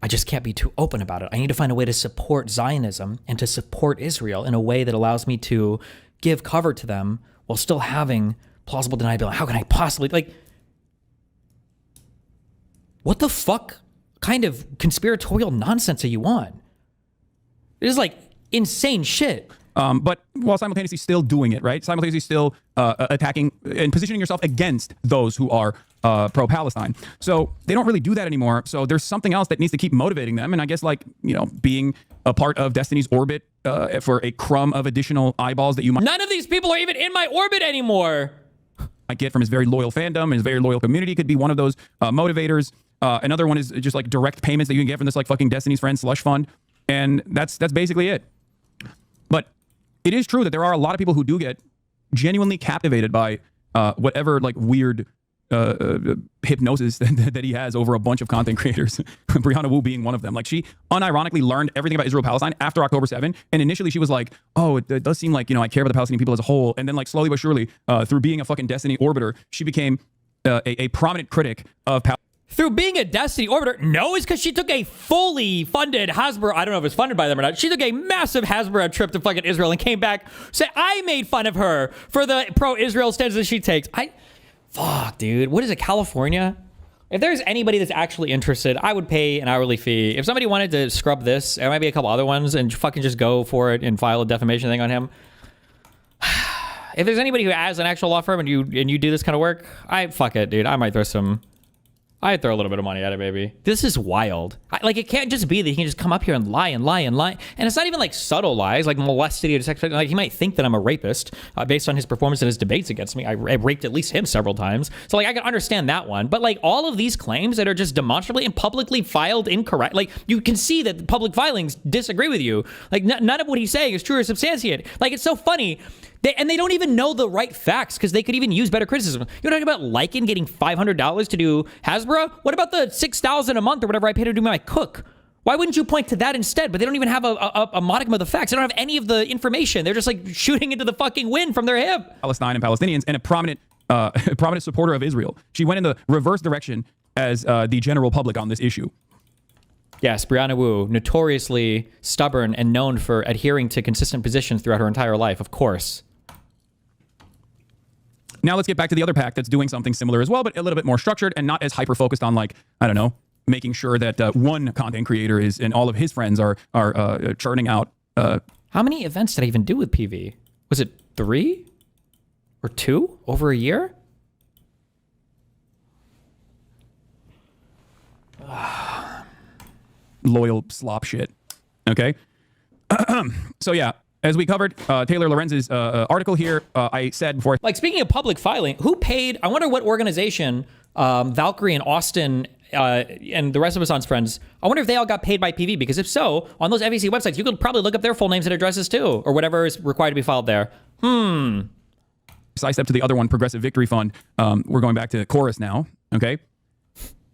I just can't be too open about it. I need to find a way to support Zionism and to support Israel in a way that allows me to give cover to them while still having plausible deniability. How can I possibly, like, what the fuck kind of conspiratorial nonsense are you on? It is like insane shit. But while simultaneously still doing it, right? Simultaneously still attacking and positioning yourself against those who are pro-Palestine. So they don't really do that anymore. So there's something else that needs to keep motivating them. And I guess like, you know, being a part of Destiny's orbit for a crumb of additional eyeballs that you might... None of these people are even in my orbit anymore. I get from his very loyal fandom and his very loyal community could be one of those motivators. Another one is just like direct payments that you can get from this like fucking Destiny's Friends slush fund. And that's basically it. But it is true that there are a lot of people who do get genuinely captivated by whatever like weird hypnosis that he has over a bunch of content creators. Brianna Wu being one of them. Like she unironically learned everything about Israel-Palestine after October 7. And initially she was like, oh, it does seem like, I care about the Palestinian people as a whole. And then like slowly but surely, through being a fucking Destiny orbiter, she became a prominent critic of Palestine. Through being a Destiny orbiter? No, it's because she took a fully funded Hasbro. I don't know if it's funded by them or not. She took a massive Hasbro trip to fucking Israel and came back. Said I made fun of her for the pro-Israel stance that she takes. Fuck, dude. What is it, California? If there's anybody that's actually interested, I would pay an hourly fee. If somebody wanted to scrub this, there might be a couple other ones, and fucking just go for it and file a defamation thing on him. If there's anybody who has an actual law firm and you do this kind of work, fuck it, dude. I might throw I'd throw a little bit of money at it, maybe. This is wild. Like, it can't just be that he can just come up here and lie and lie and lie. And it's not even like subtle lies, like molesting or sex. Like, he might think that I'm a rapist based on his performance in his debates against me. I raped at least him several times. So, like, I can understand that one. But, like, all of these claims that are just demonstrably and publicly filed incorrect, like, you can see that the public filings disagree with you. Like, none of what he's saying is true or substantiated. Like, it's so funny. They don't even know the right facts because they could even use better criticism. You're talking about Lycan getting $500 to do Hasbro? What about the $6,000 a month or whatever I pay to do my cook? Why wouldn't you point to that instead? But they don't even have a modicum of the facts. They don't have any of the information. They're just like shooting into the fucking wind from their hip. Palestine and Palestinians and a prominent supporter of Israel. She went in the reverse direction as the general public on this issue. Yes, Brianna Wu, notoriously stubborn and known for adhering to consistent positions throughout her entire life, of course. Now let's get back to the other pack that's doing something similar as well, but a little bit more structured and not as hyper-focused on, like, I don't know, making sure that one content creator is and all of his friends are churning out. How many events did I even do with PV? Was it 3 or 2 over a year? Loyal slop shit. Okay. So yeah. As we covered, Taylor Lorenz's article here, I said before. Like, speaking of public filing, who paid? I wonder what organization, Valkyrie and Austin and the rest of Hasan's friends, I wonder if they all got paid by PV, because if so, on those FEC websites, you could probably look up their full names and addresses too, or whatever is required to be filed there. Side step to the other one, Progressive Victory Fund. We're going back to Chorus now, okay?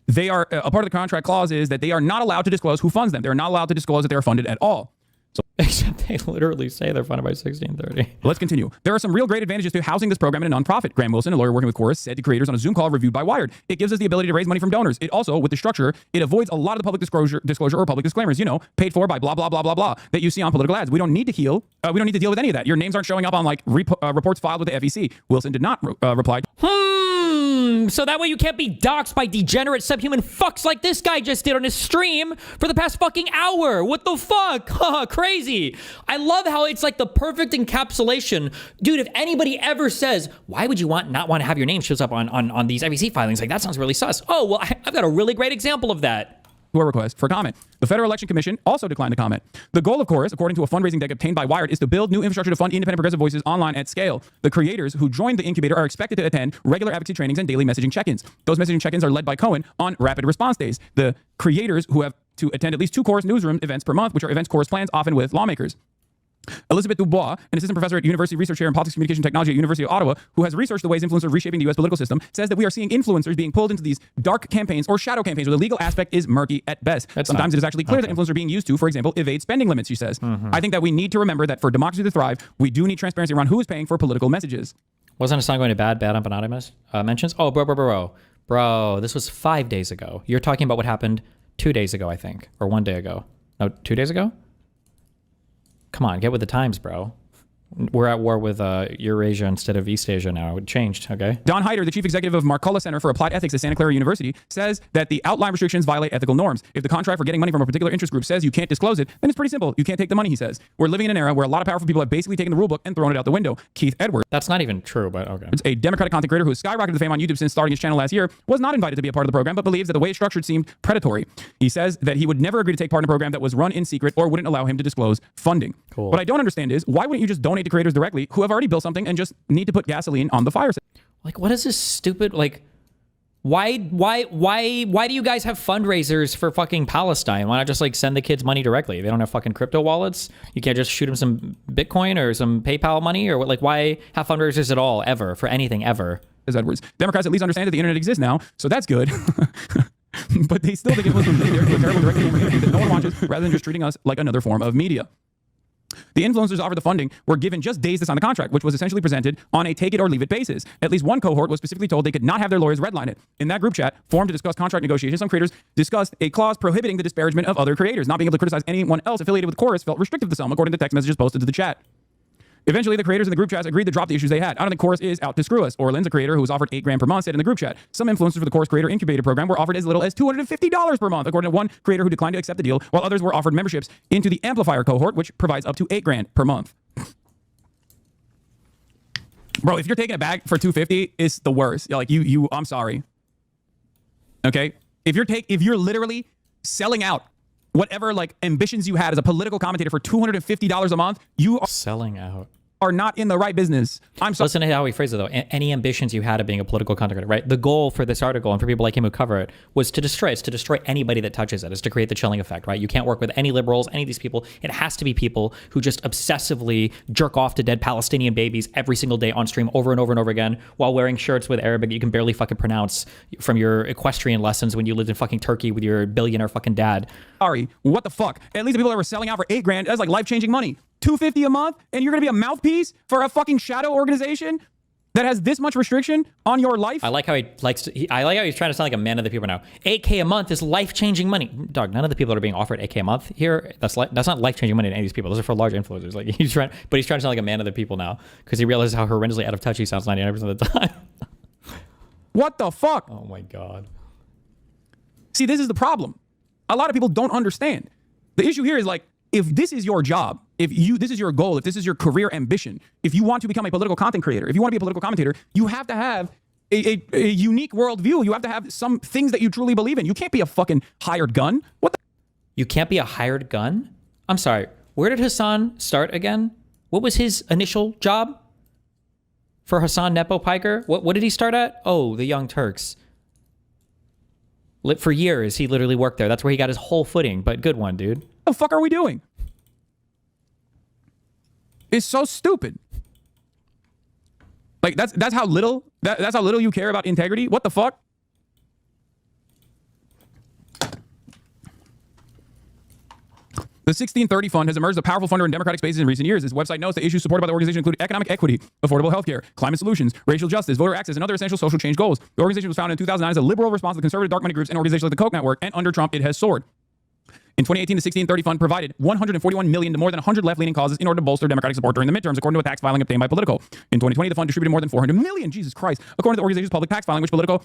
They are, a part of the contract clause is that they are not allowed to disclose who funds them. They're not allowed to disclose that they are funded at all. So, except they literally say they're funded by 1630. Let's continue. There are some real great advantages to housing this program in a nonprofit. Graham Wilson, a lawyer working with Chorus, said to creators on a Zoom call reviewed by Wired. It gives us the ability to raise money from donors. It also, with the structure, it avoids a lot of the public disclosure or public disclaimers, paid for by blah, blah, blah, blah, blah, that you see on political ads. We don't need to deal with any of that. Your names aren't showing up on like reports filed with the FEC. Wilson did not reply. So that way you can't be doxxed by degenerate subhuman fucks like this guy just did on his stream for the past fucking hour. What the fuck? Crazy. I love how it's like the perfect encapsulation. Dude, if anybody ever says, why would you not want to have your name shows up on these FEC filings? Like, that sounds really sus. Oh, well, I've got a really great example of that. To a request for comment. The Federal Election Commission also declined to comment. The goal of Chorus, according to a fundraising deck obtained by Wired, is to build new infrastructure to fund independent progressive voices online at scale. The creators who joined the incubator are expected to attend regular advocacy trainings and daily messaging check-ins. Those messaging check-ins are led by Cohen on rapid response days. The creators who have to attend at least 2 Chorus newsroom events per month, which are events Chorus plans, often with lawmakers. Elizabeth Dubois, an assistant professor at University Research Chair in Politics and Communication Technology at University of Ottawa, who has researched the ways influencers are reshaping the U.S. political system, says that we are seeing influencers being pulled into these dark campaigns or shadow campaigns where the legal aspect is murky at best. Sometimes it is actually clear that influencers are being used to, for example, evade spending limits, she says. I think that we need to remember that for democracy to thrive, we do need transparency around who is paying for political messages. Wasn't Hasan going to BadEmpanada mentions? Oh, bro, this was 5 days ago. You're talking about what happened 2 days ago, I think, or 1 day ago. No, 2 days ago? Come on, get with the times, bro. We're at war with Eurasia instead of East Asia now. It changed, okay? Don Hyder, the chief executive of Marcola Center for Applied Ethics at Santa Clara University, says that the outline restrictions violate ethical norms. If the contract for getting money from a particular interest group says you can't disclose it, then it's pretty simple. You can't take the money, he says. We're living in an era where a lot of powerful people have basically taken the rule book and thrown it out the window. Keith Edwards. That's not even true, but okay. It's a Democratic content creator who has skyrocketed to fame on YouTube since starting his channel last year, was not invited to be a part of the program, but believes that the way it's structured seemed predatory. He says that he would never agree to take part in a program that was run in secret or wouldn't allow him to disclose funding. Cool. What I don't understand is, why wouldn't you just donate to creators directly who have already built something and just need to put gasoline on the fire? Like, what is this stupid, like, Why do you guys have fundraisers for fucking Palestine? Why not just like send the kids money directly? They don't have fucking crypto wallets. You can't just shoot them some Bitcoin or some PayPal money or what? Like, why have fundraisers at all ever for anything ever? As Edwards, Democrats at least understand that the internet exists now, so that's good. But they still think it was a terrible direct that no one watches, rather than just treating us like another form of media. The influencers offered the funding were given just days to sign the contract, which was essentially presented on a take it or leave it basis. At least one cohort was specifically told they could not have their lawyers redline it. In that group chat formed to discuss contract negotiations, some creators discussed a clause prohibiting the disparagement of other creators. Not being able to criticize anyone else affiliated with Chorus felt restrictive to some, according to text messages posted to the chat. Eventually, the creators in the group chats agreed to drop the issues they had. I don't think Chorus is out to screw us. Orlin's a creator who was offered $8 grand per month, said in the group chat. Some influencers for the Chorus Creator Incubator program were offered as little as $250 per month, according to one creator who declined to accept the deal, while others were offered memberships into the Amplifier cohort, which provides up to $8 grand per month. Bro, if you're taking a bag for $250, it's the worst. Like I'm sorry. Okay? If you're literally selling out whatever like ambitions you had as a political commentator for $250 a month, you are selling out. Are not in the right business. I'm sorry. Listen to how he phrased it though. Any ambitions you had of being a political content creator, right? The goal for this article and for people like him who cover it was to destroy anybody that touches it. Is to create the chilling effect, right? You can't work with any liberals, any of these people. It has to be people who just obsessively jerk off to dead Palestinian babies every single day on stream over and over and over again while wearing shirts with Arabic you can barely fucking pronounce from your equestrian lessons when you lived in fucking Turkey with your billionaire fucking dad. Sorry, what the fuck? At least the people that were selling out for $8 grand, that's like life-changing money. $250 a month, and you're gonna be a mouthpiece for a fucking shadow organization that has this much restriction on your life? I like how I like how he's trying to sound like a man of the people now. $8K a month is life-changing money. Dog, none of the people that are being offered $8K a month here, that's not life-changing money to any of these people. Those are for large influencers. Like he's trying to sound like a man of the people now because he realizes how horrendously out of touch he sounds 99% of the time. What the fuck? Oh my God. See, this is the problem. A lot of people don't understand. The issue here is like, if this is your job, this is your goal, if this is your career ambition, if you want to become a political content creator, if you want to be a political commentator, you have to have a unique worldview. You have to have some things that you truly believe in. You can't be a fucking hired gun. What the? You can't be a hired gun? I'm sorry. Where did Hasan start again? What was his initial job? For Hasan Nepo Piker? What did he start at? Oh, the Young Turks. For years, he literally worked there. That's where he got his whole footing. But good one, dude. What the fuck are we doing? It's so stupid. Like that's how little you care about integrity. What the fuck? The 1630 Fund has emerged as a powerful funder in Democratic spaces in recent years. Its website notes that issues supported by the organization include economic equity, affordable healthcare, climate solutions, racial justice, voter access, and other essential social change goals. The organization was founded in 2009 as a liberal response to the conservative dark money groups and organizations like the Koch Network, and under Trump, it has soared. In 2018, the 1630 Fund provided $141 million to more than 100 left-leaning causes in order to bolster Democratic support during the midterms, according to a tax filing obtained by Politico. In 2020, the fund distributed more than $400 million, Jesus Christ, according to the organization's public tax filing, which Politico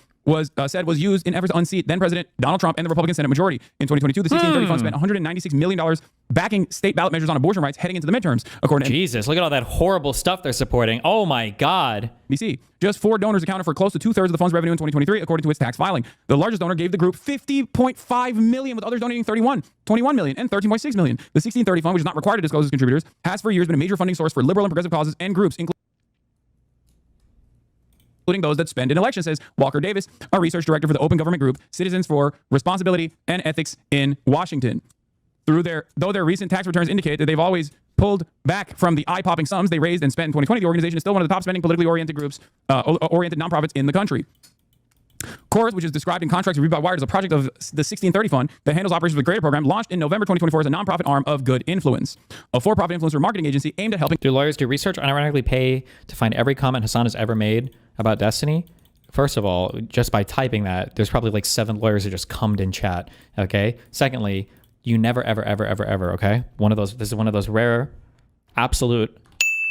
said was used in efforts to unseat then-President Donald Trump and the Republican Senate majority. In 2022, the 1630 Fund spent $196 million backing state ballot measures on abortion rights heading into the midterms, according to Jesus, look at all that horrible stuff they're supporting. Oh my God. BC. Just 4 donors accounted for close to 2/3 of the fund's revenue in 2023, according to its tax filing. The largest donor gave the group $50.5 million, with others donating $21 million, and $13.6 million. The 1630 Fund, which is not required to disclose its contributors, has for years been a major funding source for liberal and progressive causes and groups, including those that spend in elections, says Walker Davis, a research director for the Open Government Group, Citizens for Responsibility and Ethics in Washington. Though their recent tax returns indicate that they've always pulled back from the eye-popping sums they raised and spent in 2020, the organization is still one of the top spending politically oriented groups, oriented nonprofits in the country. Chorus, which is described in contracts reviewed by Wired as a project of the 1630 Fund that handles operations of the Creator Program, launched in November 2024 as a nonprofit arm of Good Influence, a for-profit influencer marketing agency aimed at helping. Do lawyers do research unironically pay to find every comment Hasan has ever made about Destiny? First of all, just by typing that, there's probably like 7 lawyers who just cummed in chat. Okay. Secondly, you never, ever, ever, ever, ever. Okay. This is one of those rare, absolute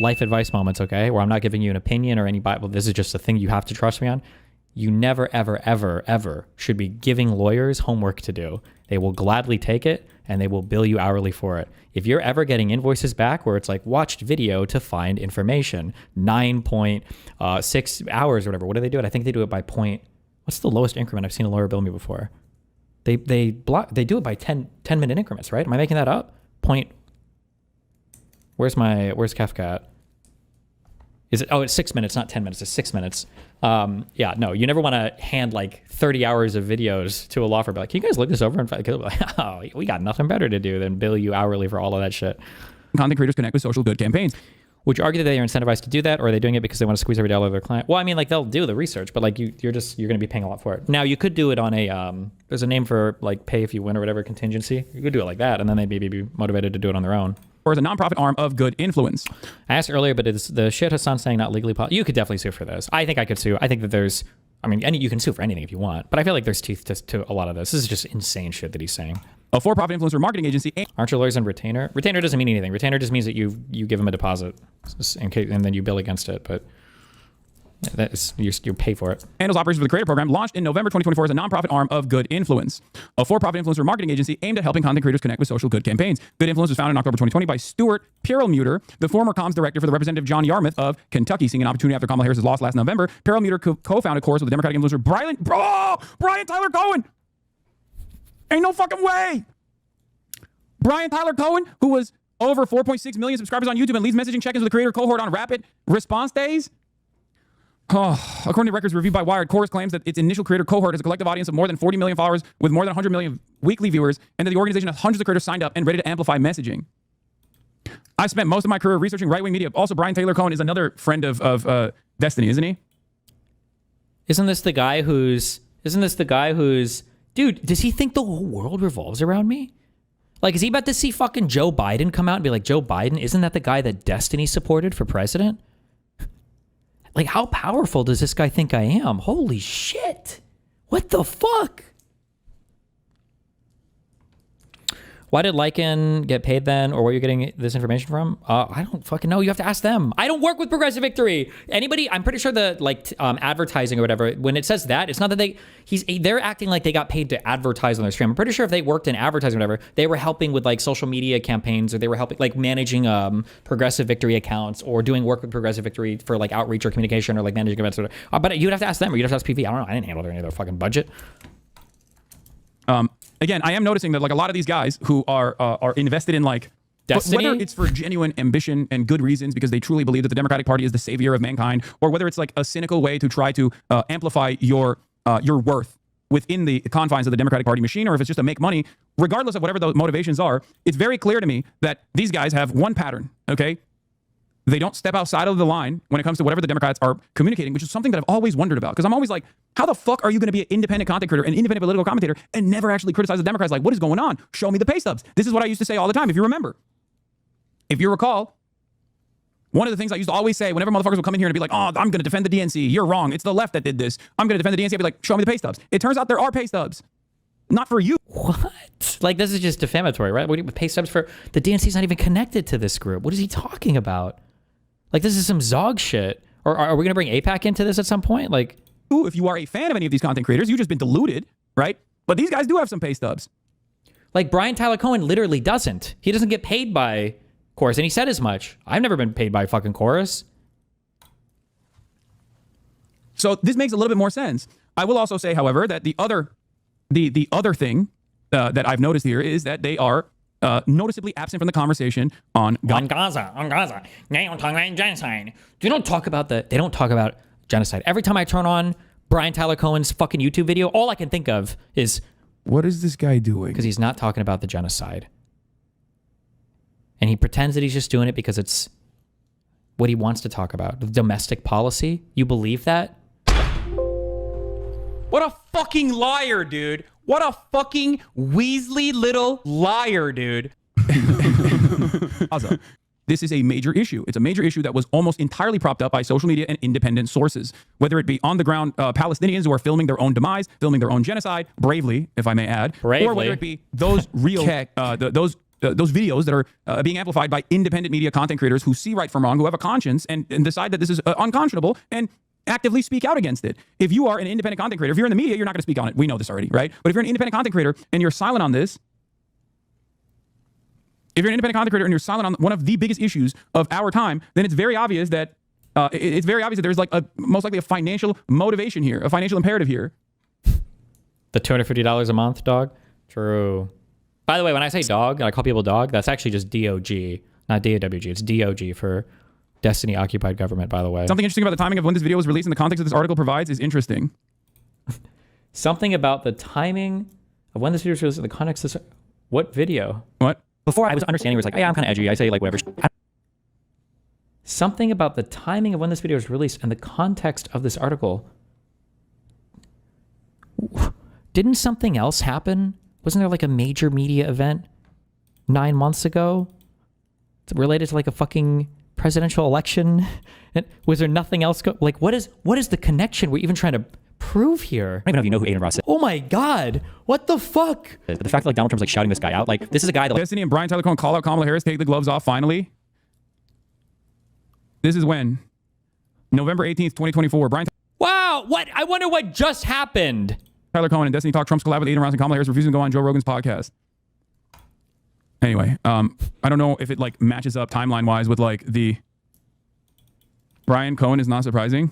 life advice moments. Okay, where I'm not giving you an opinion or any Bible. This is just a thing you have to trust me on. You never, ever, ever, ever should be giving lawyers homework to do. They will gladly take it and they will bill you hourly for it. If you're ever getting invoices back where it's like watched video to find information, 9.6 hours or whatever, what do they do it? I think they do it by point. What's the lowest increment I've seen a lawyer bill me before? They do it by 10-minute increments, right? Am I making that up? Where's Kafka at? Is it? Oh, it's 6 minutes, not 10 minutes. It's 6 minutes. Yeah, no, you never want to hand like 30 hours of videos to a law firm. Like, can you guys look this over? And like, oh, we got nothing better to do than bill you hourly for all of that shit. Content creators connect with social good campaigns. Would you argue that they are incentivized to do that, or are they doing it because they want to squeeze every dollar of their client? Well, I mean, like they'll do the research, but like you're going to be paying a lot for it. Now you could do it on a there's a name for like pay if you win or whatever, contingency. You could do it like that, and then they maybe be motivated to do it on their own. Or as a nonprofit arm of good influence. I asked earlier, but it's the shit Hasan saying not legally possible. You could definitely sue for this. I think I could sue. I think that there's, I mean, you can sue for anything if you want, but I feel like there's teeth to a lot of this. This is just insane shit that he's saying. A for-profit influencer marketing agency. Aren't your lawyers on retainer? Retainer doesn't mean anything. Retainer just means that you give them a deposit in case, and then you bill against it. But that's you pay for it. Handles operations for the Creator Program, launched in November 2024 as a nonprofit arm of Good Influence, a for-profit influencer marketing agency aimed at helping content creators connect with social good campaigns. Good Influence was founded in October 2020 by Stuart Perelmuter, the former comms director for the Representative John Yarmouth of Kentucky. Seeing an opportunity after Kamala Harris's loss last November, Perelmuter co-founded course with the Democratic influencer Brian Tyler Cohen. Ain't no fucking way. Brian Tyler Cohen, who was over 4.6 million subscribers on YouTube and leads messaging check-ins with the creator cohort on rapid response days. Oh, according to records reviewed by Wired, Chorus claims that its initial creator cohort has a collective audience of more than 40 million followers with more than 100 million weekly viewers, and that the organization has hundreds of creators signed up and ready to amplify messaging. I spent most of my career researching right-wing media. Also, Brian Taylor Cohen is another friend of Destiny, isn't he? Isn't this the guy who's... Dude, does he think the whole world revolves around me? Like, is he about to see fucking Joe Biden come out and be like, Joe Biden, isn't that the guy that Destiny supported for president? Like, how powerful does this guy think I am? Holy shit. What the fuck? Why did Lycan get paid then? Or where are you getting this information from? I don't fucking know. You have to ask them. I don't work with Progressive Victory. Anybody, I'm pretty sure the advertising or whatever, when it says that, it's not that they're acting like they got paid to advertise on their stream. I'm pretty sure if they worked in advertising or whatever, they were helping with like social media campaigns, or they were helping like managing Progressive Victory accounts, or doing work with Progressive Victory for like outreach or communication, or like managing events. But you'd have to ask them, or you'd have to ask PV. I don't know. I didn't handle any of their fucking budget. Again, I am noticing that like a lot of these guys who are invested in like Destiny? whether it's for genuine ambition and good reasons because they truly believe that the Democratic Party is the savior of mankind, or whether it's like a cynical way to try to amplify your worth within the confines of the Democratic Party machine, or if it's just to make money, regardless of whatever those motivations are, it's very clear to me that these guys have one pattern, okay? They don't step outside of the line when it comes to whatever the Democrats are communicating, which is something that I've always wondered about. Because I'm always like, how the fuck are you going to be an independent content creator, an independent political commentator, and never actually criticize the Democrats? Like, what is going on? Show me the pay stubs. This is what I used to say all the time, if you remember. If you recall, one of the things I used to always say whenever motherfuckers would come in here and be like, oh, I'm going to defend the DNC. You're wrong. It's the left that did this. I'm going to defend the DNC. I'd be like, show me the pay stubs. It turns out there are pay stubs. Not for you. What? Like, this is just defamatory, right? What do you pay stubs for? The DNC's not even connected to this group. What is he talking about? Like, this is some Zog shit. Or are we going to bring APAC into this at some point? Like, if you are a fan of any of these content creators, you've just been deluded, right? But these guys do have some pay stubs. Like, Brian Tyler Cohen literally doesn't. He doesn't get paid by Chorus, and he said as much. I've never been paid by fucking Chorus. So this makes a little bit more sense. I will also say, however, that the other thing that I've noticed here is that they are noticeably absent from the conversation on Gaza. They don't talk about genocide. They don't talk about genocide. Every time I turn on Brian Tyler Cohen's fucking YouTube video, all I can think of is, what is this guy doing? Because he's not talking about the genocide. And he pretends that he's just doing it because it's what he wants to talk about. Domestic policy? You believe that? What a fucking liar, dude. What a fucking Weasley little liar, dude. Also, this is a major issue. It's a major issue that was almost entirely propped up by social media and independent sources, whether it be on the ground Palestinians who are filming their own demise, filming their own genocide, bravely, if I may add, or whether it be those real, those videos that are being amplified by independent media content creators who see right from wrong, who have a conscience and decide that this is unconscionable and actively speak out against it. If you are an independent content creator, if you're in the media, you're not going to speak on it. We know this already, right? But if you're an independent content creator and you're silent on this, if you're an independent content creator and you're silent on one of the biggest issues of our time, then it's very obvious that there's like most likely a financial motivation here, a financial imperative here. The $250 a month, dog? True. By the way, when I say dog, and I call people dog, that's actually just DOG, not DOWG. It's DOG for Destiny occupied government, by the way. Something interesting about the timing of when this video was released and the context of this article provides is interesting. Something about the timing of when this video was released in the context of this... What video? What? Before I was understanding, it was like, yeah, I'm kind of edgy. I say like whatever. Something about the timing of when this video was released and the context of this article. Didn't something else happen? Wasn't there like a major media event 9 months ago related to like a fucking presidential election? And was there nothing else? Like, what is the connection we're even trying to prove here? I don't even know if you know who Aiden Ross is. Oh my God. What the fuck? But the fact that like Donald Trump's like shouting this guy out, like this is a guy that Destiny and Brian Tyler Cohen call out Kamala Harris, take the gloves off finally. This is when? November 18th, 2024. Wow. What? I wonder what just happened. Tyler Cohen and Destiny talk Trump's collab with Aiden Ross and Kamala Harris refusing to go on Joe Rogan's podcast. Anyway, I don't know if it like matches up timeline wise with like the Brian Cohen is not surprising.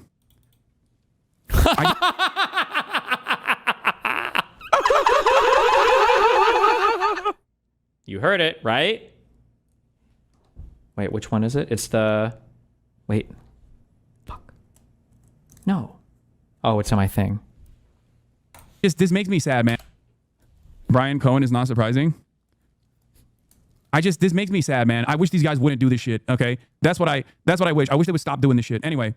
You heard it, right? Wait, which one is it? It's the... Wait. Fuck. No. Oh, it's on my thing. This makes me sad, man. Brian Cohen is not surprising. This makes me sad, man. I wish these guys wouldn't do this shit, okay? That's what I wish. I wish they would stop doing this shit. Anyway,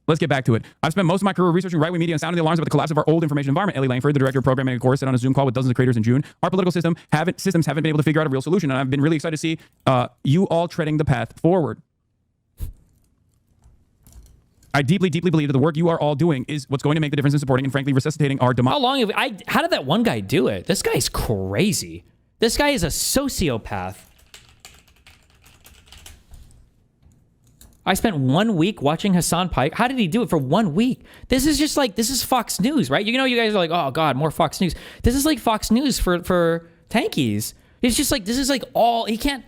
let's get back to it. I've spent most of my career researching right-wing media and sounding the alarms about the collapse of our old information environment. Ellie Langford, the director of programming at Chorus, said on a Zoom call with dozens of creators in June, our political systems haven't been able to figure out a real solution, and I've been really excited to see you all treading the path forward. I deeply, deeply believe that the work you are all doing is what's going to make the difference in supporting and frankly resuscitating our democracy. How did that one guy do it? This guy's crazy. This guy is a sociopath. I spent 1 week watching Hasan Pike. How did he do it for 1 week? This is just like, this is Fox News, right? You know, you guys are like, oh God, more Fox News. This is like Fox News for tankies. It's just like, this is like all, he can't,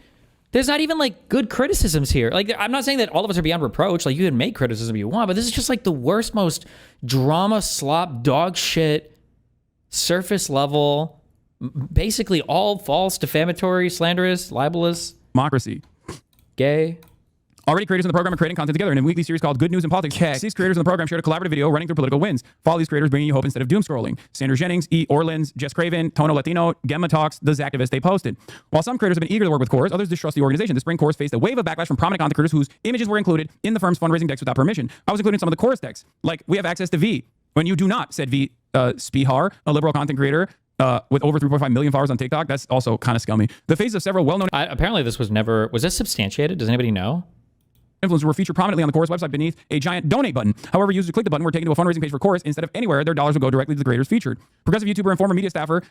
there's not even like good criticisms here. Like, I'm not saying that all of us are beyond reproach. Like, you can make criticism if you want, but this is just like the worst, most drama slop, dog shit, surface level, basically all false, defamatory, slanderous, libelous. Democracy. Gay. Already creators in the program are creating content together in a weekly series called Good News in Politics. 6 creators in the program shared a collaborative video running through political wins. Follow these creators bringing you hope instead of doom scrolling. Sandra Jennings, E. Orleans, Jess Craven, Tono Latino, Gemma Talks, The Zactivist they posted. While some creators have been eager to work with Chorus, others distrust the organization. This spring, Chorus faced a wave of backlash from prominent content creators whose images were included in the firm's fundraising decks without permission. I was included in some of the Chorus decks. Like, we have access to V. When you do not, said V. Spihar, a liberal content creator, with over 3.5 million followers on TikTok. That's also kind of scummy. The face of several well-known... apparently this was never... Was this substantiated? Does anybody know? Influencers were featured prominently on the Chorus website beneath a giant donate button. However, users who clicked the button were taken to a fundraising page for Chorus. Instead of anywhere, their dollars would go directly to the creators featured. Progressive YouTuber and former media staffer,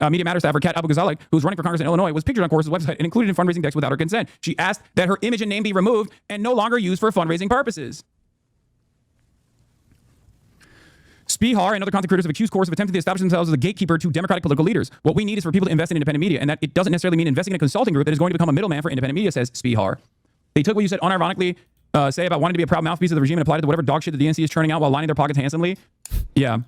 Media Matter staffer Kat Abu-Ghazalek, who's running for Congress in Illinois, was pictured on Chorus's website and included in fundraising decks without her consent. She asked that her image and name be removed and no longer used for fundraising purposes. Spihar and other content creators have accused Chorus of attempting to establish themselves as a gatekeeper to democratic political leaders. What we need is for people to invest in independent media, and that it doesn't necessarily mean investing in a consulting group that is going to become a middleman for independent media, says Spihar. They took what you said unironically, say about wanting to be a proud mouthpiece of the regime and applied it to whatever dog shit the DNC is churning out while lining their pockets handsomely. Yeah.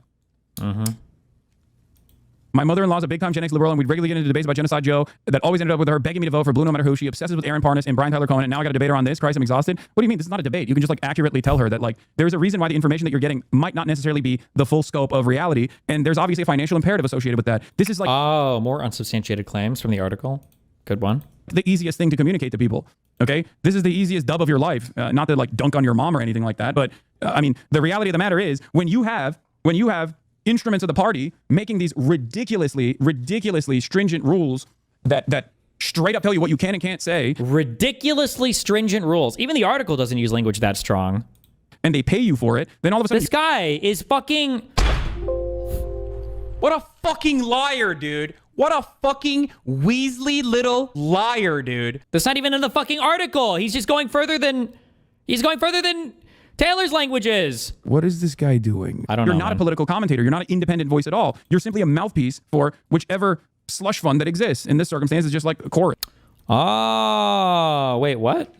My mother-in-law is a big-time Gen X liberal, and we'd regularly get into debates about Genocide Joe that always ended up with her begging me to vote for Blue no matter who. She obsesses with Aaron Parnas and Brian Tyler Cohen, and now I got to debate her on this. Christ, I'm exhausted. What do you mean? This is not a debate. You can just like accurately tell her that like there's a reason why the information that you're getting might not necessarily be the full scope of reality, and there's obviously a financial imperative associated with that. This is like more unsubstantiated claims from the article. Good one. The easiest thing to communicate to people. Okay, this is the easiest dub of your life. Not to like dunk on your mom or anything like that, but I mean the reality of the matter is when you have instruments of the party making these ridiculously stringent rules that straight up tell you what you can and can't say. Ridiculously stringent rules. Even the article doesn't use language that strong. And they pay you for it. Then all of a sudden this guy is fucking... What a fucking liar, dude. What a fucking Weasley little liar, dude. That's not even in the fucking article. He's just going further than... He's going further than... Taylor's language is. What is this guy doing? I don't know. You're not a political commentator. You're not an independent voice at all. You're simply a mouthpiece for whichever slush fund that exists. In this circumstance, it's just like a chorus. Oh, wait, what?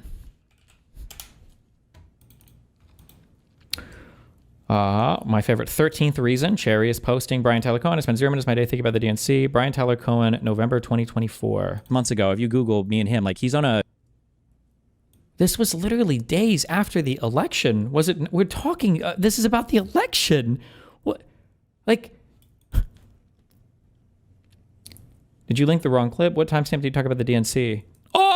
My favorite 13th reason. Cherry is posting Brian Tyler Cohen. I spent 0 minutes of my day thinking about the DNC. Brian Tyler Cohen, November 2024. Months ago, if you Google me and him, like he's on a... This was literally days after the election. Was it? We're talking. This is about the election. What? Like, did you link the wrong clip? What timestamp did you talk about the DNC? Oh!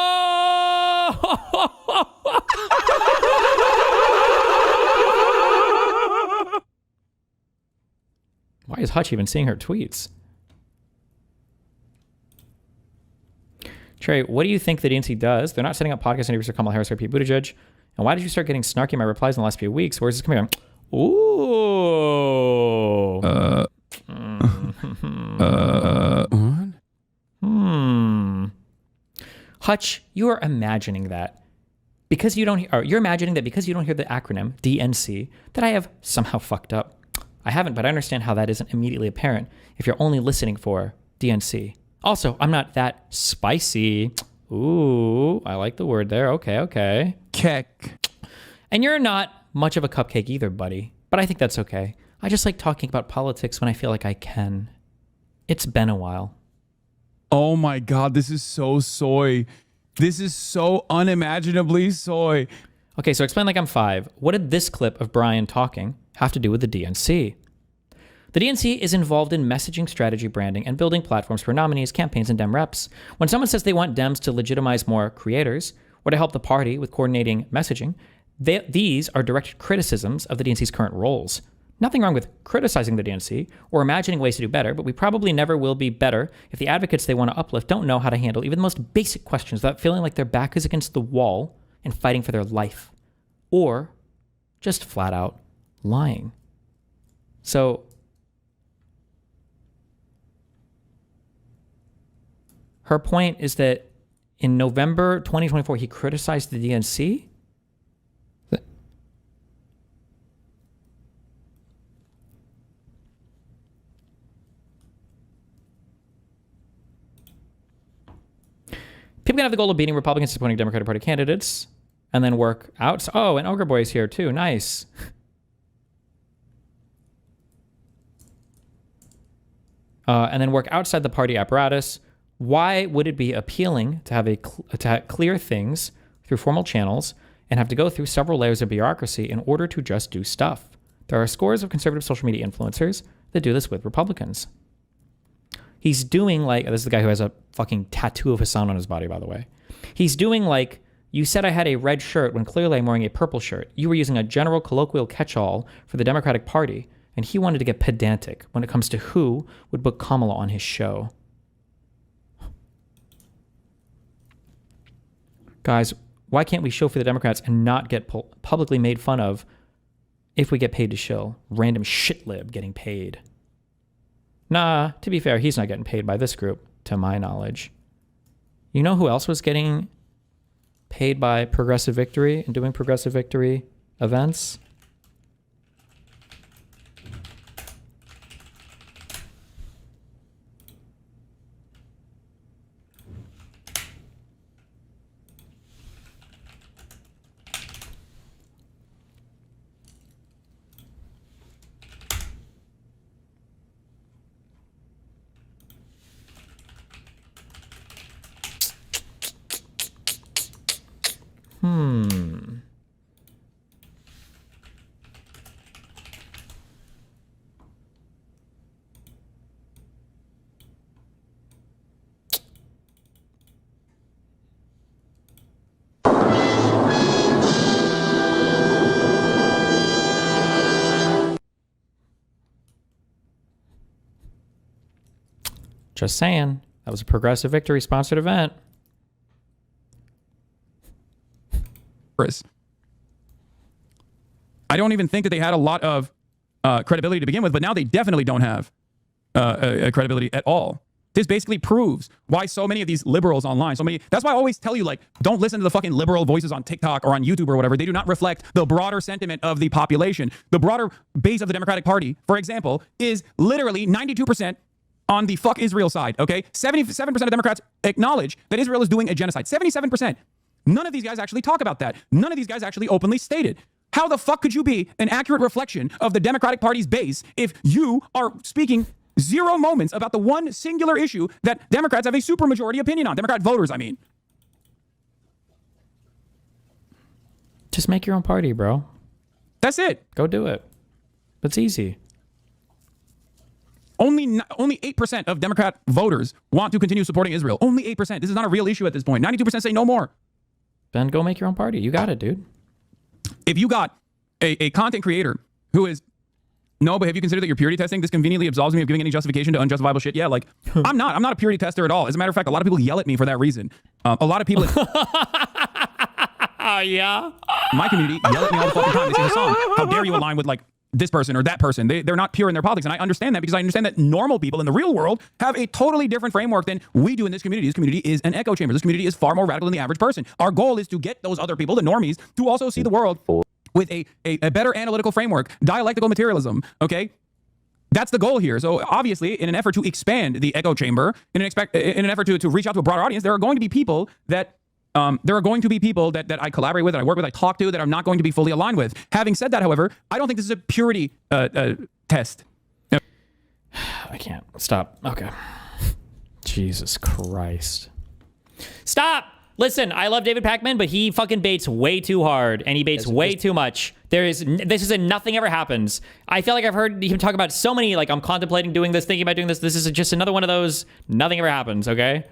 Why is Hutch even seeing her tweets? Trey, what do you think the DNC does? They're not setting up podcast interviews for Kamala Harris or Pete Buttigieg. And why did you start getting snarky in my replies in the last few weeks? Where's this coming from? Ooh. What? Hutch, you are imagining that because you don't. Or you're imagining that because you don't hear the acronym DNC that I have somehow fucked up. I haven't, but I understand how that isn't immediately apparent if you're only listening for DNC. Also, I'm not that spicy. Ooh, I like the word there. Okay. Keck. And you're not much of a cupcake either, buddy. But I think that's okay. I just like talking about politics when I feel like I can. It's been a while. Oh my God, this is so soy. This is so unimaginably soy. Okay, so explain like I'm 5. What did this clip of Brian talking have to do with the DNC? The DNC is involved in messaging, strategy, branding, and building platforms for nominees, campaigns, and Dem reps. When someone says they want Dems to legitimize more creators or to help the party with coordinating messaging, these are direct criticisms of the DNC's current roles. Nothing wrong with criticizing the DNC or imagining ways to do better, but we probably never will be better if the advocates they want to uplift don't know how to handle even the most basic questions without feeling like their back is against the wall and fighting for their life, or just flat out lying. So, her point is that in November 2024, he criticized the DNC. People can have the goal of beating Republicans supporting Democratic Party candidates and then work out. Oh, and Ogre Boy's here too. Nice. And then work outside the party apparatus. Why would it be appealing to have to clear things through formal channels and have to go through several layers of bureaucracy in order to just do stuff? There are scores of conservative social media influencers that do this with Republicans. He's doing like, this is the guy who has a fucking tattoo of Hasan on his body, by the way. He's doing like, you said I had a red shirt when clearly I'm wearing a purple shirt. You were using a general colloquial catch-all for the Democratic Party, and he wanted to get pedantic when it comes to who would book Kamala on his show. Guys, why can't we show for the Democrats and not get publicly made fun of if we get paid to shill? Random shitlib getting paid. Nah, to be fair, he's not getting paid by this group, to my knowledge. You know who else was getting paid by Progressive Victory and doing Progressive Victory events? Just saying. That was a Progressive Victory sponsored event. I don't even think that they had a lot of credibility to begin with, but now they definitely don't have credibility at all. This basically proves why so many of these liberals online, that's why I always tell you, like, don't listen to the fucking liberal voices on TikTok or on YouTube or whatever. They do not reflect the broader sentiment of the population. The broader base of the Democratic Party, for example, is literally 92% on the fuck Israel side, okay? 77% of Democrats acknowledge that Israel is doing a genocide. 77%. None of these guys actually talk about that. None of these guys actually openly state it. How the fuck could you be an accurate reflection of the Democratic Party's base if you are speaking zero moments about the one singular issue that Democrats have a supermajority opinion on? Democrat voters, I mean. make your own party, bro. That's it. Go do it. It's easy. Only 8% of Democrat voters want to continue supporting Israel. Only 8%. This is not a real issue at this point. 92% say no more. Then go make your own party. You got it, dude. If you got a content creator who is, no, but have you considered that you're purity testing? This conveniently absolves me of giving any justification to unjustifiable shit. Yeah, like, I'm not a purity tester at all. As a matter of fact, a lot of people yell at me for that reason. A lot of people... yeah. My community yell at me all the fucking time. They say, Hasan, how dare you align with, like, this person or that person? They're not pure in their politics. And I understand that because I understand that normal people in the real world have a totally different framework than we do in this community. This community is an echo chamber. This community is far more radical than the average person. Our goal is to get those other people, the normies, to also see the world with a better analytical framework, dialectical materialism, okay? That's the goal here. So obviously, in an effort to expand the echo chamber, in an effort to reach out to a broader audience, there are going to be people that that I collaborate with, that I work with, I talk to, that I'm not going to be fully aligned with. Having said that, however, I don't think this is a purity test. I can't. Stop. Okay. Jesus Christ. Stop! Listen, I love David Pakman, but he fucking baits way too hard, and he baits way too much. This is a nothing ever happens. I feel like I've heard him talk about so many, like, I'm contemplating doing this, thinking about doing this. This is just another one of those nothing ever happens, okay?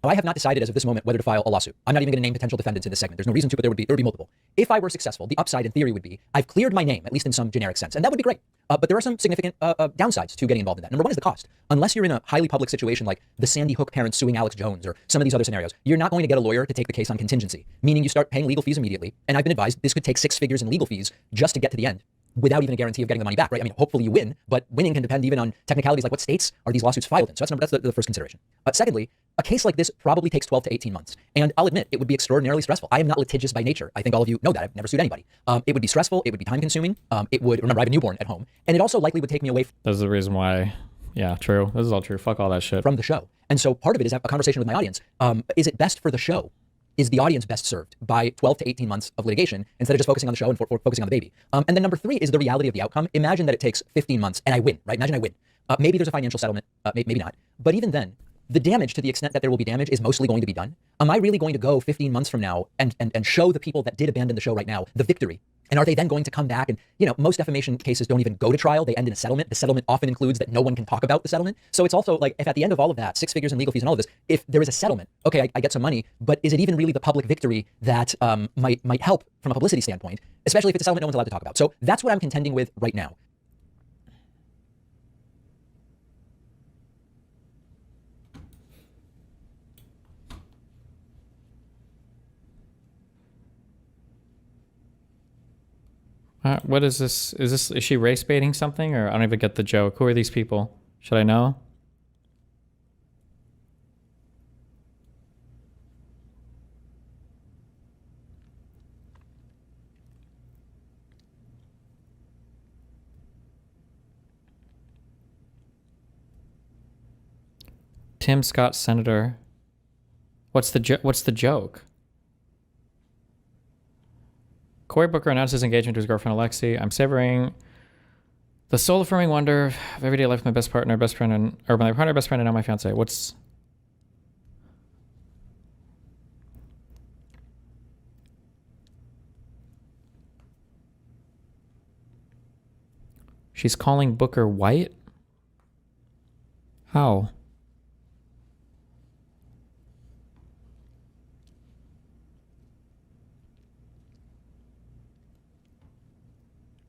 I have not decided as of this moment whether to file a lawsuit. I'm not even going to name potential defendants in this segment. There's no reason to, but there would be multiple. If I were successful, the upside in theory would be I've cleared my name, at least in some generic sense, and that would be great. But there are some significant downsides to getting involved in that. Number one is the cost. Unless you're in a highly public situation like the Sandy Hook parents suing Alex Jones or some of these other scenarios, you're not going to get a lawyer to take the case on contingency, meaning you start paying legal fees immediately. And I've been advised this could take 6 figures in legal fees just to get to the end, without even a guarantee of getting the money back, right? I mean, hopefully you win, but winning can depend even on technicalities like what states are these lawsuits filed in. So that's the first consideration. Secondly, a case like this probably takes 12 to 18 months. And I'll admit, it would be extraordinarily stressful. I am not litigious by nature. I think all of you know that. I've never sued anybody. It would be stressful. It would be time consuming. Remember, I have a newborn at home. And it also likely would take me away That's the reason why, yeah, true. This is all true. Fuck all that shit. From the show. And so part of it is a conversation with my audience. Is it best for the show? Is the audience best served by 12 to 18 months of litigation instead of just focusing on the show and focusing on the baby? And then number 3 is the reality of the outcome. Imagine that it takes 15 months and I win, right? Imagine I win. Maybe there's a financial settlement, maybe not. But even then, the damage, to the extent that there will be damage, is mostly going to be done. Am I really going to go 15 months from now and show the people that did abandon the show right now the victory? And are they then going to come back? And, you know, most defamation cases don't even go to trial. They end in a settlement. The settlement often includes that no one can talk about the settlement. So it's also like, if at the end of all of that, 6 figures in legal fees and all of this, if there is a settlement, okay, I get some money, but is it even really the public victory that might help from a publicity standpoint, especially if it's a settlement no one's allowed to talk about? So that's what I'm contending with right now. What is this? Is she race baiting something? Or I don't even get the joke. Who are these people? Should I know? Tim Scott, Senator. What's the joke? Cory Booker announced his engagement to his girlfriend Alexi. I'm savoring the soul-affirming wonder of everyday life with my best partner, best friend, and now my fiance. What's... She's calling Booker white? How?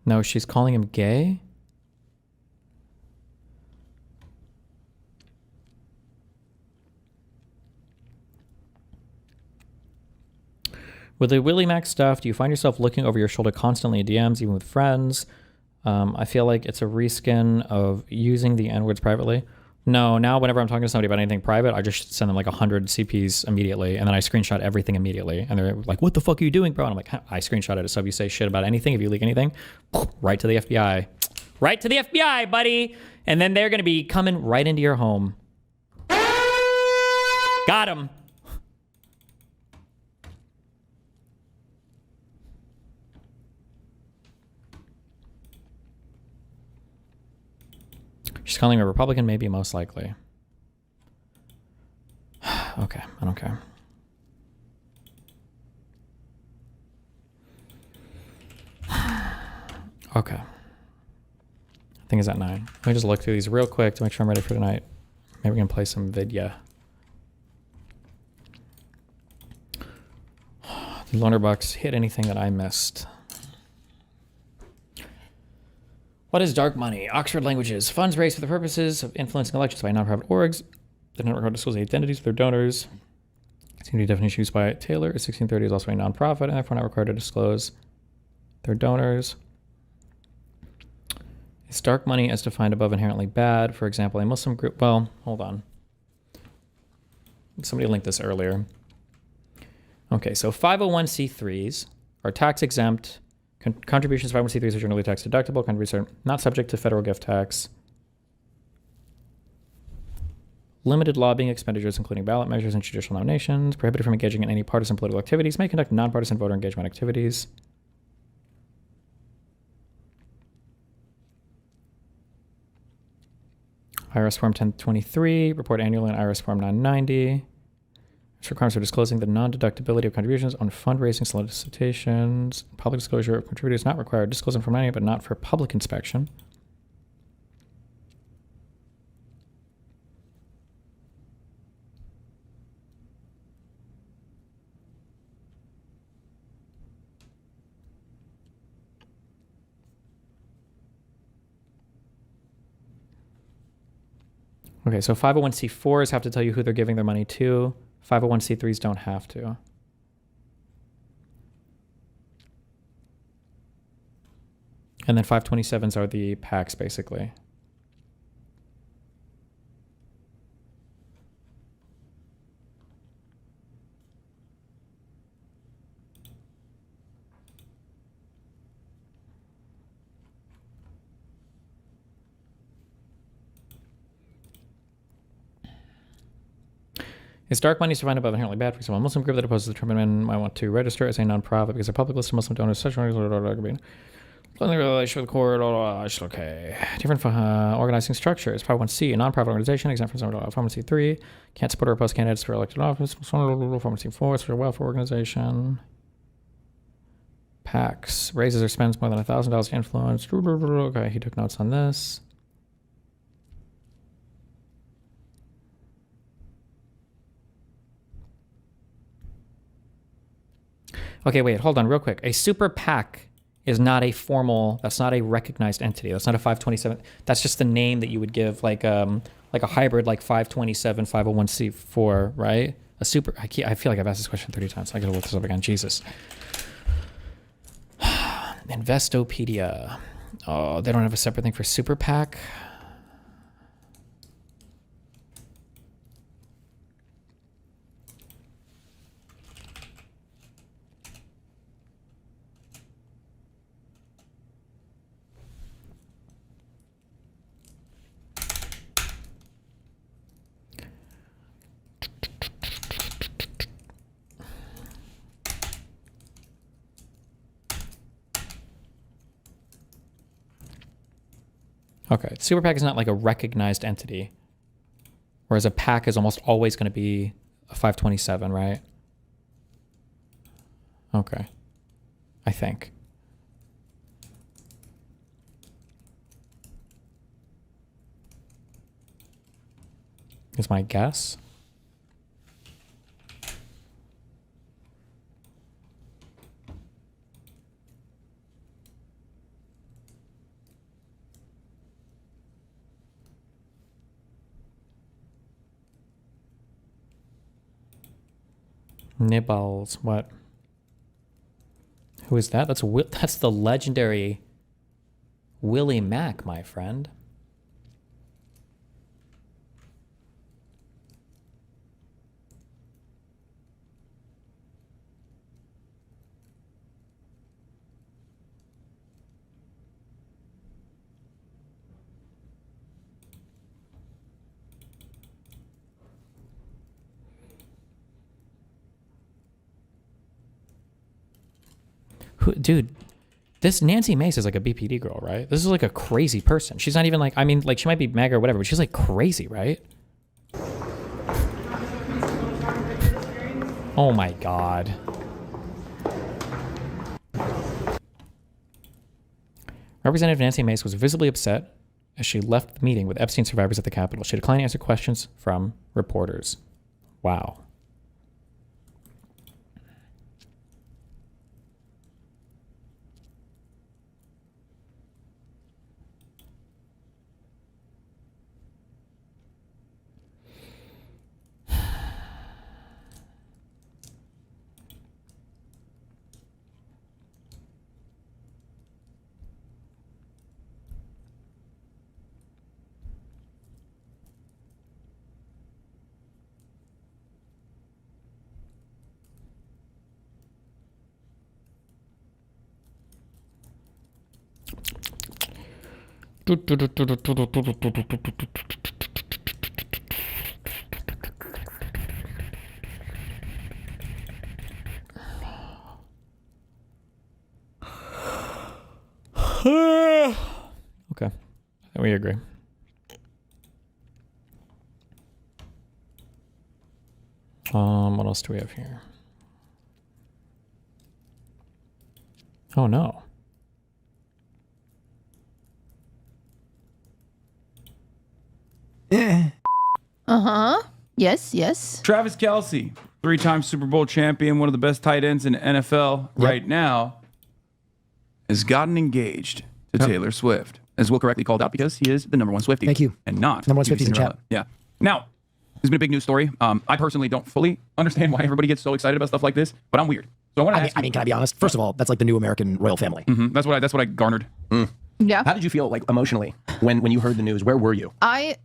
No, she's calling him gay? With the Willie Mac stuff, do you find yourself looking over your shoulder constantly in DMs, even with friends? I feel like it's a reskin of using the N-words privately. No, now whenever I'm talking to somebody about anything private, I just send them like 100 CPs immediately, and then I screenshot everything immediately. And they're like, what the fuck are you doing, bro? And I'm like, I screenshot it. So if you say shit about anything, if you leak anything, right to the FBI. Right to the FBI, buddy! And then they're gonna be coming right into your home. Got him! She's calling him a Republican, maybe, most likely. Okay, I don't care. Okay. I think it's at 9. Let me just look through these real quick to make sure I'm ready for tonight. Maybe we can play some vidya. Did Lonerbucks hit anything that I missed? What is dark money? Oxford Languages. Funds raised for the purposes of influencing elections by nonprofit orgs. They don't record disclose the identities of their donors. Community definition used by Taylor. 1630 is also a nonprofit and therefore not required to disclose their donors. Is dark money as defined above inherently bad? For example, a Muslim group. Well, hold on. Somebody linked this earlier. Okay, so 501c3s are tax exempt. Contributions to 501c3s are generally tax deductible. Contributions are not subject to federal gift tax. Limited lobbying expenditures, including ballot measures and judicial nominations. Prohibited from engaging in any partisan political activities. May conduct nonpartisan voter engagement activities. IRS Form 1023. Report annually on IRS Form 990. Which requires for disclosing the non-deductibility of contributions on fundraising solicitations. Public disclosure of contributors not required. Disclosing for money, but not for public inspection. Okay, so 501c4s have to tell you who they're giving their money to. 501c3s don't have to. And then 527s are the PACs, basically. Is dark money defined above inherently bad? For example, a Muslim group that opposes the Trump amendment might want to register as a non-profit because a public list of Muslim donors, such relation with the court. Okay. Different organizing structures. 501c, a non-profit organization exempt from 501c3. Can't support or oppose candidates for elected office. 501c4, it's for a welfare organization. PACs raises or spends more than $1,000 to influence. Okay, he took notes on this. Okay, wait, hold on real quick. A super PAC is not a formal, that's not a recognized entity. That's not a 527. That's just the name that you would give like a hybrid like 527, 501c4, right? A super, I feel like I've asked this question 30 times. I gotta look this up again, Jesus. Investopedia. Oh, they don't have a separate thing for super PAC. Okay, super PAC is not like a recognized entity, whereas a PAC is almost always going to be a 527, right? Okay, I think. Is my guess. Nibbles, what? Who is that? That's the legendary Willie Mack, my friend. Dude, this Nancy Mace is like a BPD girl, right? This is like a crazy person. She's not even like, I mean, like she might be MAGA or whatever, but she's like crazy, right? Oh my God. Representative Nancy Mace was visibly upset as she left the meeting with Epstein survivors at the Capitol. She declined to answer questions from reporters. Wow. Okay, we agree. What else do we have here? Oh no. Uh-huh. Yes, yes. Travis Kelce, 3-time Super Bowl champion, one of the best tight ends in the NFL right now, has gotten engaged to Taylor Swift, as Will correctly called out, because he is the number one Swiftie. Thank you. And not number one Swifties in chat. Yeah. Now, this has been a big news story. I personally don't fully understand why everybody gets so excited about stuff like this, but I'm weird. So I want to ask I mean, can I be honest? First of all, that's like the new American royal family. That's what I garnered. Yeah. How did you feel like emotionally when you heard the news? Where were you? I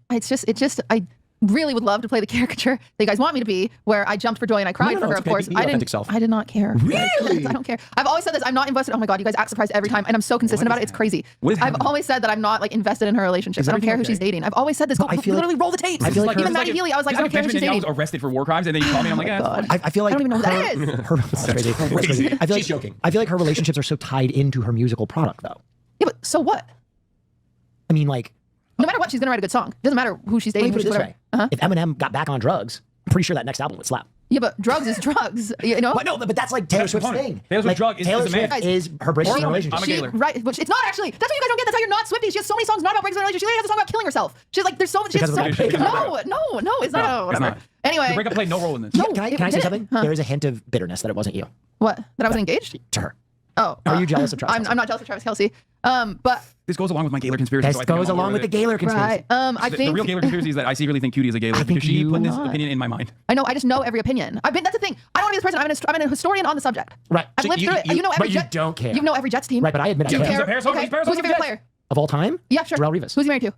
really would love to play the caricature that you guys want me to be, where I jumped for joy and I cried for her, of course. I did not care. Really? I don't care. I've always said this. I'm not invested. Oh my God, you guys act surprised every time. And I'm so consistent about it. It's crazy. I've always said that I'm not like invested in her relationship. I don't care who she's dating. I've always said this. Go, literally roll the tapes. I feel like even Maggie Healy, I was like, I don't care who she's dating. I was arrested for war crimes, and then you call me, I'm like, I feel like I don't even know who that is. That's crazy. I feel like, joking. I feel like her relationships are so tied into her musical product, though. Yeah, but so what? I mean, like, no matter what, she's gonna write a good song. It doesn't matter who she's dating. Put it this way. If Eminem got back on drugs, I'm pretty sure that next album would slap. Yeah, but drugs is drugs. You know? But no, but that's like Taylor Swift's thing. Taylor Swift's drug is Taylor a man. Swift is her breakup relationship. I'm a Gaylor. Right, but it's not actually. That's what you guys don't get. That's how you're not Swiftie. She has so many songs not about breakups in a relationship. She literally has a song about killing herself. She's like, there's so much. No, it's not. Whatever. Anyway, the breakup played no role in this. Can I say something? There is a hint of bitterness that it wasn't you. What? That I was engaged to her. Oh, are you jealous of Travis? I'm not jealous of Travis Kelce. But this goes along with my Gaylor conspiracy. This goes along with the Gaylor conspiracy. Right. I think the real Gaylor conspiracy is that I secretly think Cutie is a Gaylor because she put this opinion in my mind. I know. I just know every opinion. That's the thing. I don't want to be this person. I'm a historian on the subject. Right. I've lived through it. You know every. But you don't care. You know every Jets team. Right. But I admit I care. Okay. Who's your favorite player of all time? Yeah, sure. Darrelle Revis. Who's he married to?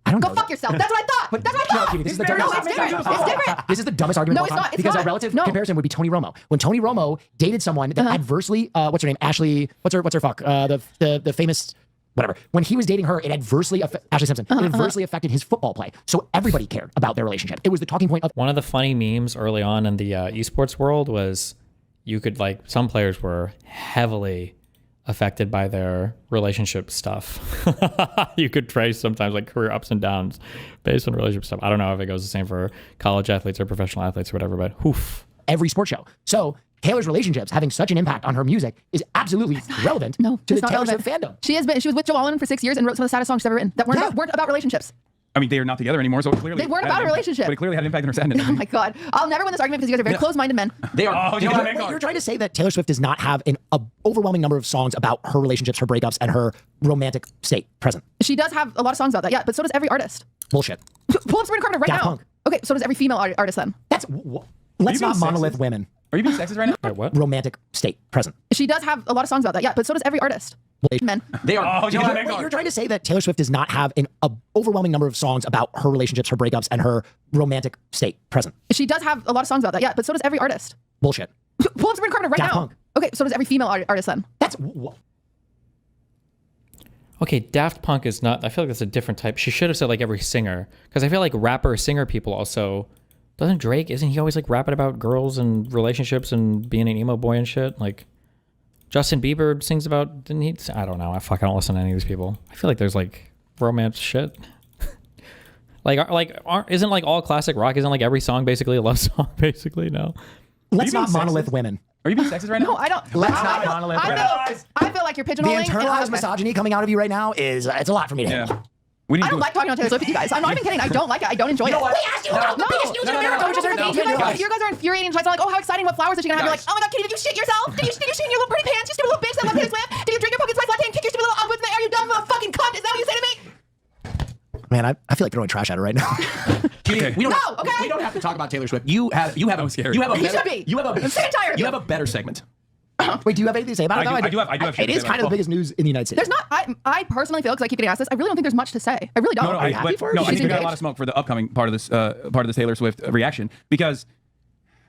I don't Go fuck yourself. That's what I thought. That's what I thought. This is the dumbest. No, it's different. It's different. This is the dumbest argument No, of all time. it's Because not. a relative comparison would be Tony Romo. When Tony Romo dated someone that adversely, what's her name? Ashley. What's her fuck? The famous. Whatever. When he was dating her, it adversely Ashley Simpson. It adversely affected his football play. So everybody cared about their relationship. It was the talking point of one of the funny memes early on in the esports world was you could like some players were heavily affected by their relationship stuff. You could trace sometimes like career ups and downs based on relationship stuff. I don't know if it goes the same for college athletes or professional athletes or whatever, but whoof. Every sports show. So Taylor's relationships having such an impact on her music is absolutely relevant to the Taylor Swift fandom. She was with Joe Allen for 6 years and wrote some of the saddest songs she's ever written that weren't about relationships. I mean, they are not together anymore, so clearly they weren't about a relationship. But it clearly had an impact on her sadness. Oh my God, I'll never win this argument because you guys are very close-minded men. They are. You're trying to say that Taylor Swift does not have an overwhelming number of songs about her relationships, her breakups, and her romantic state present. She does have a lot of songs about that, yeah, but so does every artist. Bullshit. Pull up Sabrina Carpenter right Daft now. Punk. Okay, so does every female artist then. Let's not monolith women. Are you being sexist right now? Wait, what? Romantic state present. She does have a lot of songs about that, yeah, but so does every artist. Men. They are. You're trying to say that Taylor Swift does not have an overwhelming number of songs about her relationships, her breakups, and her romantic state present. She does have a lot of songs about that, yeah, but so does every artist. Bullshit. Pull up Sabrina Carpenter right Daft now. Punk. Okay, so does every female artist then. Okay, Daft Punk is not. I feel like that's a different type. She should have said like every singer, because I feel like rapper singer people also. Doesn't Drake? Isn't he always like rapping about girls and relationships and being an emo boy and shit? Like Justin Bieber sings about. Didn't he? I don't know. I don't listen to any of these people. I feel like there's like romance shit. Isn't like all classic rock? Isn't like every song basically a love song? Basically, no. Let's not monolith women. Are you being sexist right now? No, I don't. Let's not monolith women. I feel like you're pigeonholing. The internalized misogyny coming out of you right now is it's a lot for me to handle. I don't like talking on Taylor Swift with you guys. I'm not even kidding. I don't like it. I don't enjoy it. We asked you about the biggest news in America, which is her engagement. You guys are infuriating. So I'm like, oh, how exciting! What flowers is she gonna have? You're like, oh my god, Kitty, did you shit yourself? Did you shit in your little pretty pants? You stupid little bitch that love Taylor Swift? Did you drink your pumpkin spice latte and kick your stupid little onwards in the air? You dumb little fucking cunt! Is that what you say to me? Man, I feel like throwing trash at her right now. We don't have to talk about Taylor Swift. You have a better segment. Wait, do you have anything to say about it? I do have It is kind of the biggest news in the United States. There's not. I personally feel, because I keep getting asked this, I really don't think there's much to say. I really don't. Are you happy for her? No, I think we got a lot of smoke for the upcoming part of this Taylor Swift reaction, because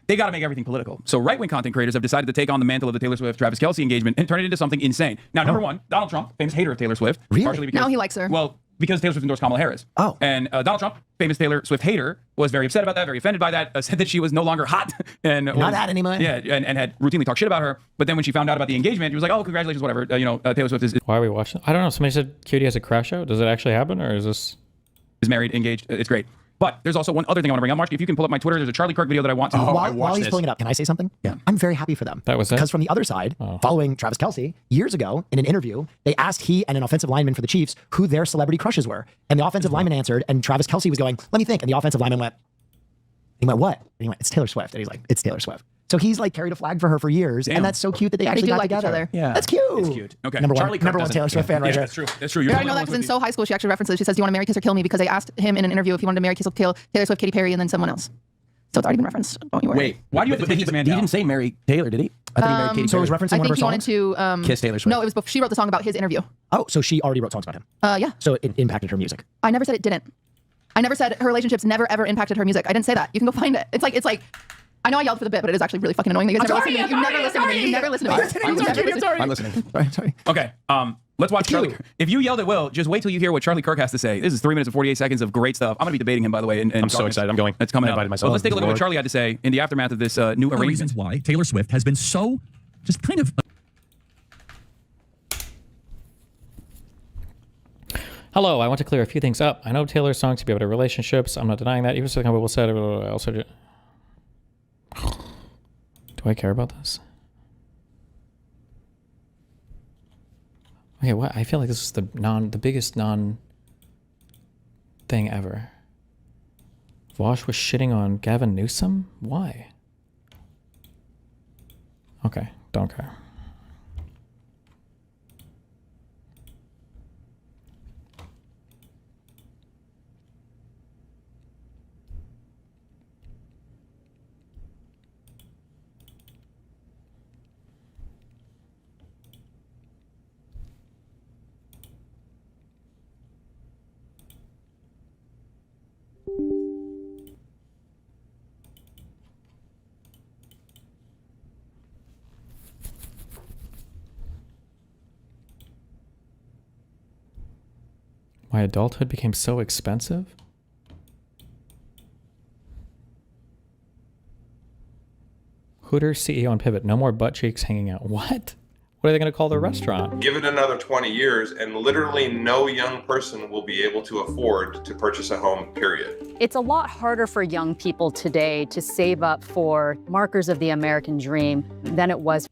they got to make everything political. So right-wing content creators have decided to take on the mantle of the Taylor Swift-Travis Kelce engagement and turn it into something insane. Now, number one, Donald Trump, famous hater of Taylor Swift. Really? Partially because, now he likes her. Well, because Taylor Swift endorsed Kamala Harris. Oh. And Donald Trump, famous Taylor Swift hater, was very upset about that, very offended by that, said that she was no longer hot. And not hot anymore. Yeah, and had routinely talked shit about her. But then when she found out about the engagement, he was like, oh, congratulations, whatever. Taylor Swift is... Why are we watching? I don't know. Somebody said Cutie has a crash out. Does it actually happen, or is this... Is married, engaged. It's great. But there's also one other thing I want to bring up, Mark. If you can pull up my Twitter, there's a Charlie Kirk video that I want to... While he's pulling it up, can I say something? Yeah. I'm very happy for them. That was it? Because from the other side, following Travis Kelce, years ago, in an interview, they asked he and an offensive lineman for the Chiefs who their celebrity crushes were. And the offensive lineman answered, and Travis Kelce was going, let me think. And the offensive lineman went, what? And he went, it's Taylor Swift. And he's like, it's Taylor Swift. So he's like carried a flag for her for years. Damn. And that's so cute that they actually got like together. each other. Yeah. That's cute. It's cute. Okay. Number Charlie Kirk one Taylor Swift fan right there. That's true. That's true. I know that because in So High School, she actually references. She says, do you want to marry, kiss, or kill me? Because they asked him in an interview if he wanted to marry, kiss, or kill Taylor Swift, Katy Perry, and then someone else. So it's already been referenced. Don't you worry. Wait, why do you have to take this man down? He didn't say marry Taylor, did he? I think he married Katy So Perry. it was referencing I one of think her he wanted songs? to... Kiss Taylor Swift. No, it was before she wrote the song about his interview. Oh, so she already wrote songs about him. Yeah. So it impacted her music. I never said it didn't. I never said her relationships never ever impacted her music. I didn't say that. You can go find it. It's like I know I yelled for the bit, but it is actually really fucking annoying that you guys never listen to me. You never listen to me. You never listen to me. I'm listening. Sorry. Okay. Let's watch Charlie. If you yelled at Will, just wait till you hear what Charlie Kirk has to say. This is 3 minutes and 48 seconds of great stuff. I'm going to be debating him, by the way. And I'm so excited. I'm going. That's coming I up. invited myself. Well, let's take a look at what Charlie had to say in the aftermath of this new arrangement. Reasons why Taylor Swift has been so just kind of... Hello, I want to clear a few things up. I know Taylor's songs to be about relationships. I'm not denying that. Even so, people said, I also do I care about this? Okay, what? I feel like this is the biggest thing ever. Vosh was shitting on Gavin Newsom? Why? Okay, don't care. My adulthood became so expensive? Hooters CEO and Pivot, no more butt cheeks hanging out. What? What are they going to call their restaurant? Give it another 20 years and literally no young person will be able to afford to purchase a home, period. It's a lot harder for young people today to save up for markers of the American dream than it was